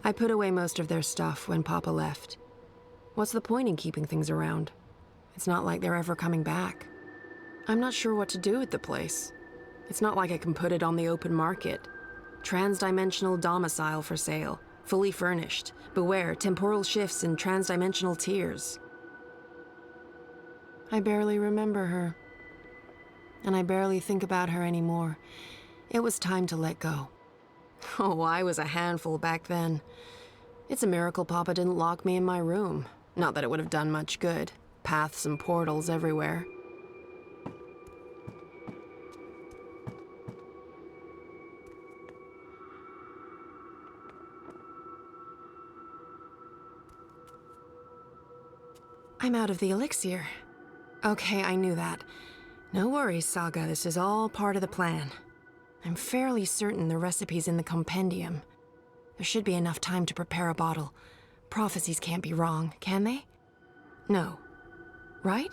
Speaker 6: I put away most of their stuff when Papa left. What's the point in keeping things around? It's not like they're ever coming back. I'm not sure what to do with the place. It's not like I can put it on the open market. Transdimensional domicile for sale, fully furnished. Beware temporal shifts and transdimensional tears. I barely remember her. And I barely think about her anymore. It was time to let go. Oh, I was a handful back then. It's a miracle Papa didn't lock me in my room. Not that it would have done much good. Paths and portals everywhere. I'm out of the elixir. Okay, I knew that. No worries, Saga. This is all part of the plan. I'm fairly certain the recipe's in the compendium. There should be enough time to prepare a bottle. Prophecies can't be wrong, can they? No. Right?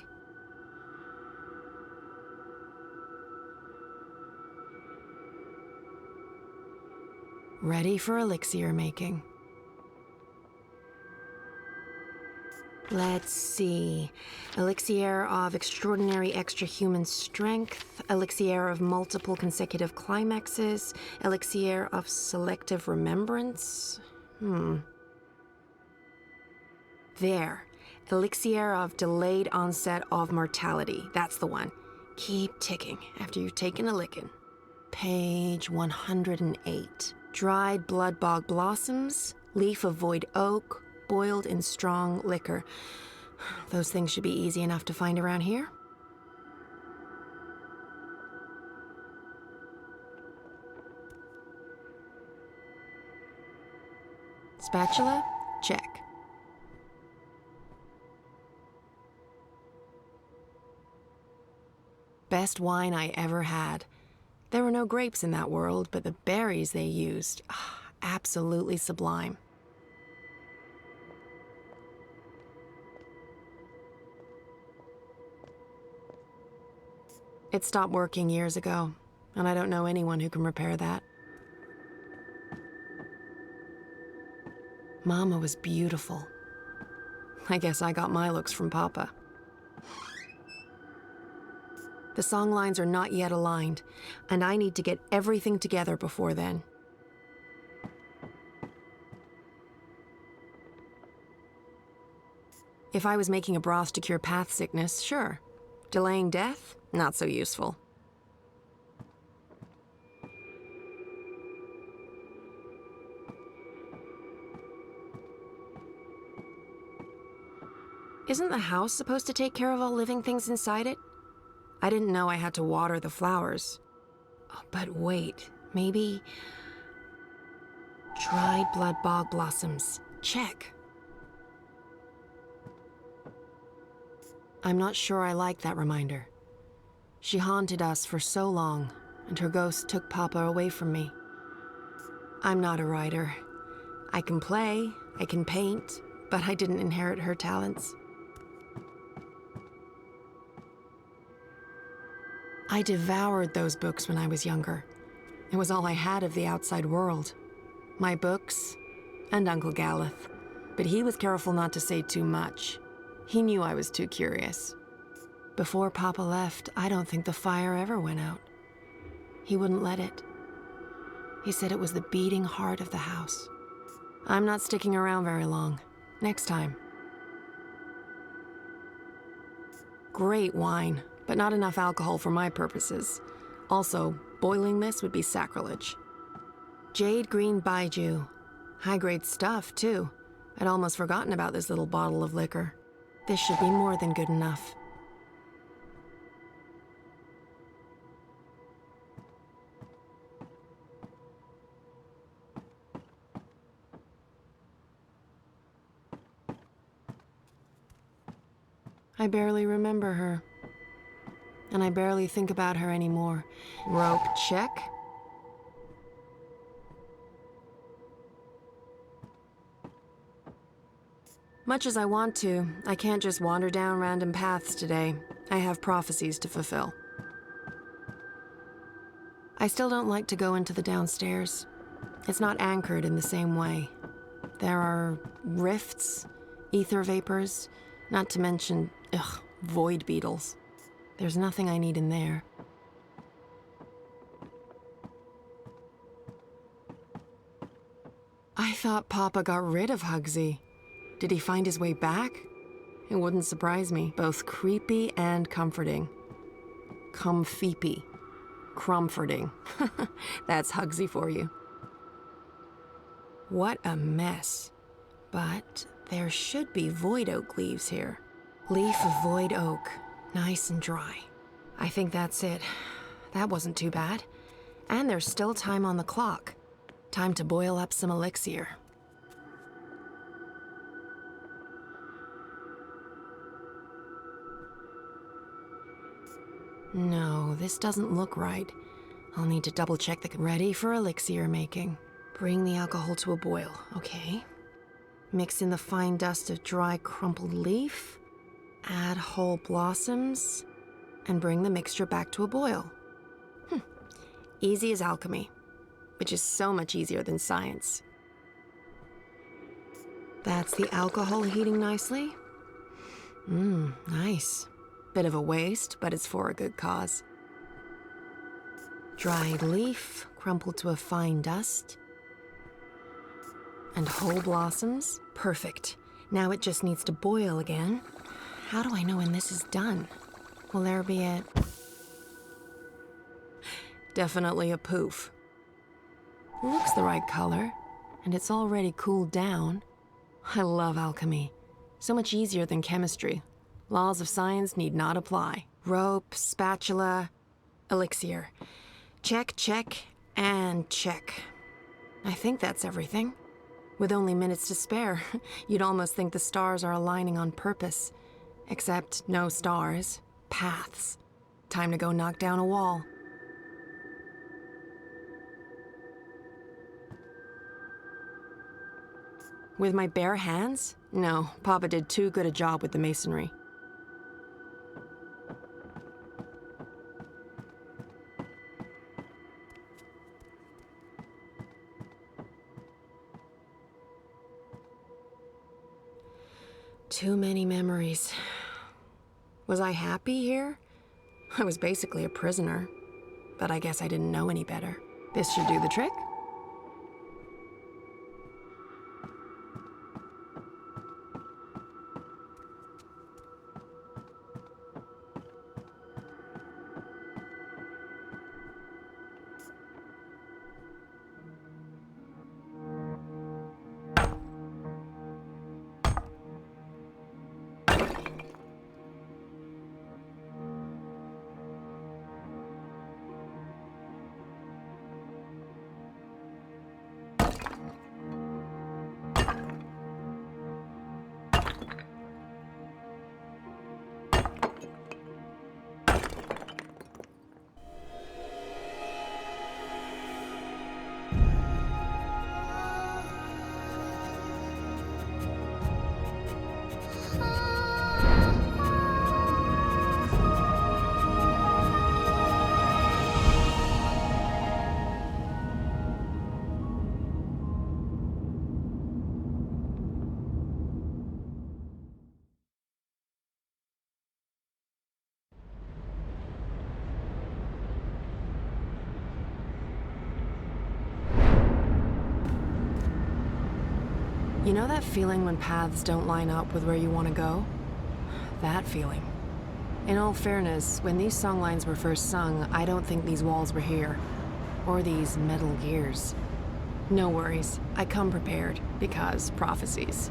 Speaker 6: Ready for elixir making. Let's see. Elixir of extraordinary extra-human strength, elixir of multiple consecutive climaxes, elixir of selective remembrance. There. Elixir of delayed onset of mortality. That's the one. Keep ticking after you've taken a licking. Page 108.
Speaker 3: Dried blood bog blossoms, leaf of void oak, boiled in strong liquor. Those things should be easy enough to find around here. Spatula? Check. Best wine I ever had. There were no grapes in that world, but the berries they used, absolutely sublime. It stopped working years ago, and I don't know anyone who can repair that. Mama was beautiful. I guess I got my looks from Papa. The song lines are not yet aligned, and I need to get everything together before then. If I was making a broth to cure path sickness, sure. Delaying death? Not so useful. Isn't the house supposed to take care of all living things inside it? I didn't know I had to water the flowers. Oh, but wait, maybe... Dried blood bog blossoms. Check. I'm not sure I like that reminder. She haunted us for so long, and her ghost took Papa away from me. I'm not a writer. I can play, I can paint, but I didn't inherit her talents. I devoured those books when I was younger. It was all I had of the outside world. My books, and Uncle Galeth. But he was careful not to say too much. He knew I was too curious. Before Papa left, I don't think the fire ever went out. He wouldn't let it. He said it was the beating heart of the house. I'm not sticking around very long. Next time. Great wine, but not enough alcohol for my purposes. Also, boiling this would be sacrilege. Jade green baijiu. High-grade stuff, too. I'd almost forgotten about this little bottle of liquor. This should be more than good enough. I barely remember her. And I barely think about her anymore. Rope check. Much as I want to, I can't just wander down random paths today. I have prophecies to fulfill. I still don't like to go into the downstairs. It's not anchored in the same way. There are rifts, ether vapors, not to mention, void beetles. There's nothing I need in there. I thought Papa got rid of Hugsy. Did he find his way back? It wouldn't surprise me. Both creepy and comforting. Comfeepy. Crumforting. That's Hugsy for you. What a mess. But there should be void oak leaves here. Leaf of void oak. Nice and dry. I think that's it. That wasn't too bad. And there's still time on the clock. Time to boil up some elixir. No, this doesn't look right. I'll need to double check the... Ready for elixir making. Bring the alcohol to a boil, okay. Mix in the fine dust of dry crumpled leaf. Add whole blossoms. And bring the mixture back to a boil. Easy as alchemy. Which is so much easier than science. That's the alcohol heating nicely. Nice. Bit of a waste, but it's for a good cause. Dried leaf, crumpled to a fine dust. And whole blossoms. Perfect. Now it just needs to boil again. How do I know when this is done? Will there be a... Definitely a poof. Looks the right color, and it's already cooled down. I love alchemy. So much easier than chemistry. Laws of science need not apply. Rope, spatula, elixir. Check, check, and check. I think that's everything. With only minutes to spare, you'd almost think the stars are aligning on purpose. Except no stars, paths. Time to go knock down a wall. With my bare hands? No, Papa did too good a job with the masonry. Too many memories. Was I happy here? I was basically a prisoner, but I guess I didn't know any better. This should do the trick. You know that feeling when paths don't line up with where you want to go? That feeling. In all fairness, when these songlines were first sung, I don't think these walls were here. Or these metal gears. No worries, I come prepared, because prophecies.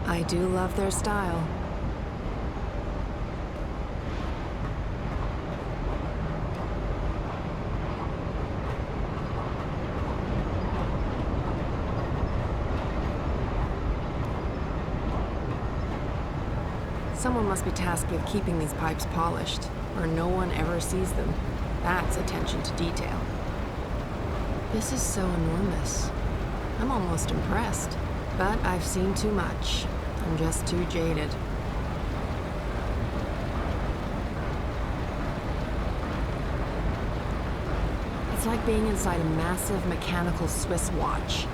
Speaker 3: I do love their style. Someone must be tasked with keeping these pipes polished, or no one ever sees them. That's attention to detail. This is so enormous. I'm almost impressed, but I've seen too much. I'm just too jaded. It's like being inside a massive mechanical Swiss watch.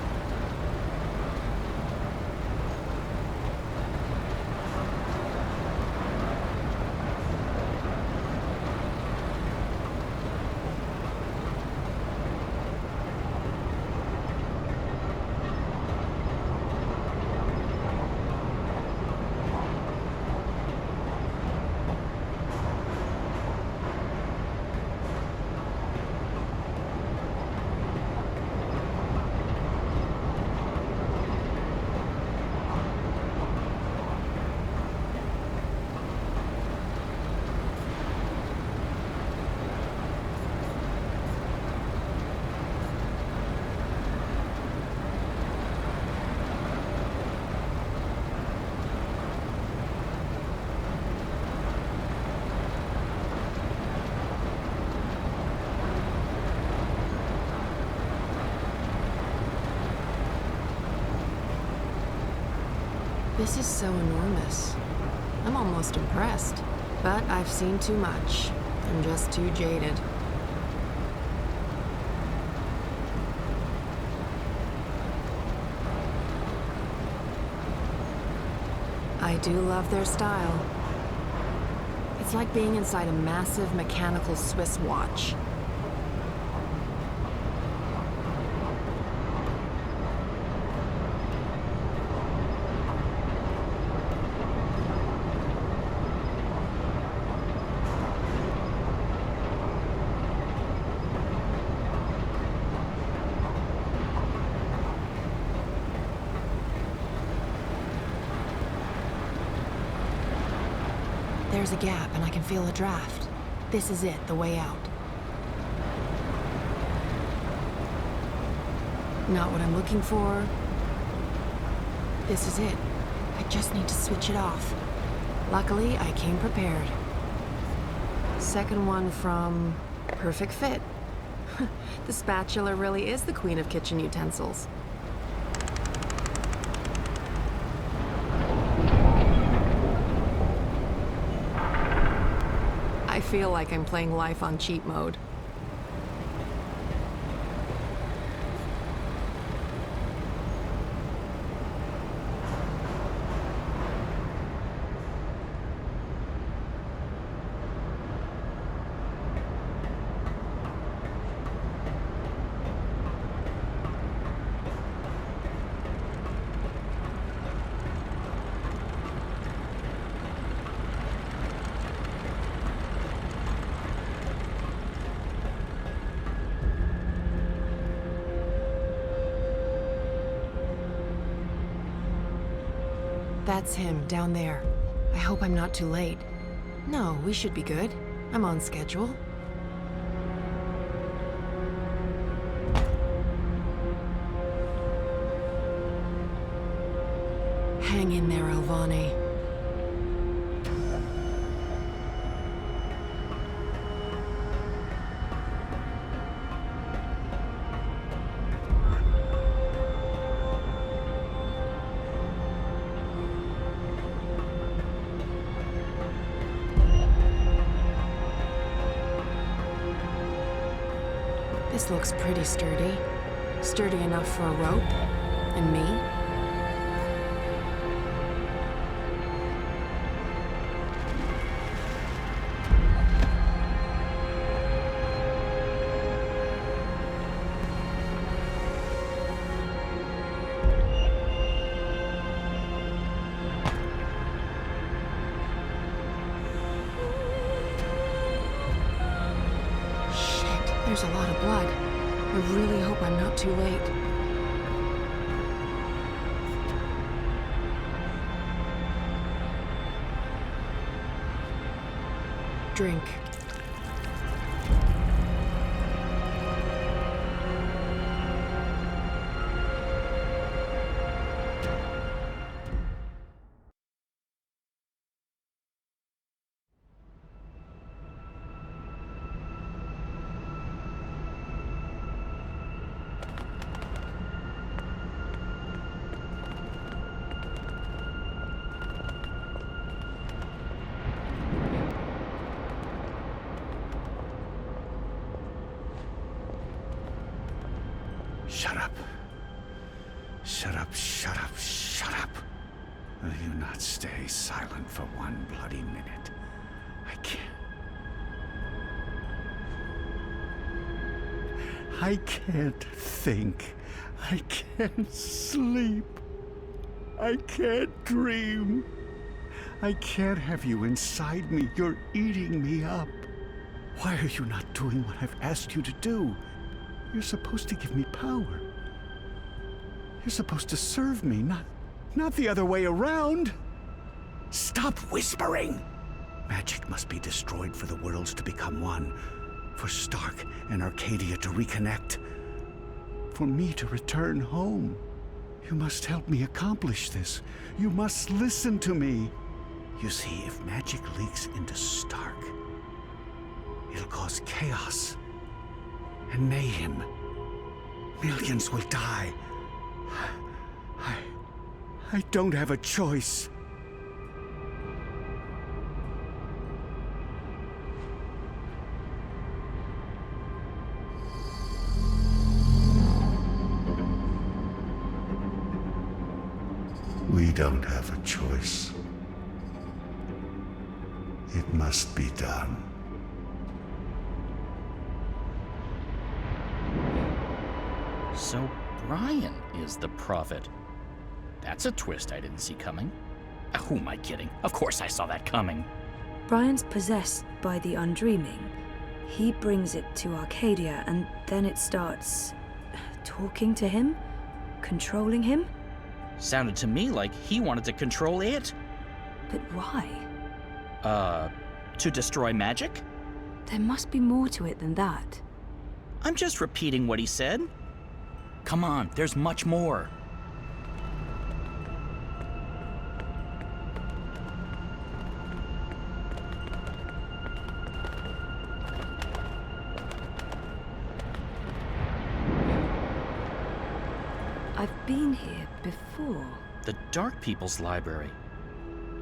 Speaker 3: This is so enormous. I'm almost impressed, but I've seen too much. I'm just too jaded. I do love their style. It's like being inside a massive mechanical Swiss watch. There's a gap, and I can feel a draft. This is it, the way out. Not what I'm looking for. This is it. I just need to switch it off. Luckily, I came prepared. Second one from Perfect Fit. The spatula really is the queen of kitchen utensils. I feel like I'm playing life on cheat mode. That's him, down there. I hope I'm not too late. No, we should be good. I'm on schedule. Hang in there, Elvani. This looks pretty sturdy. Sturdy enough for a rope. And me. There's a lot of blood. I really hope I'm not too late. Drink.
Speaker 1: Shut up. Shut up, shut up, shut up. Will you not stay silent for one bloody minute? I can't think. I can't sleep. I can't dream. I can't have you inside me. You're eating me up. Why are you not doing what I've asked you to do? You're supposed to give me power. You're supposed to serve me, not the other way around. Stop whispering! Magic must be destroyed for the worlds to become one. For Stark and Arcadia to reconnect. For me to return home. You must help me accomplish this. You must listen to me. You see, if magic leaks into Stark, it'll cause chaos and mayhem. Millions will die. I don't have a choice.
Speaker 13: We don't have a choice. It must be done.
Speaker 22: So Brian is the prophet. That's a twist I didn't see coming. Who am I kidding? Of course I saw that coming.
Speaker 5: Brian's possessed by the undreaming. He brings it to Arcadia, and then it starts talking to him? Controlling him?
Speaker 22: Sounded to me like he wanted to control it.
Speaker 5: But why?
Speaker 22: To destroy magic?
Speaker 5: There must be more to it than that.
Speaker 22: I'm just repeating what he said. Come on, there's much more.
Speaker 5: I've been here before.
Speaker 22: The Dark People's Library.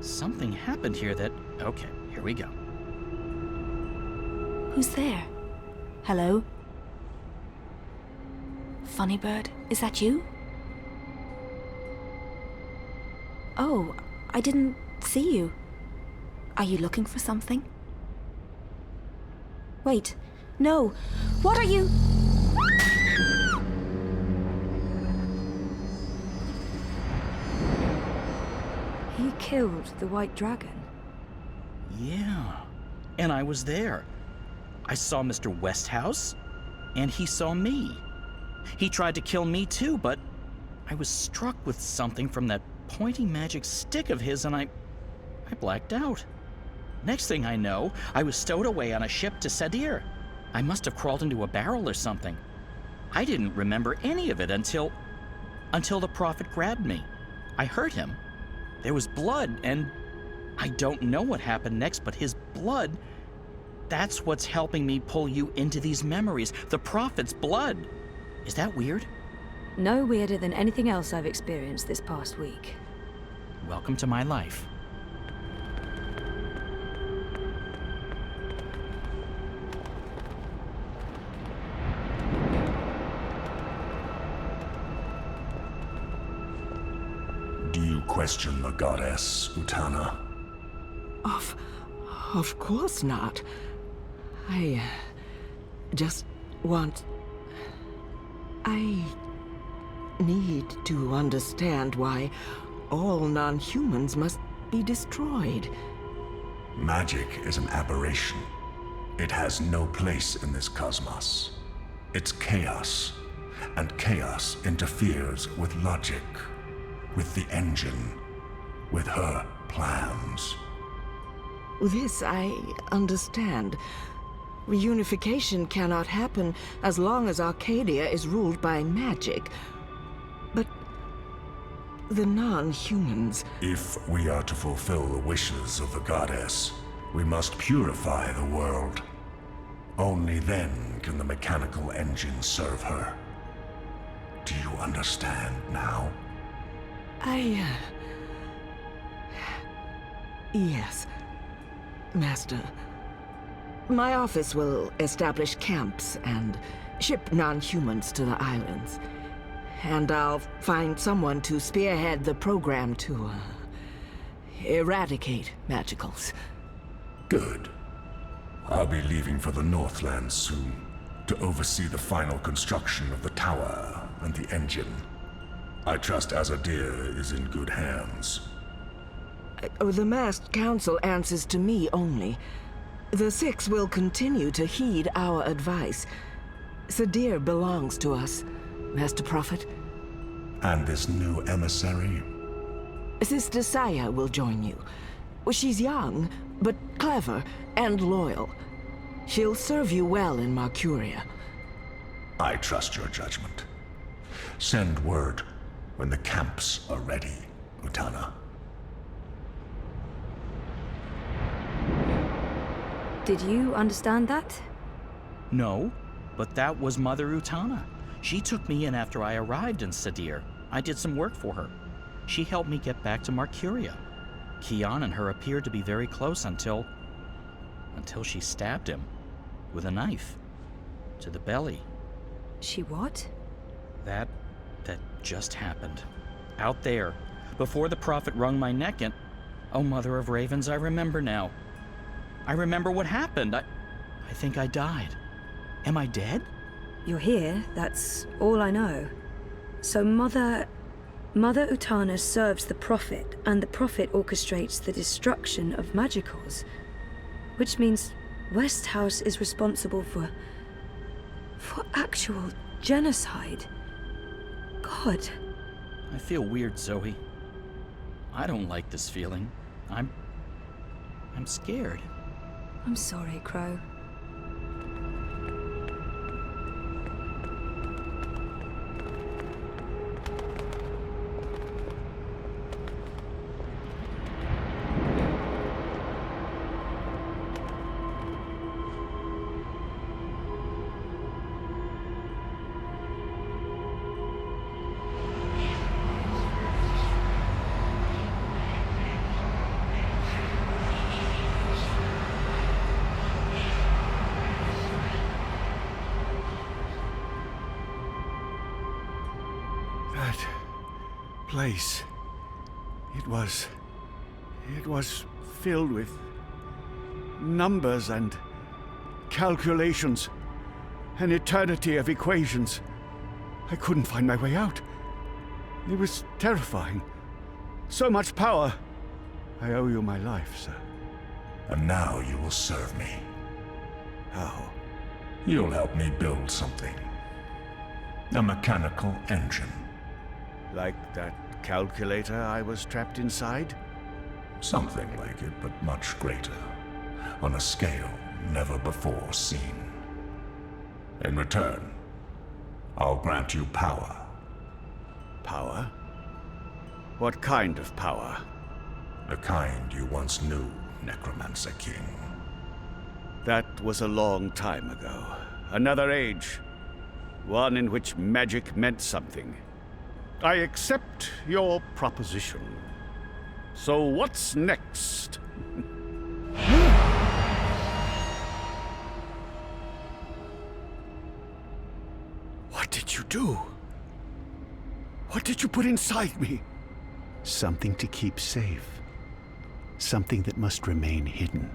Speaker 22: Something happened here that... Okay, here we go.
Speaker 4: Who's there? Hello? Funny Bird, is that you? Oh, I didn't see you. Are you looking for something? Wait, no. What are you?
Speaker 5: He killed the White Dragon.
Speaker 22: Yeah, and I was there. I saw Mr. Westhouse, and he saw me. He tried to kill me too, but I was struck with something from that pointy magic stick of his, and I blacked out. Next thing I know, I was stowed away on a ship to Sadir. I must have crawled into a barrel or something. I didn't remember any of it until the Prophet grabbed me. I hurt him. There was blood, and I don't know what happened next, but his blood, that's what's helping me pull you into these memories. The Prophet's blood. Is that weird?
Speaker 5: No weirder than anything else I've experienced this past week.
Speaker 22: Welcome to my life.
Speaker 13: Do you question the goddess, Utana?
Speaker 2: Of course not. I just want... I need to understand why all non-humans must be destroyed.
Speaker 13: Magic is an aberration. It has no place in this cosmos. It's chaos, and chaos interferes with logic, with the engine, with her plans.
Speaker 2: This I understand. Reunification cannot happen as long as Arcadia is ruled by magic. But the non-humans...
Speaker 13: If we are to fulfill the wishes of the goddess, we must purify the world. Only then can the mechanical engine serve her. Do you understand now?
Speaker 2: Yes, Master. My office will establish camps and ship non-humans to the islands. And I'll find someone to spearhead the program to eradicate magicals.
Speaker 13: Good. I'll be leaving for the Northlands soon to oversee the final construction of the tower and the engine. I trust Azadi is in good hands.
Speaker 2: The masked council answers to me only. The Six will continue to heed our advice. Sadir belongs to us, Master Prophet.
Speaker 13: And this new emissary?
Speaker 2: Sister Saya will join you. She's young, but clever and loyal. She'll serve you well in Marcuria.
Speaker 13: I trust your judgment. Send word when the camps are ready, Utana.
Speaker 5: Did you understand that?
Speaker 22: No, but that was Mother Utana. She took me in after I arrived in Sadir. I did some work for her. She helped me get back to Marcuria. Kian and her appeared to be very close until she stabbed him with a knife to the belly.
Speaker 5: She what?
Speaker 22: That just happened. Out there, before the Prophet wrung my neck, and oh, Mother of Ravens, I remember now. I remember what happened. I think I died. Am I dead?
Speaker 5: You're here, that's all I know. So Mother Utana serves the Prophet, and the Prophet orchestrates the destruction of magicals. Which means Westhouse is responsible for actual genocide. God.
Speaker 22: I feel weird, Zoe. I don't like this feeling. I'm scared.
Speaker 5: I'm sorry, Crow.
Speaker 1: Place. It was filled with numbers and calculations, an eternity of equations. I couldn't find my way out. It was terrifying. So much power. I owe you my life, sir.
Speaker 13: And now you will serve me.
Speaker 1: How?
Speaker 13: You'll help me build something. A mechanical engine.
Speaker 1: Like that calculator I was trapped inside?
Speaker 13: Something like it, but much greater. On a scale never before seen. In return, I'll grant you power.
Speaker 1: Power? What kind of power?
Speaker 13: The kind you once knew, Necromancer King.
Speaker 1: That was a long time ago. Another age. One in which magic meant something. I accept your proposition. So what's next? What did you do? What did you put inside me?
Speaker 8: Something to keep safe. Something that must remain hidden.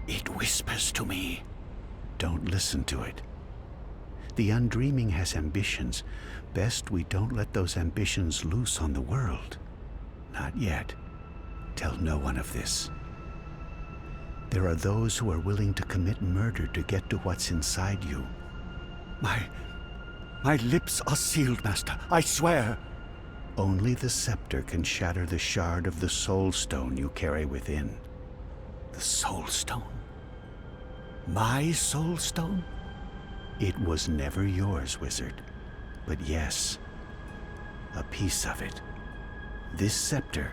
Speaker 1: It whispers to me.
Speaker 8: Don't listen to it. The undreaming has ambitions. Best we don't let those ambitions loose on the world. Not yet. Tell no one of this. There are those who are willing to commit murder to get to what's inside you.
Speaker 1: My lips are sealed, Master. I swear.
Speaker 8: Only the scepter can shatter the shard of the soul stone you carry within.
Speaker 1: The soul stone? My soul stone?
Speaker 8: It was never yours, wizard. But yes, a piece of it. This scepter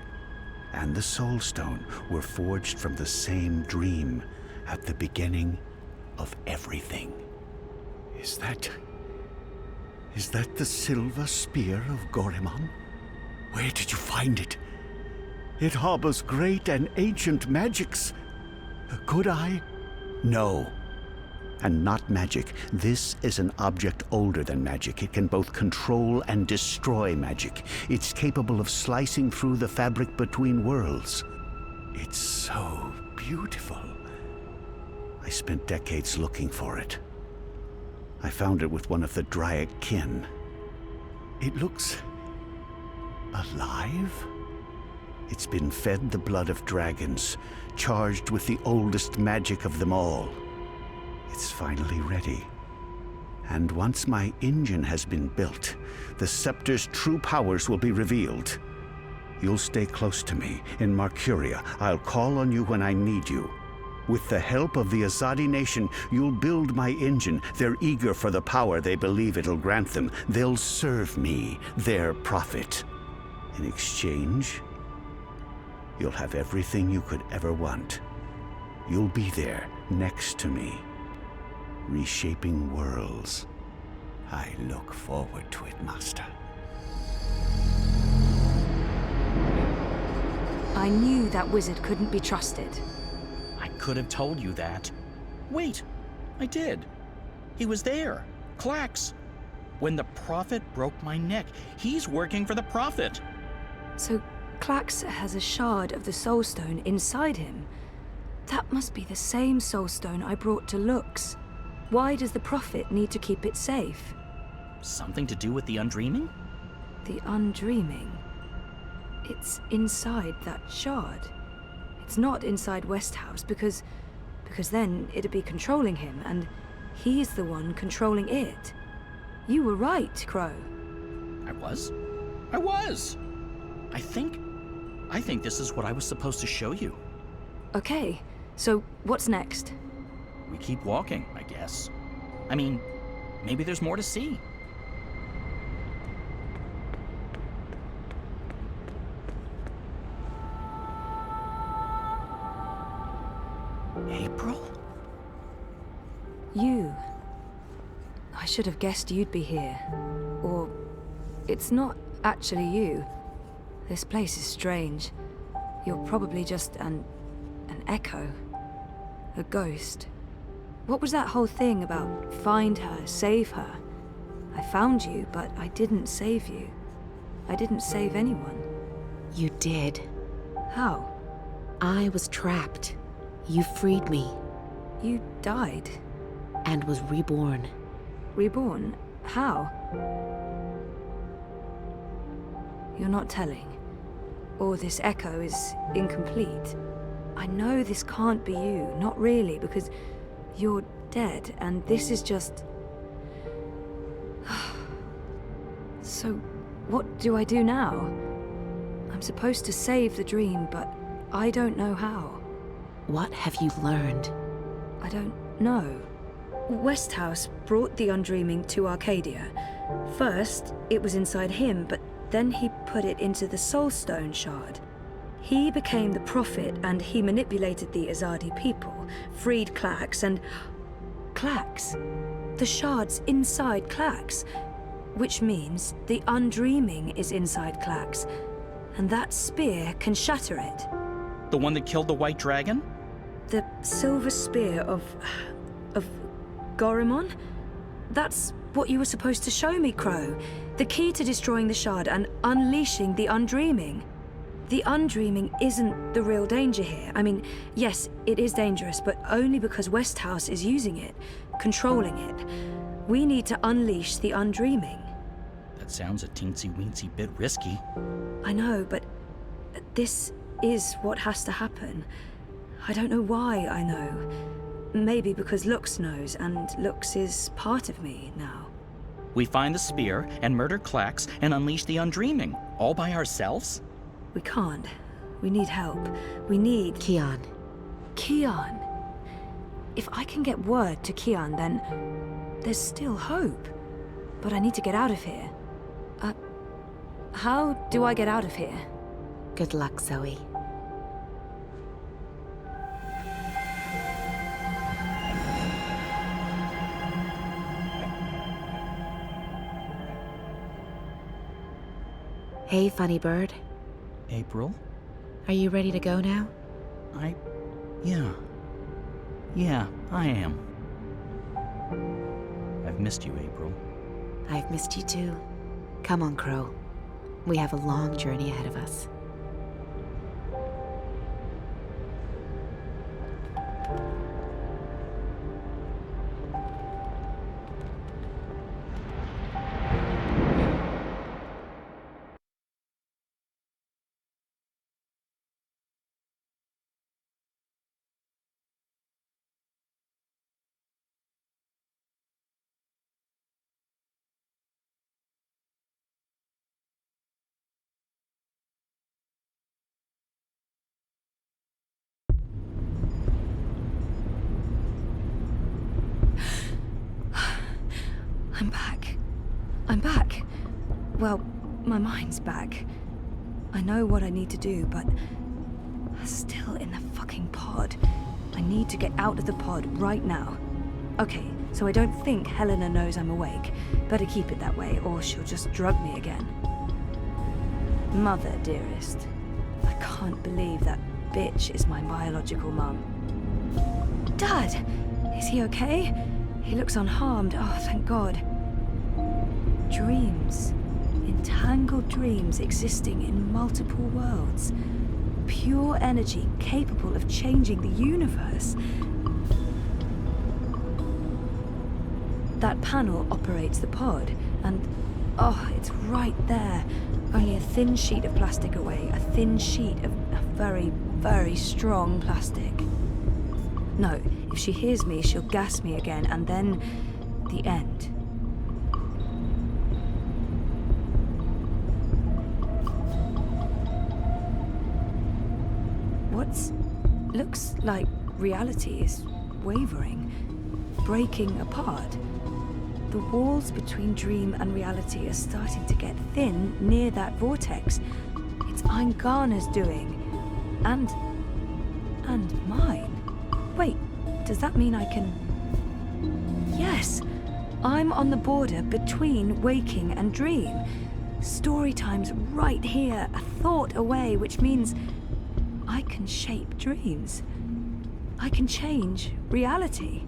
Speaker 8: and the soul stone were forged from the same dream at the beginning of everything.
Speaker 1: Is that the silver spear of Gorimon? Where did you find it? It harbors great and ancient magics. Could I?
Speaker 8: No. And not magic. This is an object older than magic. It can both control and destroy magic. It's capable of slicing through the fabric between worlds.
Speaker 1: It's so beautiful.
Speaker 8: I spent decades looking for it. I found it with one of the Dryad kin.
Speaker 1: It looks alive?
Speaker 8: It's been fed the blood of dragons, charged with the oldest magic of them all. It's finally ready. And once my engine has been built, the scepter's true powers will be revealed. You'll stay close to me in Marcuria. I'll call on you when I need you. With the help of the Azadi nation, you'll build my engine. They're eager for the power they believe it'll grant them. They'll serve me, their prophet. In exchange, you'll have everything you could ever want. You'll be there, next to me, reshaping worlds. I look forward to it, Master.
Speaker 5: I knew that wizard couldn't be trusted.
Speaker 22: I could have told you that. Wait, I did. He was there. Clax. When the Prophet broke my neck, he's working for the Prophet.
Speaker 5: So Clax has a shard of the Soul Stone inside him. That must be the same Soul Stone I brought to Lux. Why does the Prophet need to keep it safe?
Speaker 22: Something to do with the Undreaming?
Speaker 5: The Undreaming? It's inside that shard. It's not inside Westhouse because then it'd be controlling him, and he's the one controlling it. You were right, Crow.
Speaker 22: I was? I think this is what I was supposed to show you.
Speaker 5: Okay, so what's next?
Speaker 22: We keep walking, I guess. I mean, maybe there's more to see. April?
Speaker 5: You. I should have guessed you'd be here. Or it's not actually you. This place is strange. You're probably just an echo. A ghost. What was that whole thing about find her, save her? I found you, but I didn't save you. I didn't save anyone.
Speaker 6: You did.
Speaker 5: How?
Speaker 6: I was trapped. You freed me.
Speaker 5: You died?
Speaker 6: And was reborn.
Speaker 5: Reborn? How? You're not telling. Or this echo is incomplete. I know this can't be you, not really, because you're dead, and this is just... So, what do I do now? I'm supposed to save the dream, but I don't know how.
Speaker 6: What have you learned?
Speaker 5: I don't know. Westhouse brought the Undreaming to Arcadia. First, it was inside him, but then he put it into the Soulstone shard. He became the prophet, and he manipulated the Azadi people, freed Clax, and... Clax? The shard's inside Clax. Which means the Undreaming is inside Clax, and that spear can shatter it.
Speaker 22: The one that killed the White Dragon?
Speaker 5: The silver spear of Gorimon? That's what you were supposed to show me, Crow. The key to destroying the shard and unleashing the Undreaming. The Undreaming isn't the real danger here. I mean, yes, it is dangerous, but only because Westhouse is using it, controlling it. We need to unleash the Undreaming.
Speaker 22: That sounds a teensy-weensy bit risky.
Speaker 5: I know, but this is what has to happen. I don't know why I know. Maybe because Lux knows, and Lux is part of me now.
Speaker 22: We find the spear and murder Clax and unleash the Undreaming, all by ourselves?
Speaker 5: We can't. We need help. We need...
Speaker 6: Kian.
Speaker 5: Kian. If I can get word to Kian, then there's still hope. But I need to get out of here. How do I get out of here?
Speaker 6: Good luck, Zoe. Hey, funny bird.
Speaker 22: April?
Speaker 6: Are you ready to go now?
Speaker 22: Yeah, I am. I've missed you, April.
Speaker 6: I've missed you too. Come on, Crow. We have a long journey ahead of us.
Speaker 5: I'm back. Well, my mind's back. I know what I need to do, but I'm still in the fucking pod. I need to get out of the pod right now. Okay, so I don't think Helena knows I'm awake. Better keep it that way, or she'll just drug me again. Mother, dearest. I can't believe that bitch is my biological mum. Dad! Is he okay? He looks unharmed. Oh, thank God. Dreams. Entangled dreams existing in multiple worlds. Pure energy capable of changing the universe. That panel operates the pod, and oh, it's right there. Only a thin sheet of plastic away. A thin sheet of very, very strong plastic. No, if she hears me, she'll gas me again, and then the end. looks like reality is wavering, breaking apart. The walls between dream and reality are starting to get thin near that vortex. It's Eingana's doing. And mine. Wait, does that mean I can... Yes! I'm on the border between waking and dream. Storytime's right here, a thought away, which means I can shape dreams. I can change reality.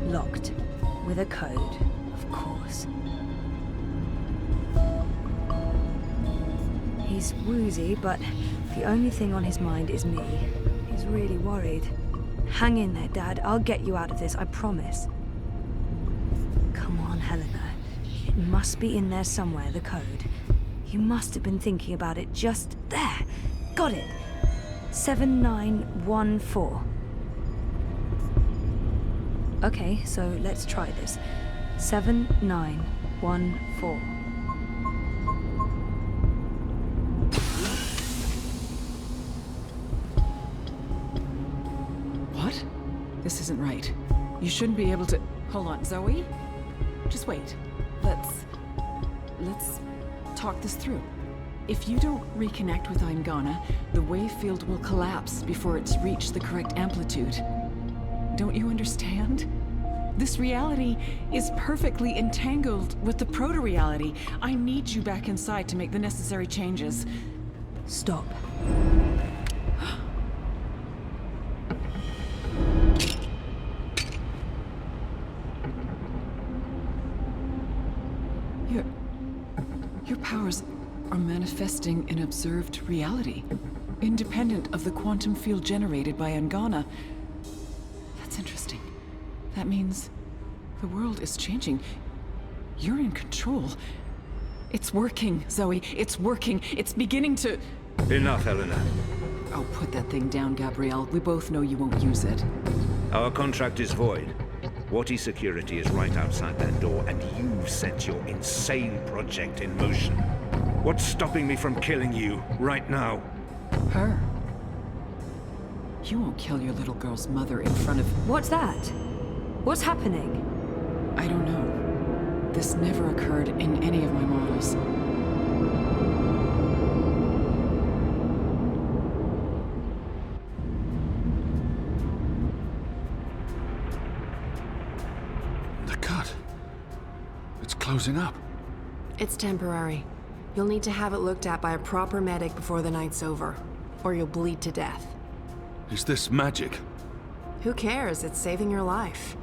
Speaker 5: Locked. With a code, of course. He's woozy, but the only thing on his mind is me. He's really worried. Hang in there, Dad. I'll get you out of this, I promise. Come on, Helena. It must be in there somewhere, the code. You must have been thinking about it just there. Got it. 7914. Okay, so let's try this. 7914.
Speaker 17: What? This isn't right. You shouldn't be able to... Hold on, Zoe? Just wait. Let's talk this through. If you don't reconnect with Eingana, the wave field will collapse before it's reached the correct amplitude. Don't you understand? This reality is perfectly entangled with the proto-reality. I need you back inside to make the necessary changes.
Speaker 5: Stop.
Speaker 17: Your powers are manifesting in observed reality, independent of the quantum field generated by Eingana. That's interesting. That means the world is changing. You're in control. It's working, Zoe. It's working. It's beginning to...
Speaker 23: Enough, Helena.
Speaker 17: Oh, put that thing down, Gabrielle. We both know you won't use it.
Speaker 23: Our contract is void. Wati security is right outside that door, and you've set your insane project in motion. What's stopping me from killing you right now?
Speaker 17: Her. You won't kill your little girl's mother in front of...
Speaker 5: What's that? What's happening?
Speaker 17: I don't know. This never occurred in any of my models.
Speaker 20: The cut. It's closing up.
Speaker 3: It's temporary. You'll need to have it looked at by a proper medic before the night's over, or you'll bleed to death.
Speaker 20: Is this magic?
Speaker 3: Who cares? It's saving your life.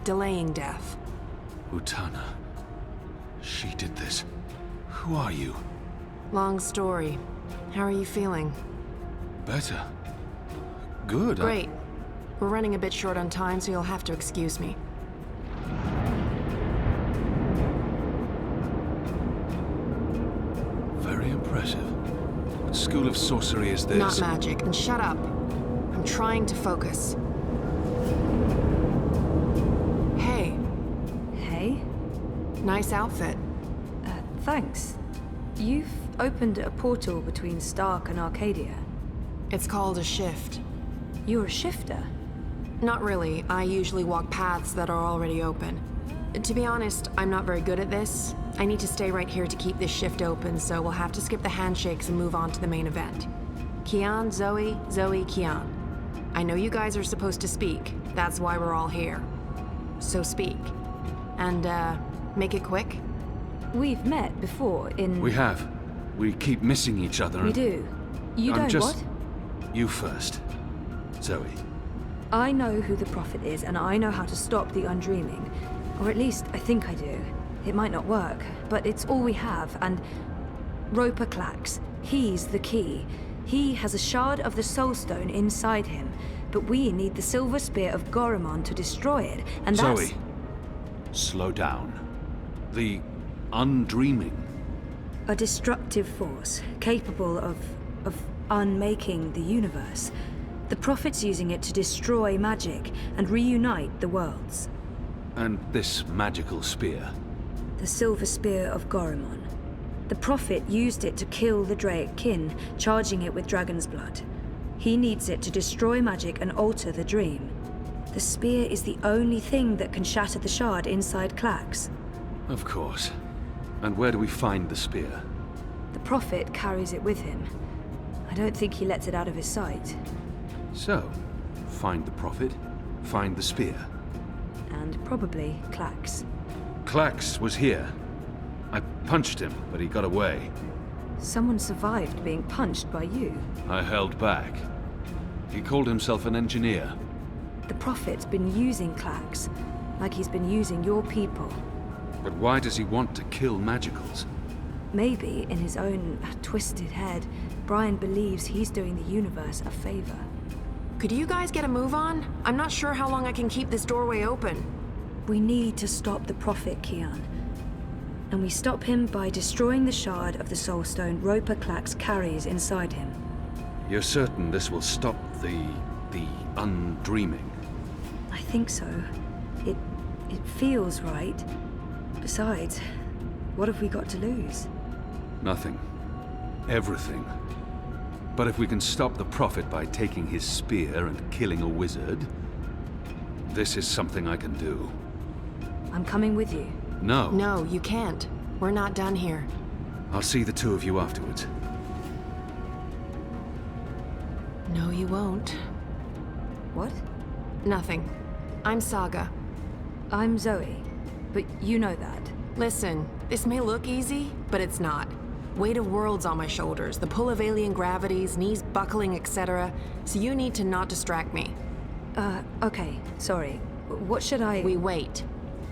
Speaker 3: Delaying death.
Speaker 20: Utana. She did this. Who are you?
Speaker 3: Long story. How are you feeling?
Speaker 20: Better. Good.
Speaker 3: Great. We're running a bit short on time, so you'll have to excuse me.
Speaker 20: Very impressive. What school of sorcery is this?
Speaker 3: Not magic. And shut up. I'm trying to focus. Hey.
Speaker 5: Hey?
Speaker 3: Nice outfit.
Speaker 5: Thanks. You've opened a portal between Stark and Arcadia.
Speaker 3: It's called a shift.
Speaker 5: You're a shifter?
Speaker 3: Not really. I usually walk paths that are already open. To be honest, I'm not very good at this. I need to stay right here to keep this shift open, so we'll have to skip the handshakes and move on to the main event. Kian, Zoe, Zoe, Kian. I know you guys are supposed to speak. That's why we're all here. So speak. And, make it quick.
Speaker 5: We've met before in...
Speaker 20: We have. We keep missing each other.
Speaker 5: We do. You don't what?
Speaker 20: You first. Zoe.
Speaker 5: I know who the Prophet is, and I know how to stop the Undreaming. Or at least, I think I do. It might not work, but it's all we have, and... Roper Clax. He's the key. He has a shard of the Soulstone inside him, but we need the Silver Spear of Goramon to destroy it, and that's...
Speaker 20: Zoe. Slow down. The Undreaming.
Speaker 5: A destructive force, capable of unmaking the universe. The Prophet's using it to destroy magic and reunite the worlds.
Speaker 20: And this magical spear,
Speaker 5: The Silver Spear of Goremon. The Prophet used it to kill the Draic kin, charging it with dragon's blood. He needs it to destroy magic and alter the dream. The spear is the only thing that can shatter the shard inside Clax.
Speaker 10: Of course. And where do we find the spear?
Speaker 5: The Prophet carries it with him. I don't think he lets it out of his sight.
Speaker 10: So, find the Prophet, find the spear.
Speaker 5: And probably Clax.
Speaker 10: Clax was here. I punched him, but he got away.
Speaker 5: Someone survived being punched by you.
Speaker 10: I held back. He called himself an engineer.
Speaker 5: The Prophet's been using Clax, like he's been using your people.
Speaker 10: But why does he want to kill magicals?
Speaker 5: Maybe, in his own twisted head, Brian believes he's doing the universe a favor.
Speaker 3: Could you guys get a move on? I'm not sure how long I can keep this doorway open.
Speaker 5: We need to stop the Prophet, Kian. And we stop him by destroying the shard of the Soul Stone Roper Clax carries inside him.
Speaker 10: You're certain this will stop the undreaming?
Speaker 5: I think so. It feels right. Besides, what have we got to lose?
Speaker 10: Nothing. Everything. But if we can stop the Prophet by taking his spear and killing a wizard, this is something I can do.
Speaker 5: I'm coming with you.
Speaker 10: No.
Speaker 3: No, you can't. We're not done here.
Speaker 10: I'll see the two of you afterwards.
Speaker 3: No, you won't.
Speaker 5: What?
Speaker 3: Nothing. I'm Saga.
Speaker 5: I'm Zoe. But you know that.
Speaker 3: Listen, this may look easy, but it's not. Weight of worlds on my shoulders, the pull of alien gravities, knees buckling, etc. So you need to not distract me.
Speaker 5: Okay. Sorry. What should I...
Speaker 3: We wait.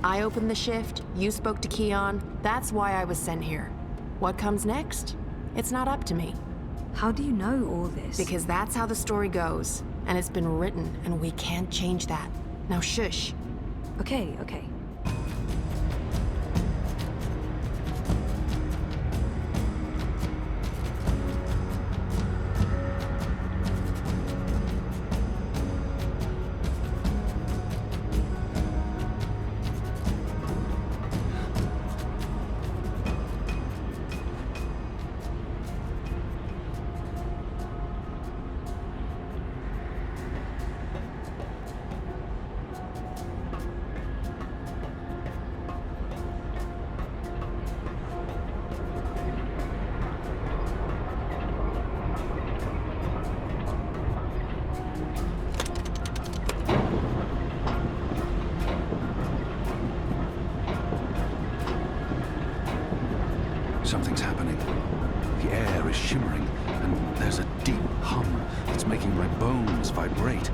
Speaker 3: I opened the shift, you spoke to Kian. That's why I was sent here. What comes next? It's not up to me.
Speaker 5: How do you know all this?
Speaker 3: Because that's how the story goes. And it's been written, and we can't change that. Now shush.
Speaker 5: Okay.
Speaker 10: Something's happening. The air is shimmering, and there's a deep hum that's making my bones vibrate.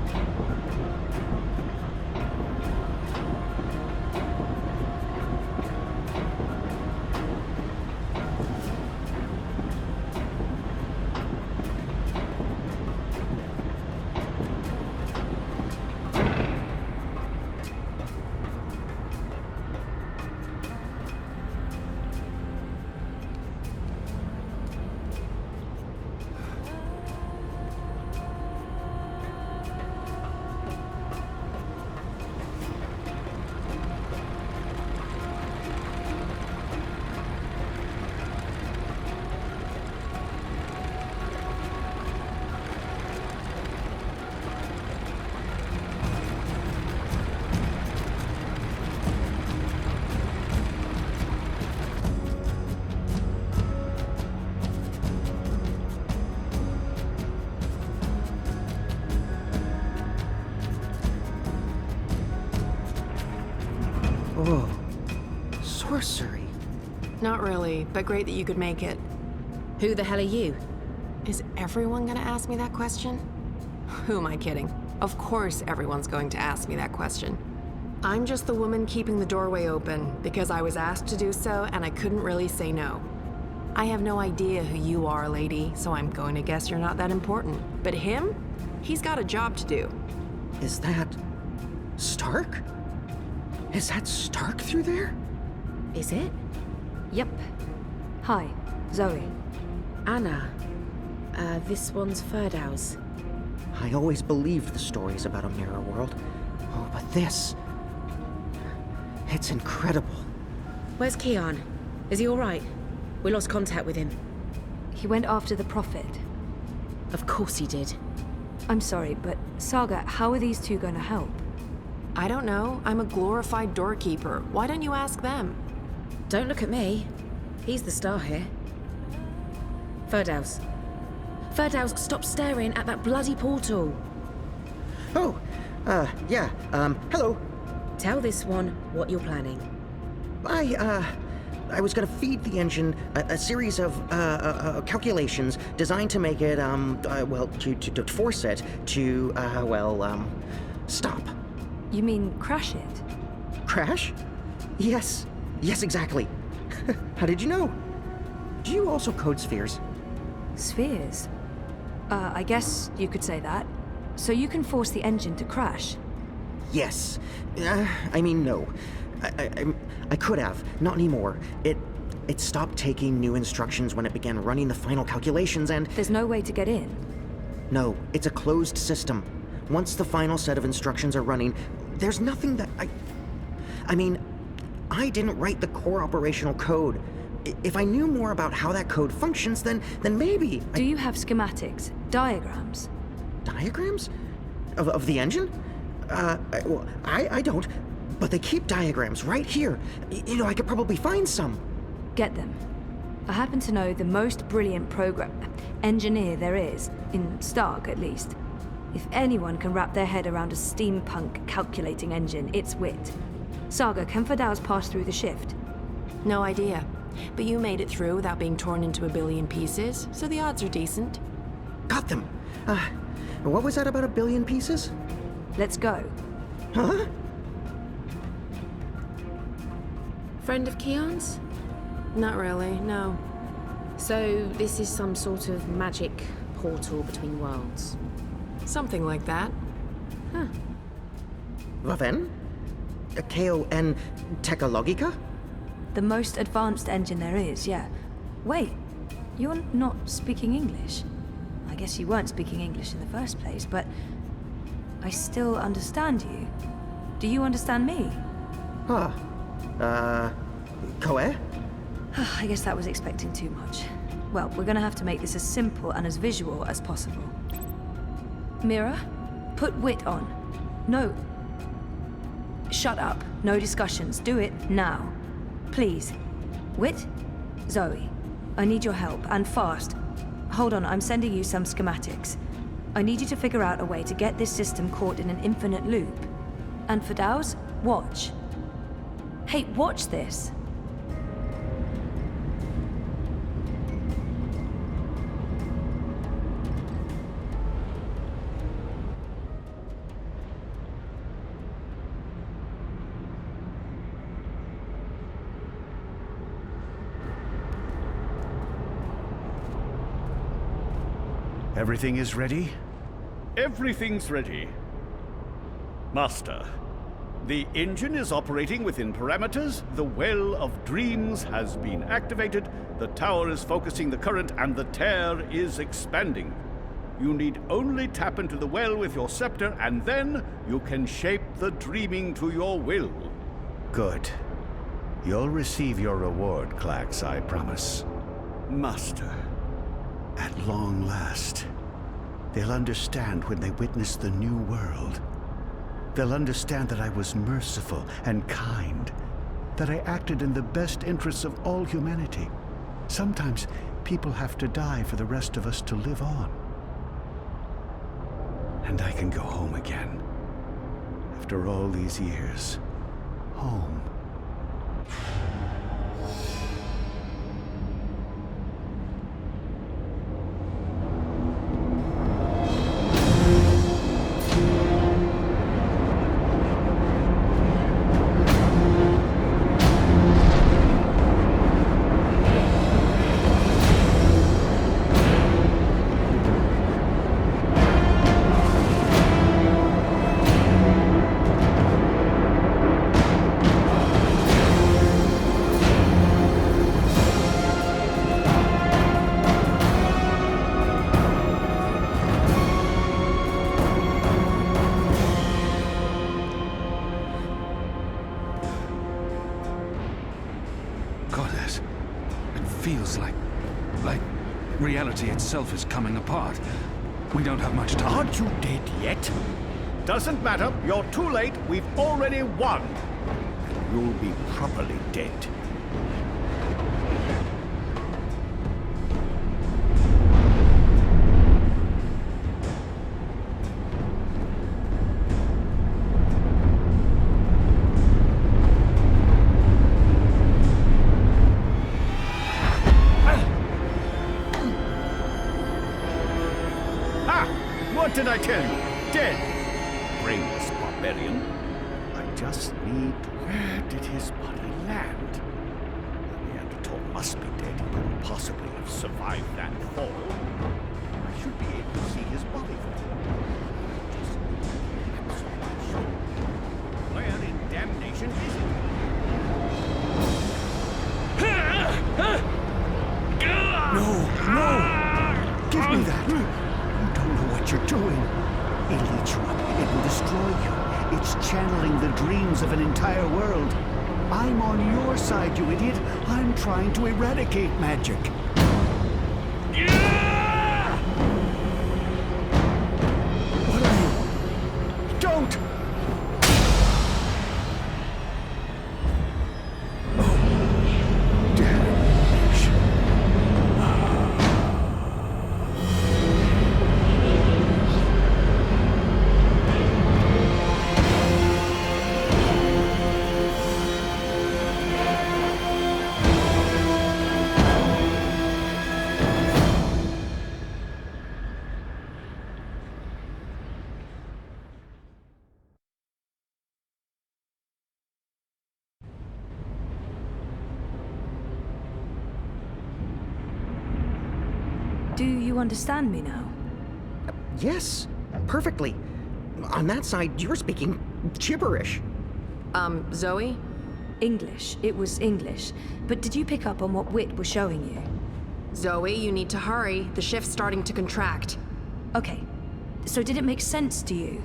Speaker 19: Oh, sorcery.
Speaker 3: Not really, but great that you could make it.
Speaker 6: Who the hell are you?
Speaker 3: Is everyone gonna ask me that question? Who am I kidding? Of course everyone's going to ask me that question. I'm just the woman keeping the doorway open because I was asked to do so and I couldn't really say no. I have no idea who you are, lady, so I'm going to guess you're not that important. But him? He's got a job to do.
Speaker 19: Is that... Stark? Is that Stark through there?
Speaker 6: Is it?
Speaker 5: Yep. Hi, Zoe.
Speaker 6: Anna. This one's Ferdow's.
Speaker 19: I always believed the stories about a mirror world. Oh, but this... It's incredible.
Speaker 6: Where's Keon? Is he all right? We lost contact with him.
Speaker 5: He went after the Prophet.
Speaker 6: Of course he did.
Speaker 5: I'm sorry, but Saga, how are these two going to help?
Speaker 3: I don't know. I'm a glorified doorkeeper. Why don't you ask them?
Speaker 6: Don't look at me. He's the star here. Firdaus. Firdaus, stop staring at that bloody portal.
Speaker 19: Oh, yeah, hello.
Speaker 6: Tell this one what you're planning.
Speaker 19: I was gonna feed the engine a series of, calculations designed to make it, to force it to, stop.
Speaker 5: You mean crash it?
Speaker 19: Crash? Yes, exactly. How did you know? Do you also code spheres?
Speaker 5: Spheres? I guess you could say that. So you can force the engine to crash?
Speaker 19: Yes. No. I could have. Not anymore. It stopped taking new instructions when it began running the final calculations and...
Speaker 5: There's no way to get in?
Speaker 19: No, it's a closed system. Once the final set of instructions are running, there's nothing that I didn't write the core operational code. If I knew more about how that code functions, then maybe...
Speaker 5: Do you have schematics? Diagrams?
Speaker 19: Diagrams? Of the engine? I don't. But they keep diagrams right here. I could probably find some.
Speaker 5: Get them. I happen to know the most brilliant engineer there is, in Stark at least. If anyone can wrap their head around a steampunk calculating engine, it's Wit. Saga, can Firdaus pass through the shift?
Speaker 3: No idea. But you made it through without being torn into a billion pieces, so the odds are decent.
Speaker 19: Got them. What was that about a billion pieces?
Speaker 5: Let's go.
Speaker 19: Huh?
Speaker 6: Friend of Keon's?
Speaker 3: Not really, no.
Speaker 6: So this is some sort of magic portal between worlds?
Speaker 3: Something like that.
Speaker 6: Huh.
Speaker 19: Vaven? K-O-N Technologica?
Speaker 5: The most advanced engine there is, yeah. Wait, you're not speaking English? I guess you weren't speaking English in the first place, but I still understand you. Do you understand me?
Speaker 19: Koe?
Speaker 5: I guess that was expecting too much. Well, we're gonna have to make this as simple and as visual as possible. Mira, put Wit on. No. Shut up. No discussions. Do it now. Please. Wit? Zoe. I need your help, and fast. Hold on, I'm sending you some schematics. I need you to figure out a way to get this system caught in an infinite loop. And Firdaus, watch. Hey, watch this.
Speaker 8: Everything is ready?
Speaker 1: Everything's ready. Master, the engine is operating within parameters, the Well of Dreams has been activated, the tower is focusing the current, and the tear is expanding. You need only tap into the well with your scepter, and then you can shape the dreaming to your will.
Speaker 8: Good. You'll receive your reward, Clax, I promise.
Speaker 1: Master.
Speaker 8: At long last, they'll understand when they witness the new world. They'll understand that I was merciful and kind, that I acted in the best interests of all humanity. Sometimes people have to die for the rest of us to live on. And I can go home again. After all these years, home.
Speaker 10: feels like reality itself is coming apart. We don't have much time.
Speaker 1: Aren't you dead yet? Doesn't matter. You're too late. We've already won. And you'll be properly dead. What did I tell you? Dead! Brainless barbarian. I just need... Where did his body land? The Neanderthal must be dead. He couldn't possibly have survived that fall. I should be able to see his body. Where in damnation is it? No! Give me that! What you're doing. It'll eat you up. It will destroy you. It's channeling the dreams of an entire world. I'm on your side, you idiot. I'm trying to eradicate magic. What are you? Don't!
Speaker 5: Do you understand me now?
Speaker 19: Yes, perfectly. On that side, you're speaking gibberish.
Speaker 3: Zoe?
Speaker 5: English. It was English. But did you pick up on what Wit was showing you?
Speaker 3: Zoe, you need to hurry. The shift's starting to contract.
Speaker 5: Okay. So did it make sense to you?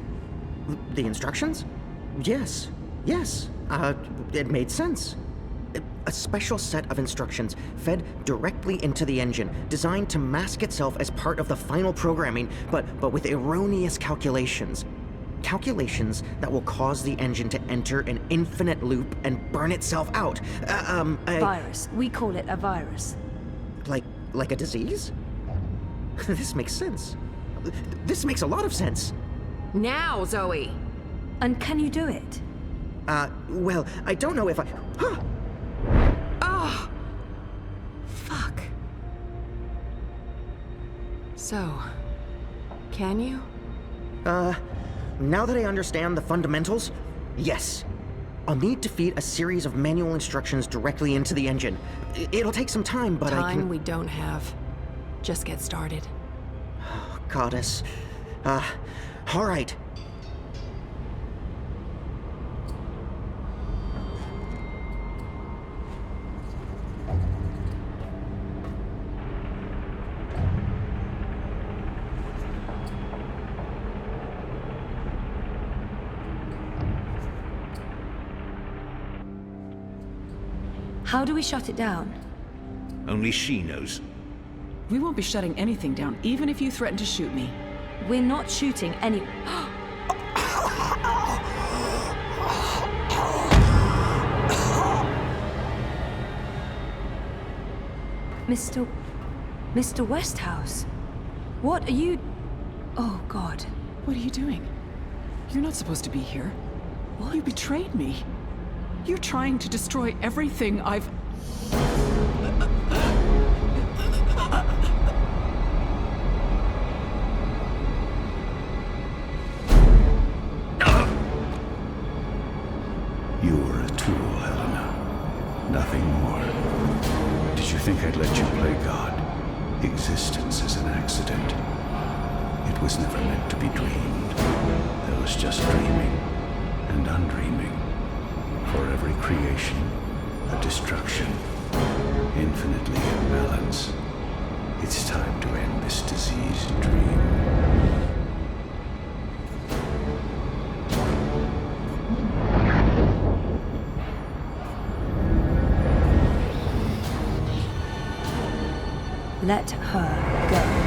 Speaker 19: The instructions? Yes. Yes. It made sense. A special set of instructions fed directly into the engine, designed to mask itself as part of the final programming, but with erroneous calculations. Calculations that will cause the engine to enter an infinite loop and burn itself out.
Speaker 5: Virus. We call it a virus.
Speaker 19: Like a disease? This makes sense. This makes a lot of sense.
Speaker 3: Now, Zoe!
Speaker 5: And can you do it?
Speaker 19: Well, I don't know if I... Huh!
Speaker 3: Oh! Fuck. So, can you?
Speaker 19: Now that I understand the fundamentals, yes. I'll need to feed a series of manual instructions directly into the engine. It'll take some time, but I can...
Speaker 3: Time we don't have. Just get started.
Speaker 19: Oh, Goddess. All right.
Speaker 5: How do we shut it down?
Speaker 8: Only she knows.
Speaker 17: We won't be shutting anything down, even if you threaten to shoot me.
Speaker 5: We're not shooting any... Mr. Westhouse? What are you... Oh, God.
Speaker 17: What are you doing? You're not supposed to be here. Well, you betrayed me. You're trying to destroy everything I've...
Speaker 8: You were a tool, Helena. Nothing more. Did you think I'd let you play God? Existence is an accident. It was never meant to be dreamed. There was just dreaming and undreaming. For every creation, a destruction, infinitely in balance. It's time to end this diseased dream.
Speaker 5: Let her go.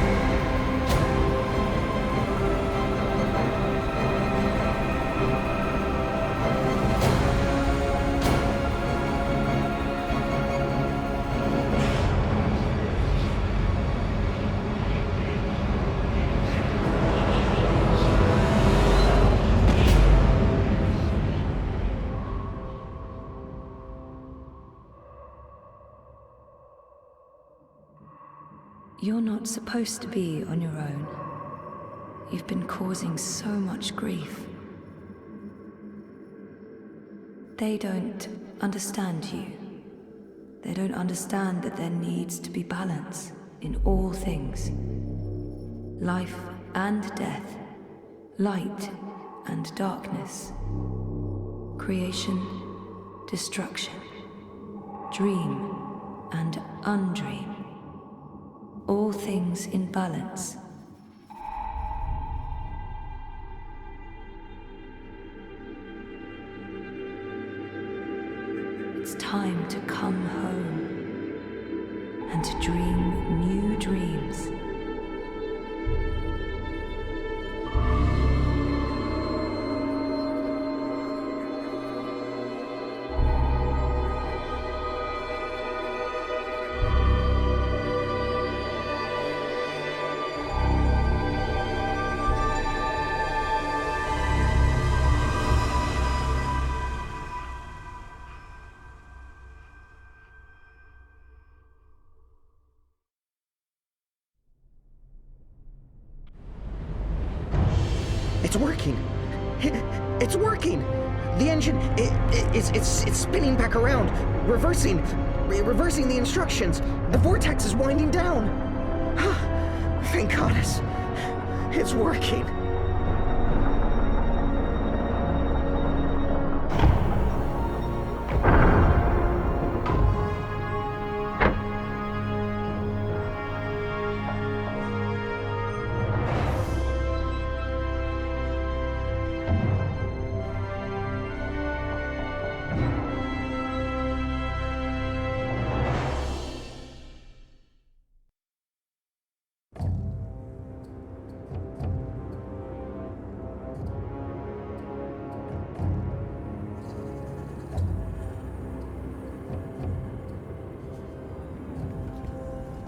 Speaker 5: You're not supposed to be on your own. You've been causing so much grief. They don't understand you. They don't understand that there needs to be balance in all things. Life and death, light and darkness, creation, destruction, dream and undream. All things in balance. It's time to come home and to dream new dreams.
Speaker 19: It's working! It's working! The engine, it's spinning back around, reversing the instructions. The vortex is winding down. Thank goddess. It's working.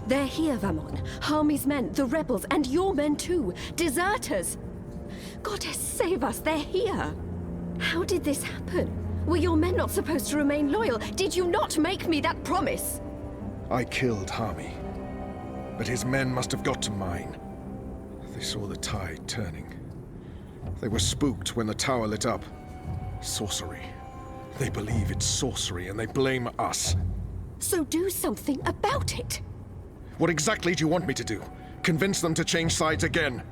Speaker 11: They're here, Vamon. Harmy's men, the rebels, and your men too. Deserters! Goddess, save us, they're here! How did this happen? Were your men not supposed to remain loyal? Did you not make me that promise?
Speaker 18: I killed Harmy, but his men must have got to mine. They saw the tide turning. They were spooked when the tower lit up. Sorcery. They believe it's sorcery and they blame us.
Speaker 11: So do something about it!
Speaker 18: What exactly do you want me to do? Convince them to change sides again?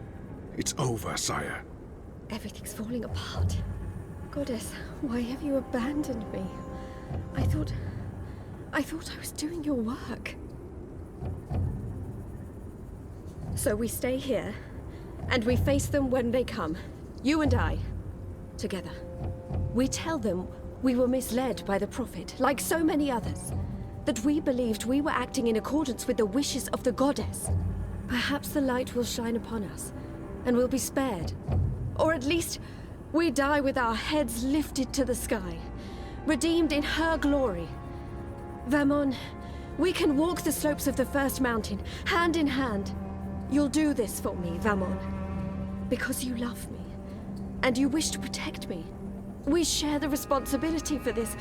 Speaker 18: It's over, sire.
Speaker 11: Everything's falling apart. Goddess, why have you abandoned me? I thought I was doing your work. So we stay here, and we face them when they come. You and I, together. We tell them we were misled by the Prophet, like so many others. That we believed we were acting in accordance with the wishes of the goddess. Perhaps the light will shine upon us, and we'll be spared. Or at least, we die with our heads lifted to the sky, redeemed in her glory. Vamon, we can walk the slopes of the first mountain, hand in hand. You'll do this for me, Vamon. Because you love me, and you wish to protect me. We share the responsibility for this.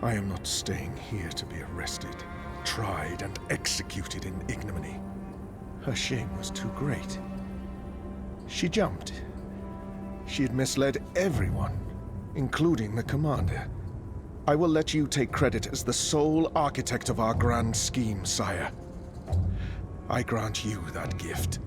Speaker 18: I am not staying here to be arrested, tried, and executed in ignominy. Her shame was too great. She jumped. She had misled everyone, including the commander. I will let you take credit as the sole architect of our grand scheme, sire. I grant you that gift.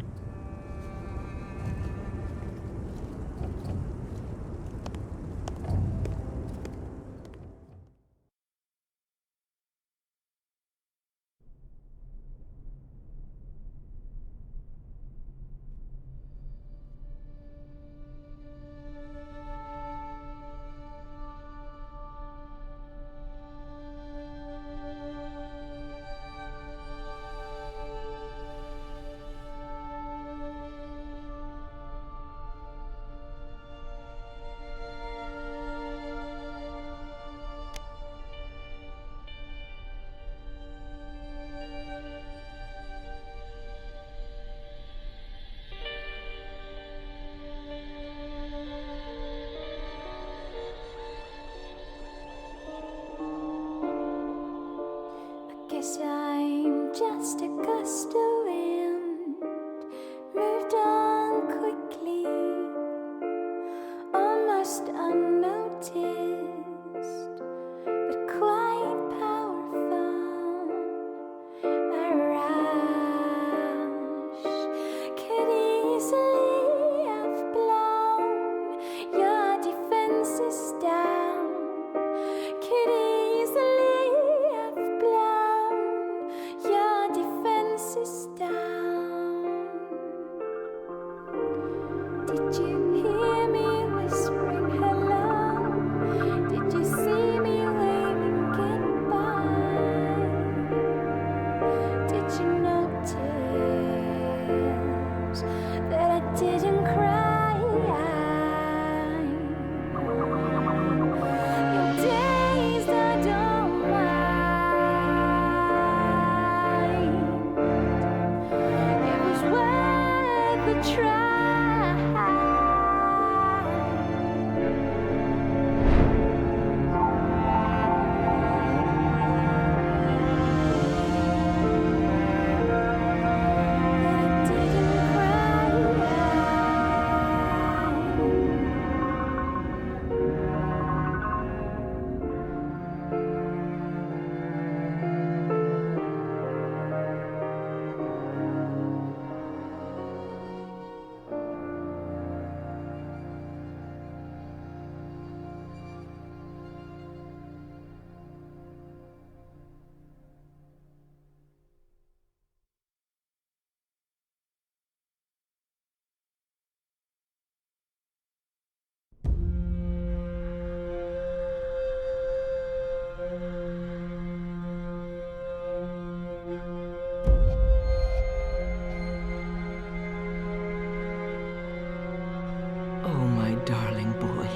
Speaker 2: darling boy.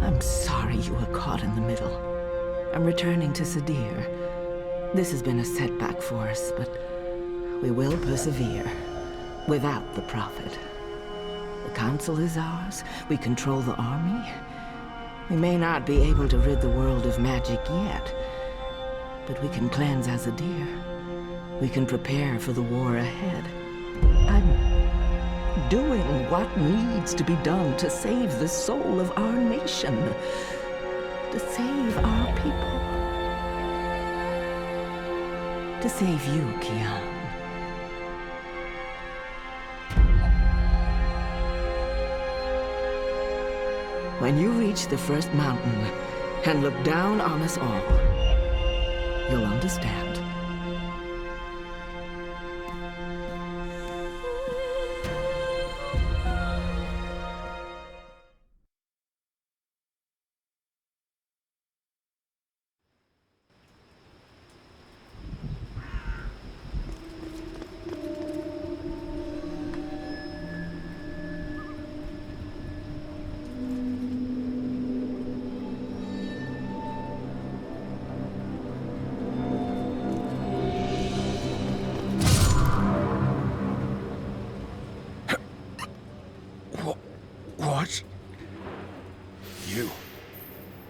Speaker 2: I'm sorry you were caught in the middle. I'm returning to Sadir. This has been a setback for us, but we will persevere without the Prophet. The Council is ours. We control the army. We may not be able to rid the world of magic yet, but we can cleanse Azadir. We can prepare for the war ahead. I'm doing what needs to be done to save the soul of our nation, to save our people, to save you, Kian. When you reach the first mountain and look down on us all, you'll understand.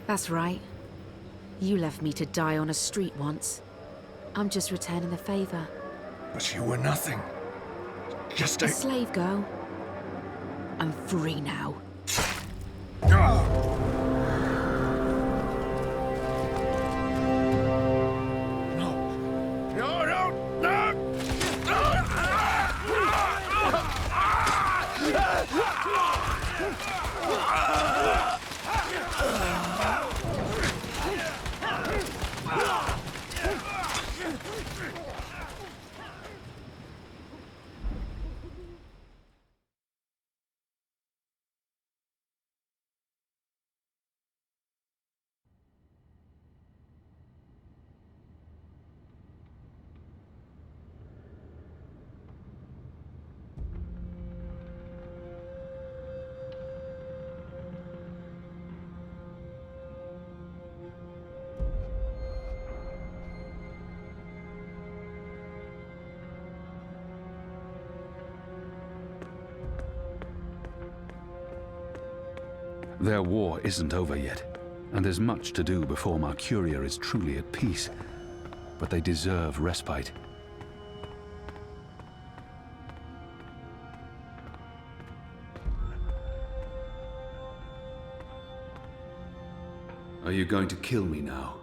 Speaker 9: That's right. You left me to die on a street once. I'm just returning the favor.
Speaker 18: But you were nothing. Just
Speaker 9: a slave girl. I'm free now.
Speaker 10: Their war isn't over yet, and there's much to do before Marcuria is truly at peace. But they deserve respite. Are you going to kill me now?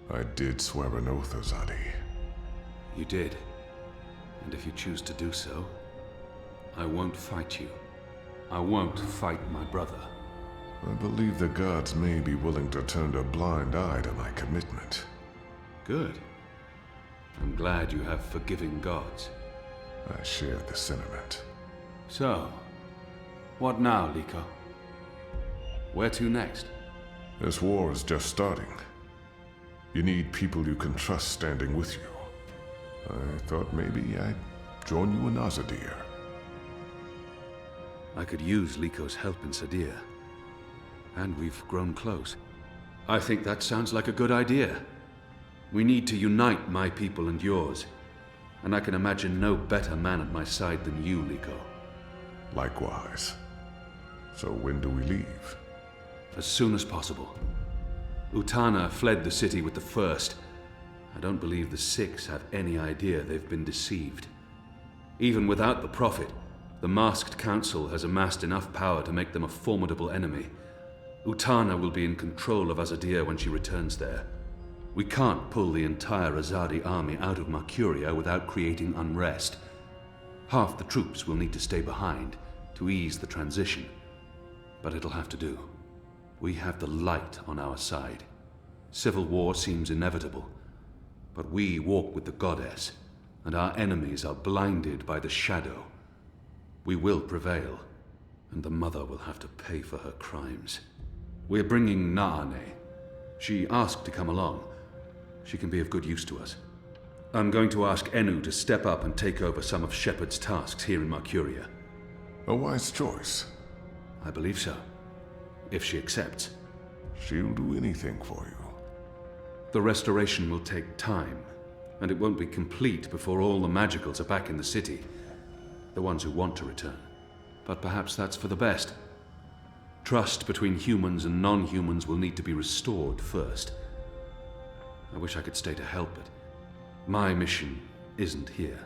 Speaker 13: I did swear an oath, Azadi.
Speaker 10: You did. And if you choose to do so, I won't fight you. I won't fight my brother.
Speaker 13: I believe the gods may be willing to turn a blind eye to my commitment.
Speaker 10: Good. I'm glad you have forgiving gods.
Speaker 13: I share the sentiment.
Speaker 10: So, what now, Liko? Where to next?
Speaker 13: This war is just starting. You need people you can trust standing with you. I thought maybe I'd join you in Azadir.
Speaker 10: I could use Liko's help in Sadir. And we've grown close. I think that sounds like a good idea. We need to unite my people and yours. And I can imagine no better man at my side than you, Liko.
Speaker 13: Likewise. So when do we leave?
Speaker 10: As soon as possible. Utana fled the city with the first. I don't believe the Six have any idea they've been deceived. Even without the Prophet, the masked council has amassed enough power to make them a formidable enemy. Utana will be in control of Azadir when she returns there. We can't pull the entire Azadi army out of Marcuria without creating unrest. Half the troops will need to stay behind to ease the transition. But it'll have to do. We have the light on our side. Civil war seems inevitable. But we walk with the goddess, and our enemies are blinded by the shadow. We will prevail, and the mother will have to pay for her crimes. We're bringing Naane. She asked to come along. She can be of good use to us. I'm going to ask Enu to step up and take over some of Shepard's tasks here in Marcuria.
Speaker 13: A wise choice.
Speaker 10: I believe so. if she accepts.
Speaker 13: She'll do anything for you.
Speaker 10: The restoration will take time, and it won't be complete before all the magicals are back in the city. The ones who want to return. But perhaps that's for the best. Trust between humans and non-humans will need to be restored first. I wish I could stay to help, but my mission isn't here.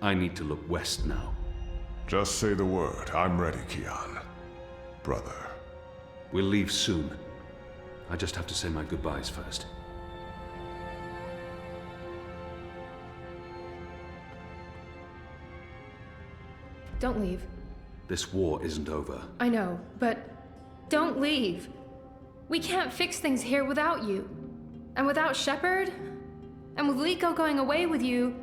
Speaker 10: I need to look west now.
Speaker 13: Just say the word. I'm ready, Kian. Brother.
Speaker 10: We'll leave soon. I just have to say my goodbyes first.
Speaker 15: Don't leave.
Speaker 10: This war isn't over.
Speaker 15: I know, but don't leave. We can't fix things here without you. And without Shepard? And with Liko going away with you,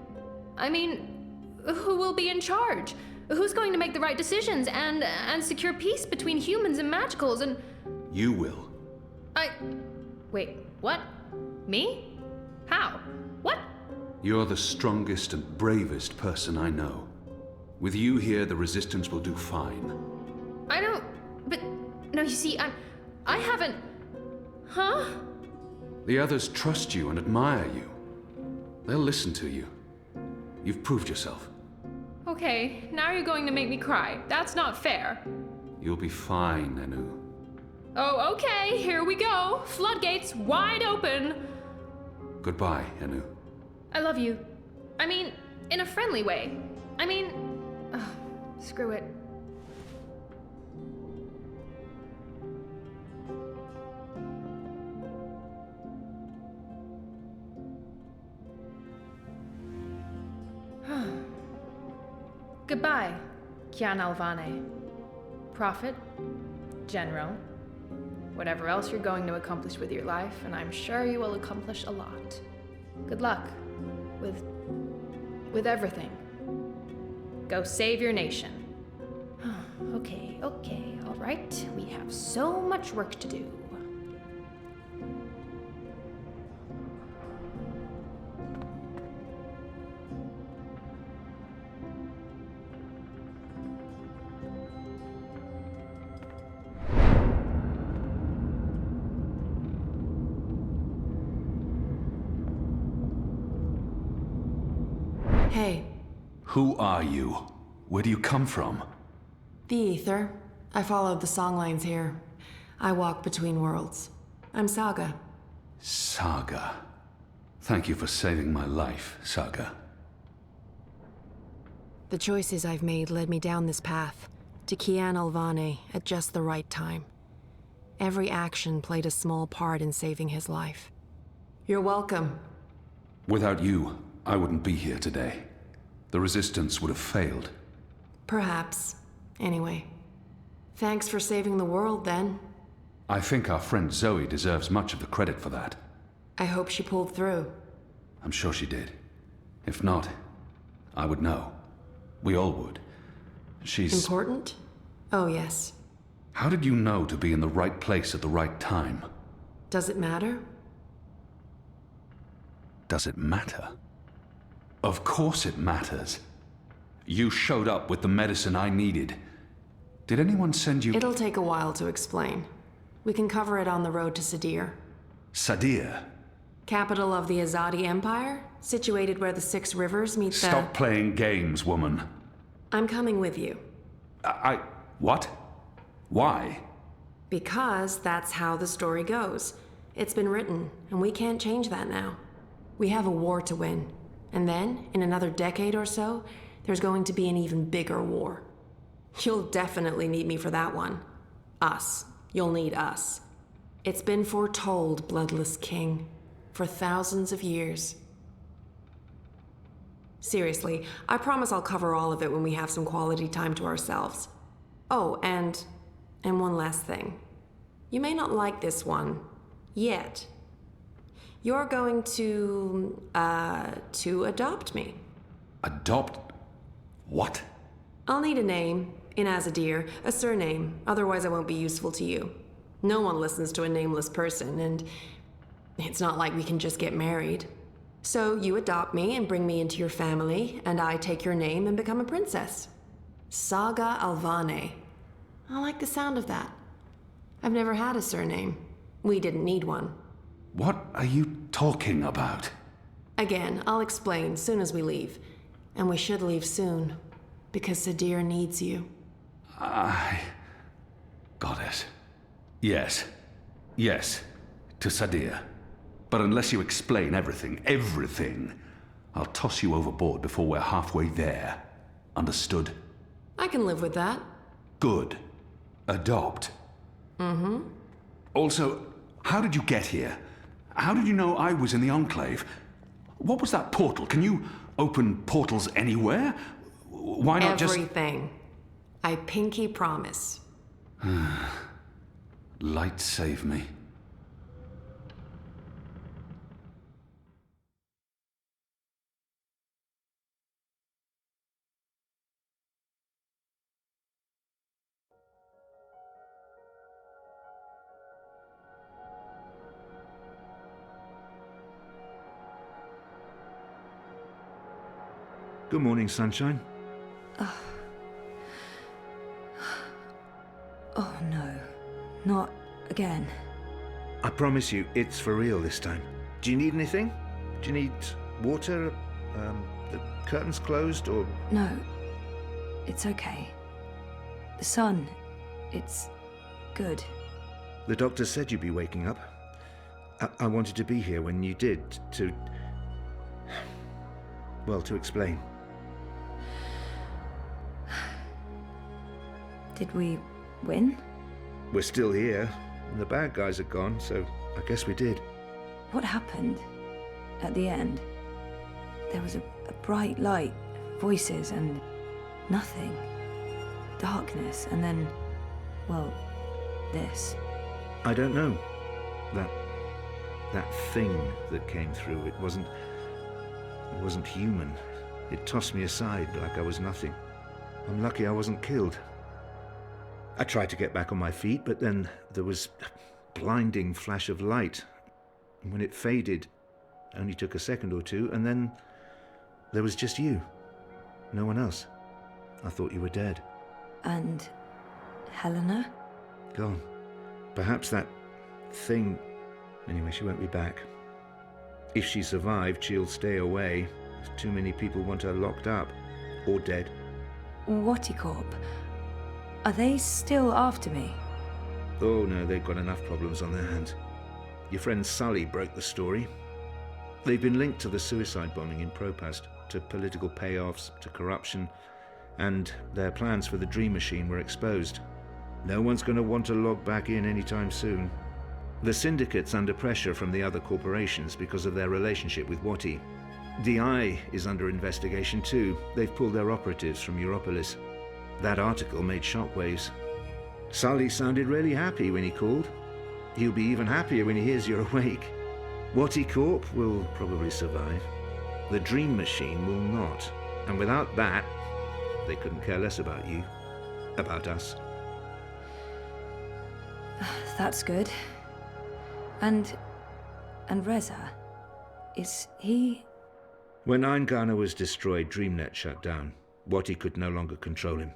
Speaker 15: I mean, who will be in charge? Who's going to make the right decisions and secure peace between humans and magicals and...
Speaker 10: You will.
Speaker 15: Wait, what? Me? How? What?
Speaker 10: You're the strongest and bravest person I know. With you here, the Resistance will do fine.
Speaker 15: I don't... But... No, you see, I haven't... Huh?
Speaker 10: The others trust you and admire you. They'll listen to you. You've proved yourself.
Speaker 15: Okay, now you're going to make me cry. That's not fair.
Speaker 10: You'll be fine, Anu.
Speaker 15: Oh, okay, here we go. Floodgates wide open.
Speaker 10: Goodbye, Anu.
Speaker 15: I love you. I mean, in a friendly way. I mean... screw it. Goodbye, Kian Alvane. Prophet, General, whatever else you're going to accomplish with your life, and I'm sure you will accomplish a lot. Good luck with everything. Go save your nation. Okay, all right. We have so much work to do.
Speaker 3: Hey.
Speaker 10: Who are you? Where do you come from?
Speaker 3: The Ether. I followed the songlines here. I walk between worlds. I'm Saga.
Speaker 10: Saga. Thank you for saving my life, Saga.
Speaker 3: The choices I've made led me down this path, to Kian Alvane at just the right time. Every action played a small part in saving his life. You're welcome.
Speaker 10: Without you, I wouldn't be here today. The Resistance would have failed.
Speaker 3: Perhaps. Anyway. Thanks for saving the world, then.
Speaker 10: I think our friend Zoe deserves much of the credit for that.
Speaker 3: I hope she pulled through.
Speaker 10: I'm sure she did. If not, I would know. We all would. She's...
Speaker 3: Important? Oh, yes.
Speaker 10: How did you know to be in the right place at the right time?
Speaker 3: Does it matter?
Speaker 10: Does it matter? Of course it matters. You showed up with the medicine I needed. Did anyone send you...
Speaker 3: It'll take a while to explain. We can cover it on the road to Sadir.
Speaker 10: Sadir?
Speaker 3: Capital of the Azadi Empire, situated where the 6 rivers meet the...
Speaker 10: Stop playing games, woman.
Speaker 3: I'm coming with you.
Speaker 10: What? Why?
Speaker 3: Because that's how the story goes. It's been written, and we can't change that now. We have a war to win. And then, in another decade or so, there's going to be an even bigger war. You'll definitely need me for that one. Us. You'll need us. It's been foretold, Bloodless King, for thousands of years. Seriously, I promise I'll cover all of it when we have some quality time to ourselves. Oh, and one last thing. You may not like this one, yet. You're going to adopt me.
Speaker 10: Adopt? What?
Speaker 3: I'll need a name, in Azadir, a surname, otherwise I won't be useful to you. No one listens to a nameless person, and it's not like we can just get married. So you adopt me and bring me into your family, and I take your name and become a princess. Saga Alvane. I like the sound of that. I've never had a surname. We didn't need one.
Speaker 10: What are you talking about?
Speaker 3: Again, I'll explain soon as we leave. And we should leave soon, because Sadir needs you.
Speaker 10: Goddess. Yes. Yes. To Sadir. But unless you explain everything, I'll toss you overboard before we're halfway there. Understood?
Speaker 3: I can live with that.
Speaker 10: Good. Adopt.
Speaker 3: Mm-hmm.
Speaker 10: Also, how did you get here? How did you know I was in the Enclave? What was that portal? Can you open portals anywhere? Why not just...
Speaker 3: Everything. I pinky promise.
Speaker 10: Light save me.
Speaker 23: Good morning, sunshine.
Speaker 5: Oh no, not again.
Speaker 23: I promise you, it's for real this time. Do you need anything? Do you need water? The curtains closed, or...?
Speaker 5: No, it's okay. The sun, it's good.
Speaker 23: The doctor said you'd be waking up. I wanted to be here when you did, to... well, to explain.
Speaker 5: Did we win?
Speaker 23: We're still here, and the bad guys are gone, so I guess we did.
Speaker 5: What happened at the end? There was a bright light, voices, and nothing. Darkness, and then, well, this.
Speaker 23: I don't know. That thing that came through, it wasn't human. It tossed me aside like I was nothing. I'm lucky I wasn't killed. I tried to get back on my feet, but then there was a blinding flash of light. And when it faded, it only took a second or two, and then there was just you. No one else. I thought you were dead.
Speaker 5: And Helena?
Speaker 23: Gone. Perhaps that thing... Anyway, she won't be back. If she survived, she'll stay away. Too many people want her locked up. Or dead.
Speaker 5: WatiCorp. Are they still after me?
Speaker 23: Oh no, they've got enough problems on their hands. Your friend Sully broke the story. They've been linked to the suicide bombing in Propast, to political payoffs, to corruption, and their plans for the Dreamachine were exposed. No one's going to want to log back in anytime soon. The Syndicate's under pressure from the other corporations because of their relationship with Wati. DI is under investigation too. They've pulled their operatives from Europolis. That article made shockwaves. Sully sounded really happy when he called. He'll be even happier when he hears you're awake. WatiCorp will probably survive. The Dreamachine will not. And without that, they couldn't care less about you. About us.
Speaker 5: That's good. And Reza, is he...
Speaker 23: When Eingana was destroyed, DreamNet shut down. Wati could no longer control him.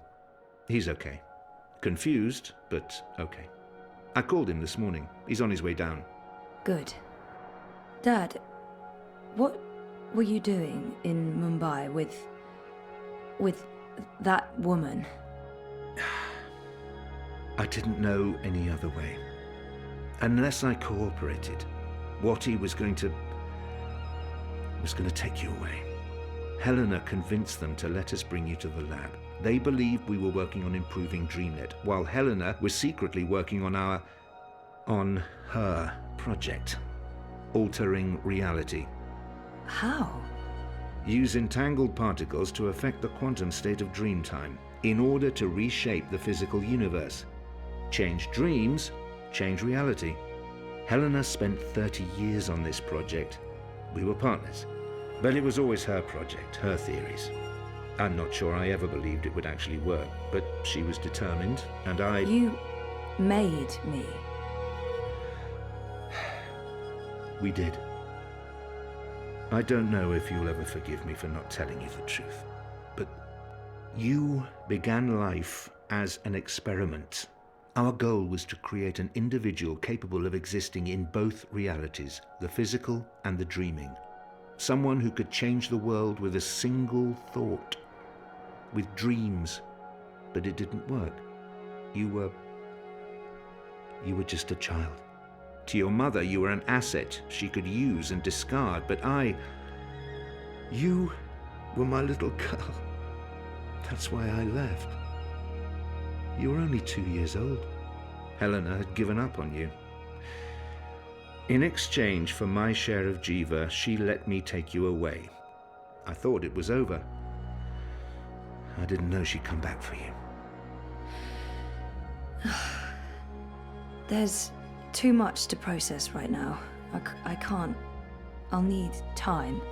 Speaker 23: He's okay. Confused, but okay. I called him this morning. He's on his way down.
Speaker 5: Good. Dad, what were you doing in Mumbai with that woman?
Speaker 23: I didn't know any other way. Unless I cooperated, Wati was going to take you away. Helena convinced them to let us bring you to the lab. They believed we were working on improving DreamNet, while Helena was secretly working on her project. Altering reality.
Speaker 5: How?
Speaker 23: Use entangled particles to affect the quantum state of dreamtime in order to reshape the physical universe. Change dreams, change reality. Helena spent 30 years on this project. We were partners. But it was always her project, her theories. I'm not sure I ever believed it would actually work, but she was determined, and I...
Speaker 5: You made me.
Speaker 23: We did. I don't know if you'll ever forgive me for not telling you the truth, but you began life as an experiment, Our goal was to create an individual capable of existing in both realities, the physical and the dreaming. Someone who could change the world with a single thought, with dreams. But it didn't work. You were just a child. To your mother, you were an asset she could use and discard, but you were my little girl. That's why I left. You were only 2 years old. Helena had given up on you. In exchange for my share of Jiva, she let me take you away. I thought it was over. I didn't know she'd come back for you.
Speaker 5: There's too much to process right now. I can't. I'll need time.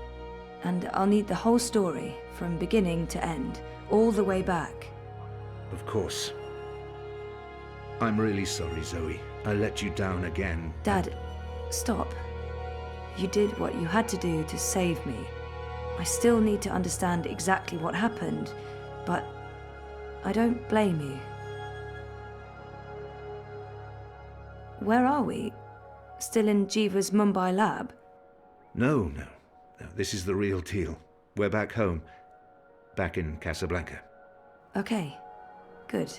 Speaker 5: And I'll need the whole story, from beginning to end, all the way back.
Speaker 23: Of course. I'm really sorry, Zoe. I let you down again.
Speaker 5: Dad, stop. You did what you had to do to save me. I still need to understand exactly what happened, but I don't blame you. Where are we? Still in Jiva's Mumbai lab?
Speaker 23: No. This is the real deal. We're back home. Back in Casablanca.
Speaker 5: Okay, good.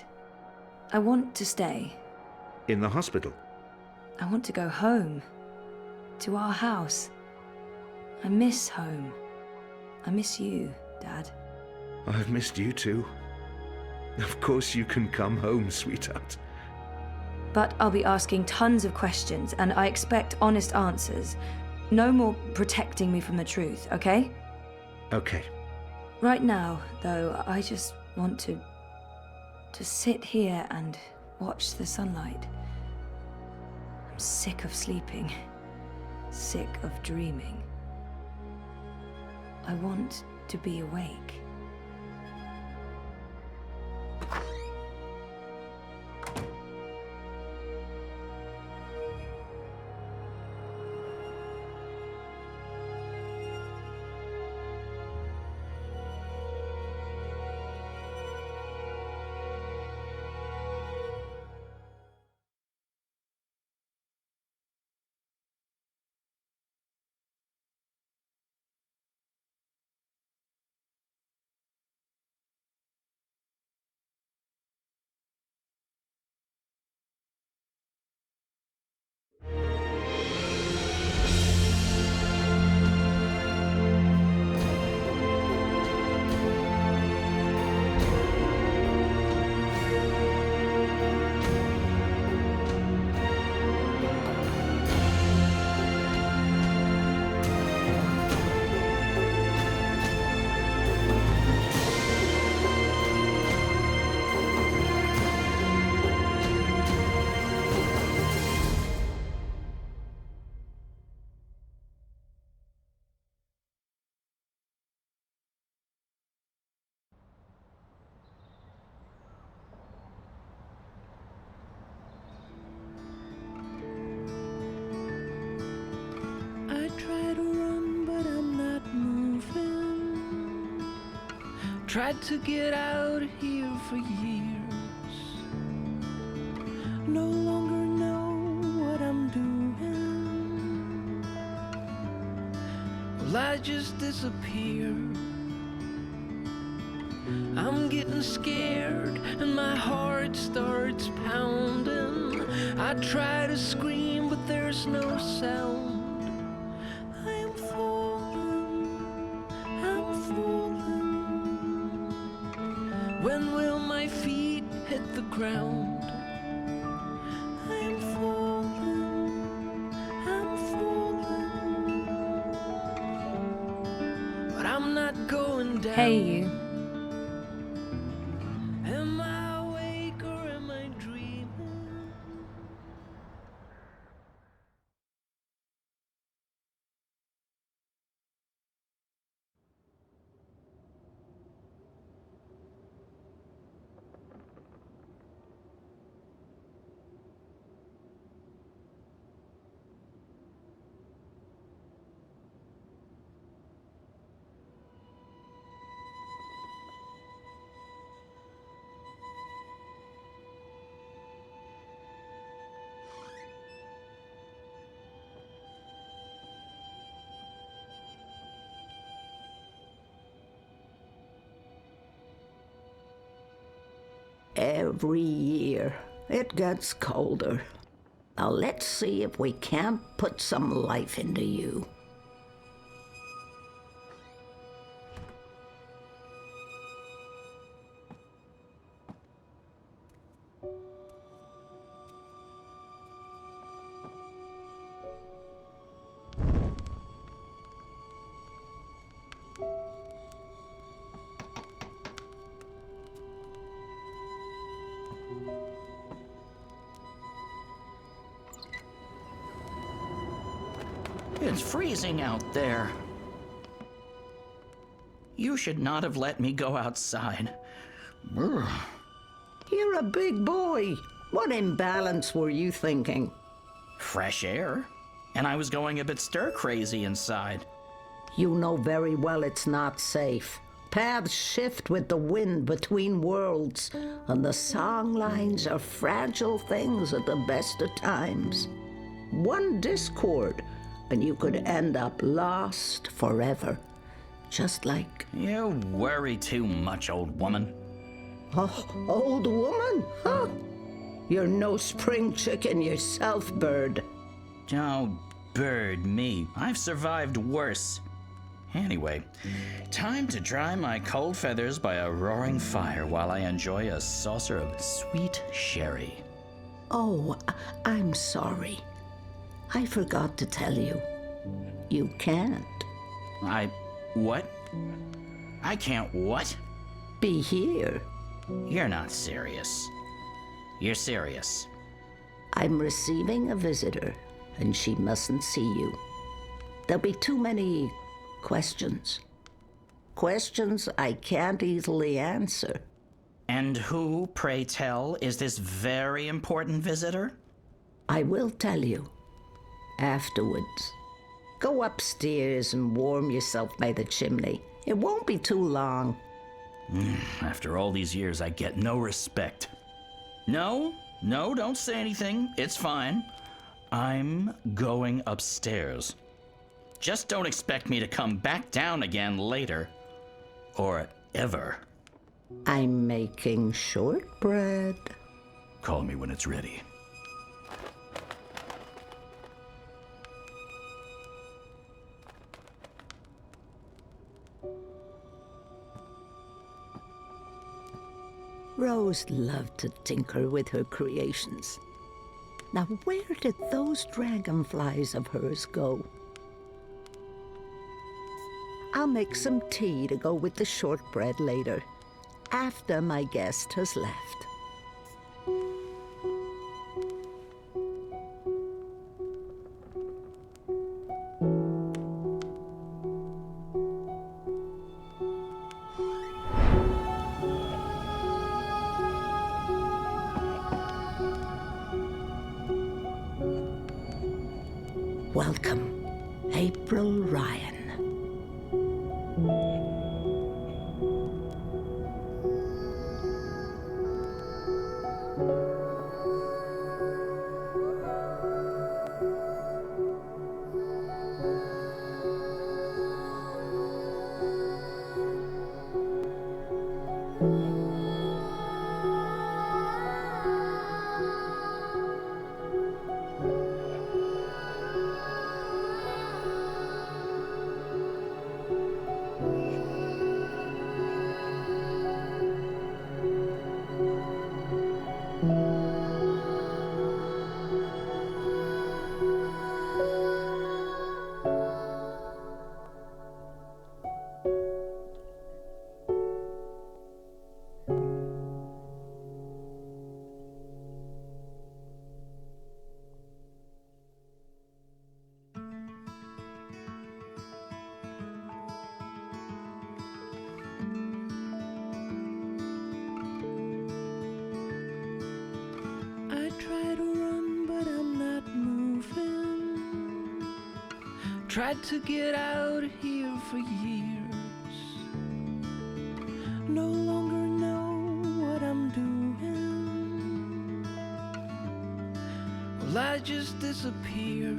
Speaker 5: I want to stay.
Speaker 23: In the hospital?
Speaker 5: I want to go home. To our house. I miss home. I miss you, Dad.
Speaker 23: I've missed you too. Of course you can come home, sweetheart.
Speaker 5: But I'll be asking tons of questions, and I expect honest answers. No more protecting me from the truth, okay?
Speaker 23: Okay.
Speaker 5: Right now, though, I just want to sit here and watch the sunlight. I'm sick of sleeping. Sick of dreaming. I want to be awake.
Speaker 7: Tried to get out of here for years. No longer know what I'm doing. Well, I just disappear. I'm getting scared and my heart starts pounding. I try to scream, but there's no sound. When will my feet hit the ground? I'm falling, but I'm not going down.
Speaker 5: Hey, you.
Speaker 7: Am I awake or am I dreaming?
Speaker 14: Every year, it gets colder. Now let's see if we can't put some life into you.
Speaker 22: It's freezing out there. You should not have let me go outside. Brr.
Speaker 14: You're a big boy. What imbalance were you thinking?
Speaker 22: Fresh air. And I was going a bit stir-crazy inside.
Speaker 14: You know very well it's not safe. Paths shift with the wind between worlds, and the song lines are fragile things at the best of times. One discord, and you could end up lost forever. Just like...
Speaker 22: You worry too much, old woman.
Speaker 14: Oh, old woman? Huh? You're no spring chicken yourself, bird.
Speaker 22: Oh, bird me. I've survived worse. Anyway, time to dry my cold feathers by a roaring fire while I enjoy a saucer of sweet sherry.
Speaker 14: Oh, I'm sorry. I forgot to tell you. You can't.
Speaker 22: What? I can't what?
Speaker 14: Be here.
Speaker 22: You're not serious. You're serious.
Speaker 14: I'm receiving a visitor, and she mustn't see you. There'll be too many questions. Questions I can't easily answer.
Speaker 22: And who, pray tell, is this very important visitor?
Speaker 14: I will tell you. Afterwards. Go upstairs and warm yourself by the chimney. It won't be too long.
Speaker 22: After all these years, I get no respect. No, don't say anything. It's fine. I'm going upstairs. Just don't expect me to come back down again later. Or ever.
Speaker 14: I'm making shortbread.
Speaker 22: Call me when it's ready.
Speaker 14: Rose loved to tinker with her creations. Now, where did those dragonflies of hers go? I'll make some tea to go with the shortbread later, after my guest has left. Welcome, April Ryan.
Speaker 7: Tried to get out of here for years. No longer know what I'm doing. Well, I just disappear.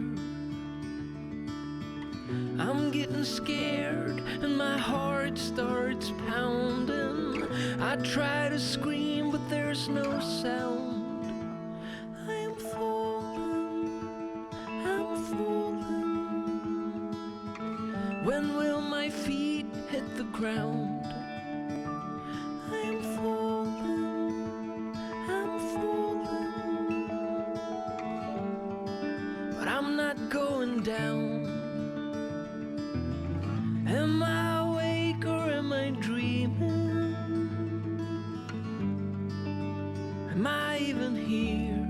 Speaker 7: I'm getting scared and my heart starts pounding. I try to scream, but there's no sound. I am falling, I'm falling. When will my feet hit the ground? I am falling, I'm falling. But I'm not going down. Am I awake or am I dreaming? Am I even here?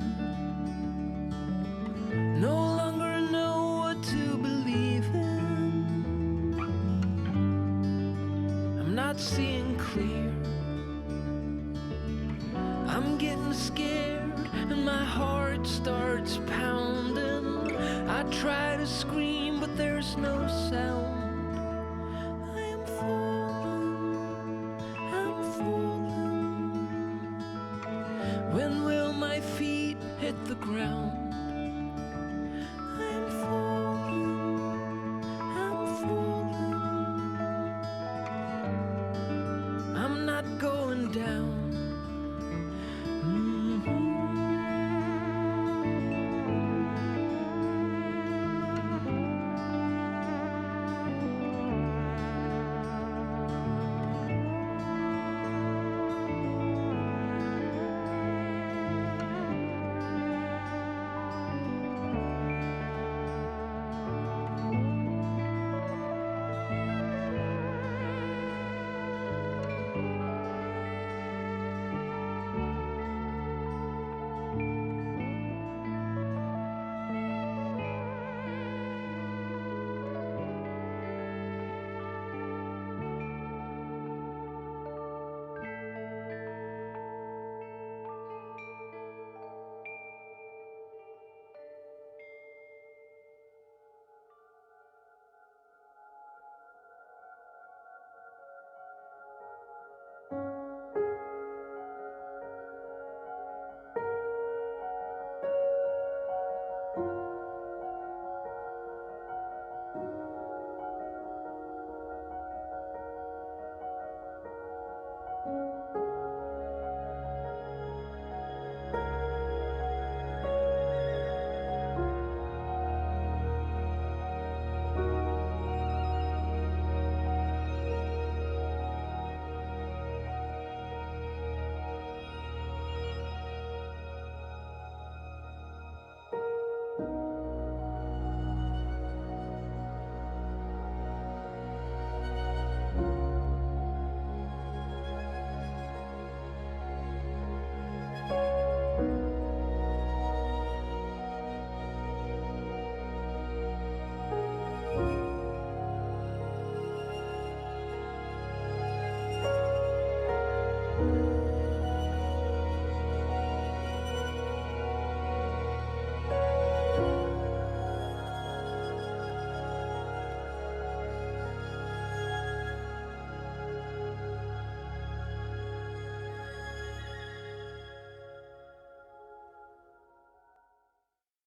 Speaker 7: No longer know what to believe in. I'm not seeing clear. I'm getting scared and my heart starts pounding. I try to scream, but there's no sound. When will my feet hit the ground?